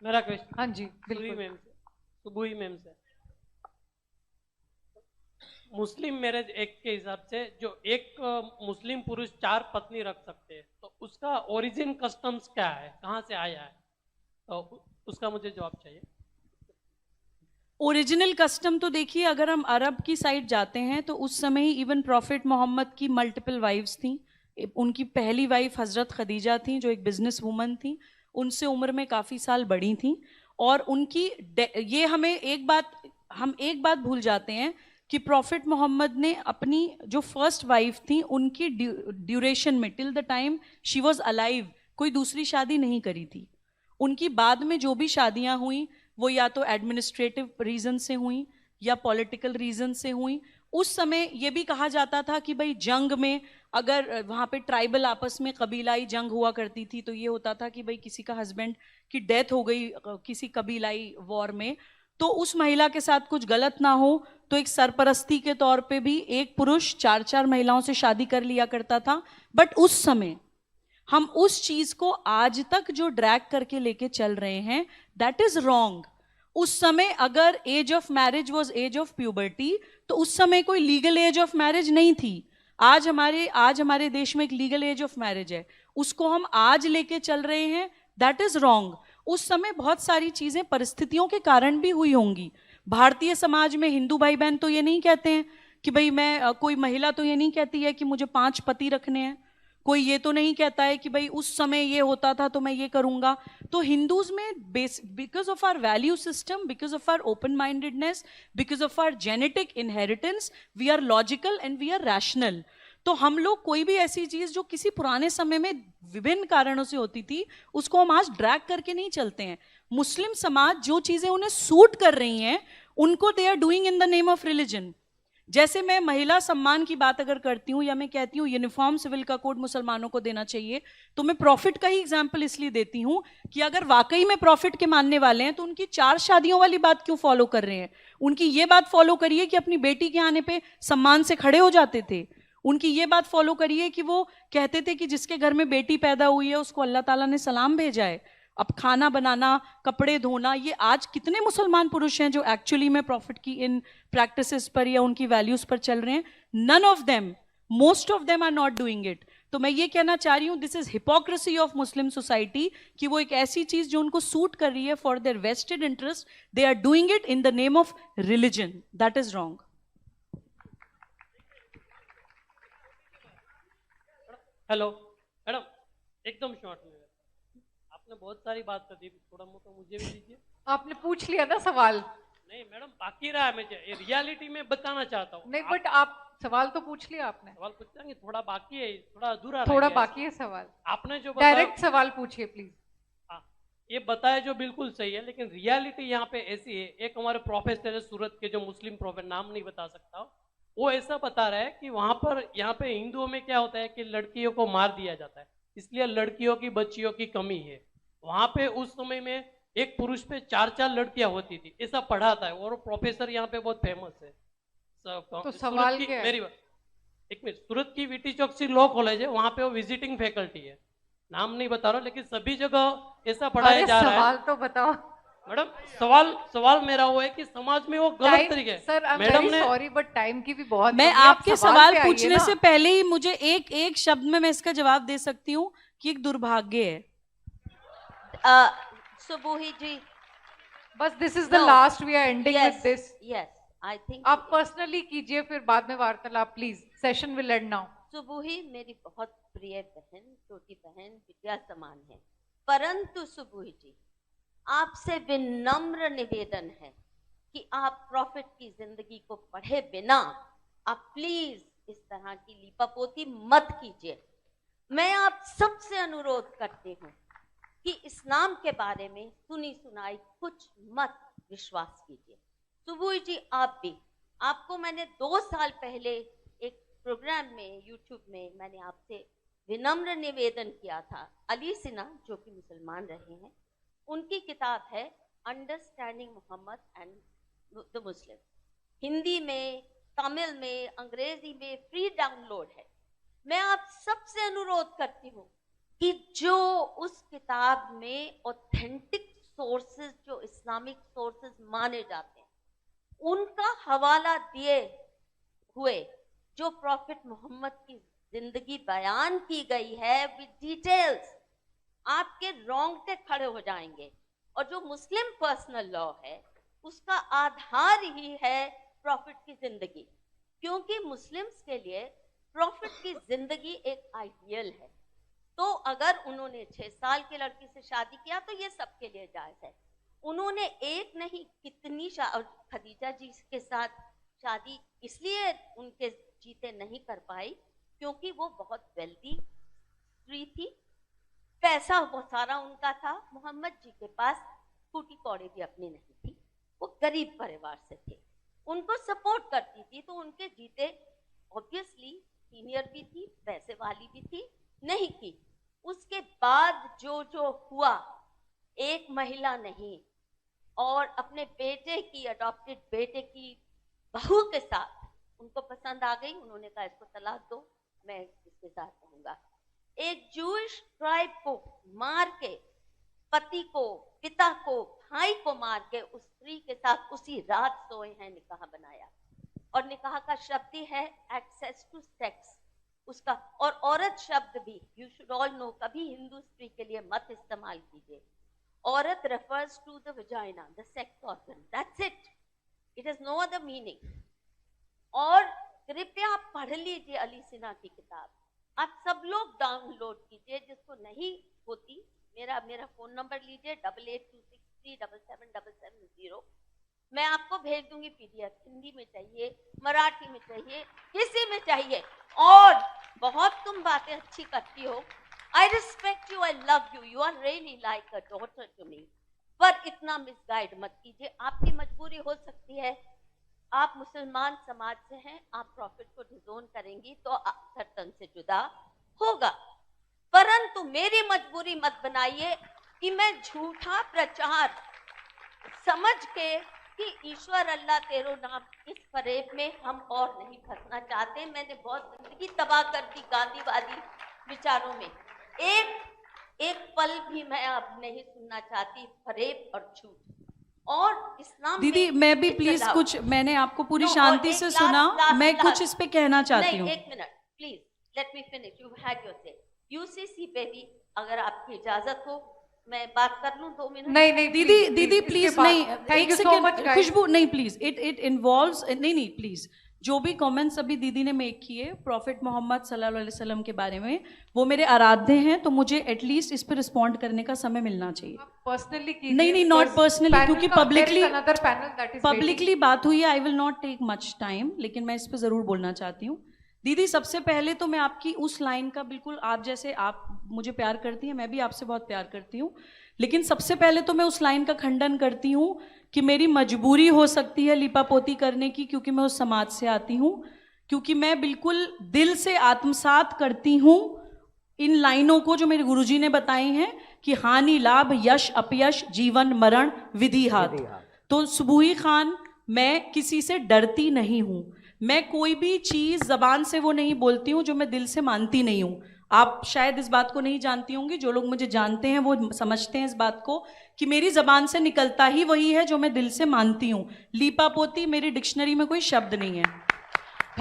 मेरा क्वेश्चन, हाँ जी बिल्कुल। सुबुही मैम से, मुस्लिम मैरिज एक्ट के हिसाब से जो एक मुस्लिम पुरुष 4 पत्नी रख सकते हैं, तो उसका ओरिजिन कस्टम्स क्या है, कहाँ से आया है? तो उसका मुझे जवाब चाहिए। ओरिजिनल कस्टम तो देखिए, अगर हम अरब की साइड जाते हैं तो उस समय ही इवन प्रॉफिट मोहम्मद की मल्टीपल वाइफ्स थी। उनकी पहली वाइफ हजरत खदीजा थी जो एक बिजनेस वूमन थी, उनसे उम्र में काफ़ी साल बड़ी थी। और उनकी ये हम एक बात भूल जाते हैं कि प्रॉफिट मोहम्मद ने अपनी जो फर्स्ट वाइफ थी उनकी ड्यूरेशन में, till the time she was alive, कोई दूसरी शादी नहीं करी थी। उनकी बाद में जो भी शादियां हुई वो या तो एडमिनिस्ट्रेटिव रीजन से हुई या पॉलिटिकल रीजन से हुई। उस समय ये भी कहा जाता था कि भाई जंग में अगर वहाँ पे ट्राइबल आपस में कबीलाई जंग हुआ करती थी तो ये होता था कि भाई किसी का हस्बैंड की डेथ हो गई किसी कबीलाई वॉर में, तो उस महिला के साथ कुछ गलत ना हो तो एक सरपरस्ती के तौर पे भी एक पुरुष 4-4 महिलाओं से शादी कर लिया करता था। बट उस समय हम उस चीज को आज तक जो ड्रैग करके लेके चल रहे हैं, दैट इज रॉन्ग। उस समय अगर age of marriage was age of puberty, तो उस समय कोई लीगल एज ऑफ मैरिज नहीं थी। आज हमारे देश में एक लीगल एज ऑफ मैरिज है, उसको हम आज लेके चल रहे हैं, दैट इज रॉन्ग। उस समय बहुत सारी चीजें परिस्थितियों के कारण भी हुई होंगी। भारतीय समाज में हिंदू भाई बहन तो ये नहीं कहते हैं कि भाई कोई महिला तो ये नहीं कहती है कि मुझे 5 पति रखने हैं, कोई ये तो नहीं कहता है कि भाई उस समय ये होता था तो मैं ये करूंगा। तो हिंदूज में because of our value system, because of our open mindedness, because of our genetic inheritance, we are logical and we are rational. तो हम लोग कोई भी ऐसी चीज जो किसी पुराने समय में विभिन्न कारणों से होती थी उसको हम आज ड्रैग करके नहीं चलते हैं। मुस्लिम समाज जो चीजें उन्हें सूट कर रही हैं उनको they are doing in the name of religion. जैसे मैं महिला सम्मान की बात अगर करती हूँ या मैं कहती हूँ यूनिफॉर्म सिविल का कोड मुसलमानों को देना चाहिए, तो मैं प्रॉफिट का ही एग्जाम्पल इसलिए देती हूँ कि अगर वाकई में प्रॉफिट के मानने वाले हैं तो उनकी 4 शादियों वाली बात क्यों फॉलो कर रहे हैं? उनकी ये बात फॉलो करिए कि अपनी बेटी के आने पे सम्मान से खड़े हो जाते थे। उनकी ये बात फॉलो करिए कि वो कहते थे कि जिसके घर में बेटी पैदा हुई है उसको अल्लाह ताला ने सलाम भेजा है। अब खाना बनाना, कपड़े धोना, ये आज कितने मुसलमान पुरुष हैं जो एक्चुअली में प्रॉफिट की इन प्रैक्टिसेस पर या उनकी वैल्यूज पर चल रहे हैं? None of them, most of them are not doing it. तो मैं ये कहना चाह रही हूँ, this is hypocrisy of Muslim society कि वो एक ऐसी चीज जो उनको सूट कर रही है for their vested interest, they are doing it in the name of religion. That is wrong. Hello madam, एकदम शॉर्ट में, आपने बहुत सारी बात कर दी, थोड़ा मोटा मुझे भी दीजिए। आपने पूछ लिया ना सवाल। नहीं मैडम, बाकी रहा है, मुझे रियलिटी में बताना चाहता हूँ। नहीं बट आप सवाल तो पूछ लिया आपने। सवाल पूछेंगे, थोड़ा बाकी है, थोड़ा अधूरा थोड़ा बाकी है सवाल। आपने जो डायरेक्ट सवाल पूछिए प्लीज। ये बताया जो बिल्कुल सही है, लेकिन रियलिटी यहाँ पे ऐसी है। एक हमारे प्रोफेसर है सूरत के, जो मुस्लिम प्रोफेसर, नाम नहीं बता सकता, वो ऐसा बता रहा है कि वहां पर यहाँ पे हिंदुओं में क्या होता है कि लड़कियों को मार दिया जाता है, इसलिए लड़कियों की बच्चियों की कमी है। वहां पे उस समय में एक पुरुष पे 4 लड़कियां होती थी, ऐसा पढ़ाता है, और प्रोफेसर यहाँ पे बहुत फेमस है। तो सवाल क्या है? मेरी बात, एक मिनट, सूरत की वीटी चौक सी लॉ कॉलेज है, वहां पे वो विजिटिंग फैकल्टी है, नाम नहीं बता रहा, लेकिन सभी जगह ऐसा पढ़ाया जा रहा है। सवाल तो बताओ मैडम। सवाल मेरा वो है कि समाज में वो गलत तरीके, सर मैडम ने, सॉरी बट टाइम की भी बहुत, मैं आपके सवाल पूछने से पहले ही मुझे एक शब्द में मैं इसका जवाब दे सकती हूँ कि एक दुर्भाग्य है। सुबूही जी, बस this is the last, we are ending with this. Yes, I think आप पर्सनली कीजिए, फिर बाद में वार्तालाप, please. Session will end now. Subuhi मेरी बहुत प्रिय बहन, छोटी बहन, विद्या समान है, परंतु सुबूही जी, आपसे विनम्र निवेदन है कि आप प्रॉफिट की जिंदगी को पढ़े बिना आप प्लीज इस तरह की लीपापोती मत कीजिए। मैं आप सबसे अनुरोध करती हूँ कि इस्लाम के बारे में सुनी सुनाई कुछ मत विश्वास कीजिए। सुबूही जी, आप भी, आपको मैंने 2 साल पहले एक प्रोग्राम में यूट्यूब में मैंने आपसे विनम्र निवेदन किया था। अली सिन्हा जो कि मुसलमान रहे हैं, उनकी किताब है understanding Muhammad and the Muslim, Hindi में, तमिल में, अंग्रेजी में फ्री डाउनलोड है। मैं आप सबसे अनुरोध करती हूँ कि जो उस किताब में ऑथेंटिक सोर्सेज, जो इस्लामिक सोर्सेज माने जाते हैं, उनका हवाला दिए हुए जो प्रॉफिट मोहम्मद की जिंदगी बयान की गई है विद डिटेल्स, आपके रोंगटे खड़े हो जाएंगे। और जो मुस्लिम पर्सनल लॉ है उसका आधार ही है प्रॉफिट की जिंदगी, क्योंकि मुस्लिम्स के लिए प्रॉफिट की जिंदगी एक आइडियल है। तो अगर उन्होंने 6 साल की लड़की से शादी किया तो ये सबके लिए जायज है। उन्होंने एक नहीं कितनी खदीजा जी के साथ शादी इसलिए उनके जीते नहीं कर पाई क्योंकि वो बहुत वेल्दी स्त्री थी, पैसा बहुत सारा उनका था। मोहम्मद जी के पास स्कूटी कौड़ी भी अपनी नहीं थी, वो गरीब परिवार से थे, उनको सपोर्ट करती थी, तो उनके जीते ऑब्वियसली सीनियर भी थी, पैसे वाली भी थी, नहीं की। उसके बाद जो जो हुआ, एक महिला नहीं, और अपने बेटे की, अडॉप्टेड बेटे की बहू के साथ उनको पसंद आ गई, उन्होंने कहा इसको तलाक दो, मैं इसके साथ रहूंगा। एक जूइश ट्राइब को मार के, पति को, पिता को, भाई को मार के उस स्त्री के साथ उसी रात सोए हैं, निकाह बनाया। और निकाह का शब्द ही है एक्सेस टू सेक्स उसका, और औरत शब्द भी यू शुड ऑल नो, कभी हिंदू स्त्री के लिए मत इस्तेमाल कीजिए। औरत refers to the vagina, the sex organ, that's it, it has no other meaning। और कृपया पढ़ लीजिए अली सिन्हा की किताब, आप सब लोग डाउनलोड कीजिए, जिसको नहीं होती मेरा फोन नंबर लीजिए 8826377770। मैं आपको भेज दूंगी PDF, हिंदी में चाहिए, मराठी में चाहिए, किसी में चाहिए। और बहुत तुम बातें अच्छी करती हो, I respect you, I love you, you are really like a daughter to me, पर इतना मिसगाइड मत कीजिए। आपकी मजबूरी हो सकती है, आप मुसलमान समाज से हैं, आप प्रॉफिट को डिजोन करेंगी तो धर्तन से जुदा होगा, परंतु मेरी मजबूरी मत बनाइए कि मैं झूठा प्रचार समझ के कि ईश्वर अल्लाह तेरो नाम, इस फरेब में हम और नहीं फंसना चाहते। मैंने बहुत जिंदगी तबाह कर दी गांधीवादी विचारों में, एक पल भी मैं अब नहीं सुनना चाहती फरेब और झूठ। और इस्लाम दीदी मैं भी प्लीज कुछ, मैंने आपको पूरी शांति से सुना, मैं कुछ इस पे कहना चाहती हूँ। एक minute please, late me finish, you had your से। UCC पे भी अगर आपकी इजाजत हो मैं बात कर लूं 2 मिनट? नहीं दीदी प्लीज नहीं, एक सेकंड खुशबू, नहीं प्लीज, इट इन्वॉल्व्स, नहीं प्लीज, जो भी कमेंट्स अभी दीदी ने मेक किए प्रॉफिट मोहम्मद सल्लल्लाहु अलैहि वसल्लम के बारे में, वो मेरे आराध्य हैं, तो मुझे एटलीस्ट इस पर रिस्पॉन्ड करने का समय मिलना चाहिए। पर्सनली नहीं नॉट पर्सनली, क्योंकि पब्लिकली बात हुई है, I will not take much time, लेकिन मैं इस पर जरूर बोलना चाहती हूँ। दीदी सबसे पहले तो मैं आपकी उस लाइन का बिल्कुल, आप जैसे आप मुझे प्यार करती हैं, मैं भी आपसे बहुत प्यार करती हूँ, लेकिन सबसे पहले तो मैं उस लाइन का खंडन करती हूँ कि मेरी मजबूरी हो सकती है लिपापोती करने की, क्योंकि मैं उस समाज से आती हूँ, क्योंकि मैं बिल्कुल दिल से आत्मसात करती हूँ इन लाइनों को जो मेरे गुरुजी ने बताई हैं कि हानि लाभ यश अपयश जीवन मरण विधि हाथ। तो सुबूही खान, मैं किसी से डरती नहीं हूँ, मैं कोई भी चीज़ ज़बान से वो नहीं बोलती हूँ जो मैं दिल से मानती नहीं हूँ। आप शायद इस बात को नहीं जानती होंगी, जो लोग मुझे जानते हैं वो समझते हैं इस बात को कि मेरी ज़बान से निकलता ही वही है जो मैं दिल से मानती हूँ। लीपापोती मेरी डिक्शनरी में कोई शब्द नहीं है।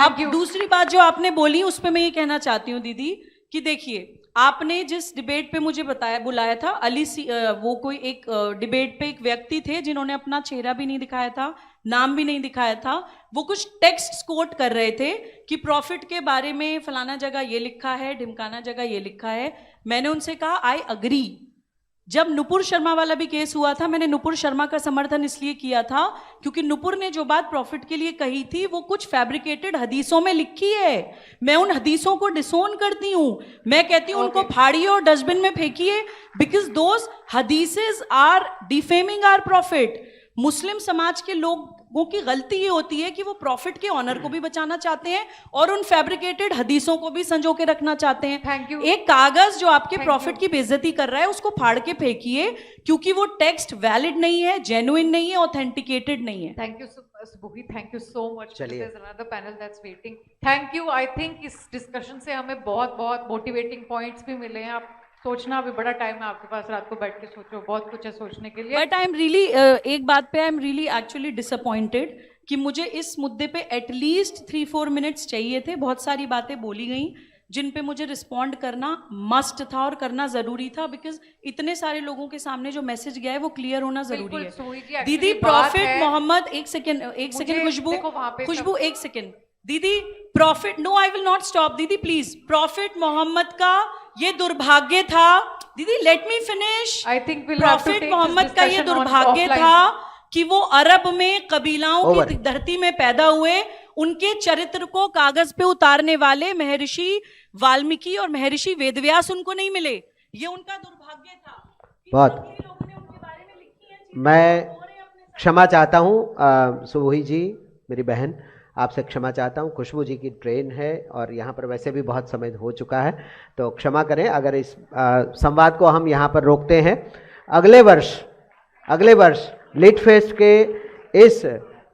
अब दूसरी बात जो आपने बोली उस पर मैं ये कहना चाहती हूँ दीदी कि देखिए, आपने जिस डिबेट पे मुझे बुलाया था, वो कोई एक डिबेट पे एक व्यक्ति थे जिन्होंने अपना चेहरा भी नहीं दिखाया था, नाम भी नहीं दिखाया था, वो कुछ टेक्स्ट कोट कर रहे थे कि प्रॉफिट के बारे में फलाना जगह ये लिखा है, ढिमकाना जगह ये लिखा है। मैंने उनसे कहा आई अग्री। जब नुपुर शर्मा वाला भी केस हुआ था, मैंने नुपुर शर्मा का समर्थन इसलिए किया था क्योंकि नुपुर ने जो बात प्रॉफिट के लिए कही थी वो कुछ फैब्रिकेटेड हदीसों में लिखी है। मैं उन हदीसों को डिसोन करती हूँ, मैं कहती हूँ उनको फाड़िए और डस्टबिन में फेंकिए, बिकॉज दोज हदीसेस are defaming our prophet. Muslim समाज के लोगों की गलती ये होती है कि वो प्रॉफिट के ऑनर को भी बचाना चाहते हैं और उन फैब्रिकेटेड हदीसों को भी संजो के रखना चाहते हैं। Thank you. एक कागज जो आपके प्रॉफिट की बेइज्जती कर रहा है उसको फाड़ के फेंकिए, क्योंकि वो टेक्स्ट वैलिड नहीं है, जेन्युइन नहीं है, ऑथेंटिकेटेड नहीं है। Thank you Subuhi, thank you so much. चलिए, another panel that's waiting. Thank you. I think इस डिस्कशन से हमें बहुत बहुत मोटिवेटिंग पॉइंट्स भी मिले हैं। आप सोचना, अभी बड़ा टाइम है आपके पास, रात को बैठ के सोचो, बहुत कुछ है सोचने के लिए। बट आई एम रियली, एक बात पे I am really actually disappointed कि मुझे इस मुद्दे पे एटलीस्ट 3-4 मिनट्स चाहिए थे। बहुत सारी बातें बोली गई जिन पे मुझे रिस्पॉन्ड करना मस्ट था और करना जरूरी था, बिकॉज इतने सारे लोगों के सामने जो मैसेज गया है वो क्लियर होना जरूरी है। दीदी प्रॉफिट मोहम्मद, एक सेकेंड खुशबू एक सेकेंड दीदी, prophet, no I will not stop दीदी प्लीज। प्रॉफिट मोहम्मद का ये दुर्भाग्य था दीदी, let me finish. I think prophet Muhammad का ये दुर्भाग्य था कि वो अरब में कबीलाओं की धरती में पैदा हुए, उनके चरित्र को कागज पे उतारने वाले महर्षि वाल्मीकि और महर्षि वेदव्यास उनको नहीं मिले। ये उनका दुर्भाग्य था। बहुत, मैं क्षमा चाहता हूँ सुबूही जी, मेरी बहन, आपसे क्षमा चाहता हूँ। खुशबू जी की ट्रेन है और यहाँ पर वैसे भी बहुत समय हो चुका है, तो क्षमा करें अगर इस संवाद को हम यहाँ पर रोकते हैं। अगले वर्ष लिट फेस्ट के इस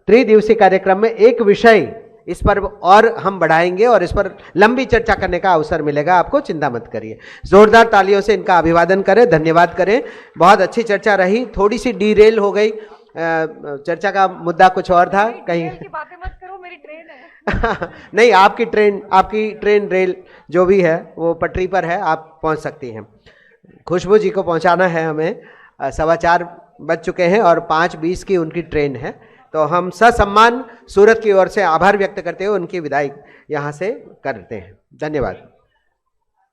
3 दिवसीय कार्यक्रम में एक विषय इस पर और हम बढ़ाएंगे और इस पर लंबी चर्चा करने का अवसर मिलेगा आपको, चिंता मत करिए। जोरदार तालियों से इनका अभिवादन करें, धन्यवाद करें। बहुत अच्छी चर्चा रही, थोड़ी सी डीरेल हो गई, चर्चा का मुद्दा कुछ और था कहीं। की बातें मत करो, मेरी ट्रेन है। नहीं, आपकी ट्रेन रेल जो भी है वो पटरी पर है, आप पहुंच सकती हैं। खुशबू जी को पहुंचाना है हमें, 4:15 बज चुके हैं और 5:20 की उनकी ट्रेन है, तो हम ससम्मान सूरत की ओर से आभार व्यक्त करते हुए उनकी विदाई यहाँ से करते हैं। धन्यवाद।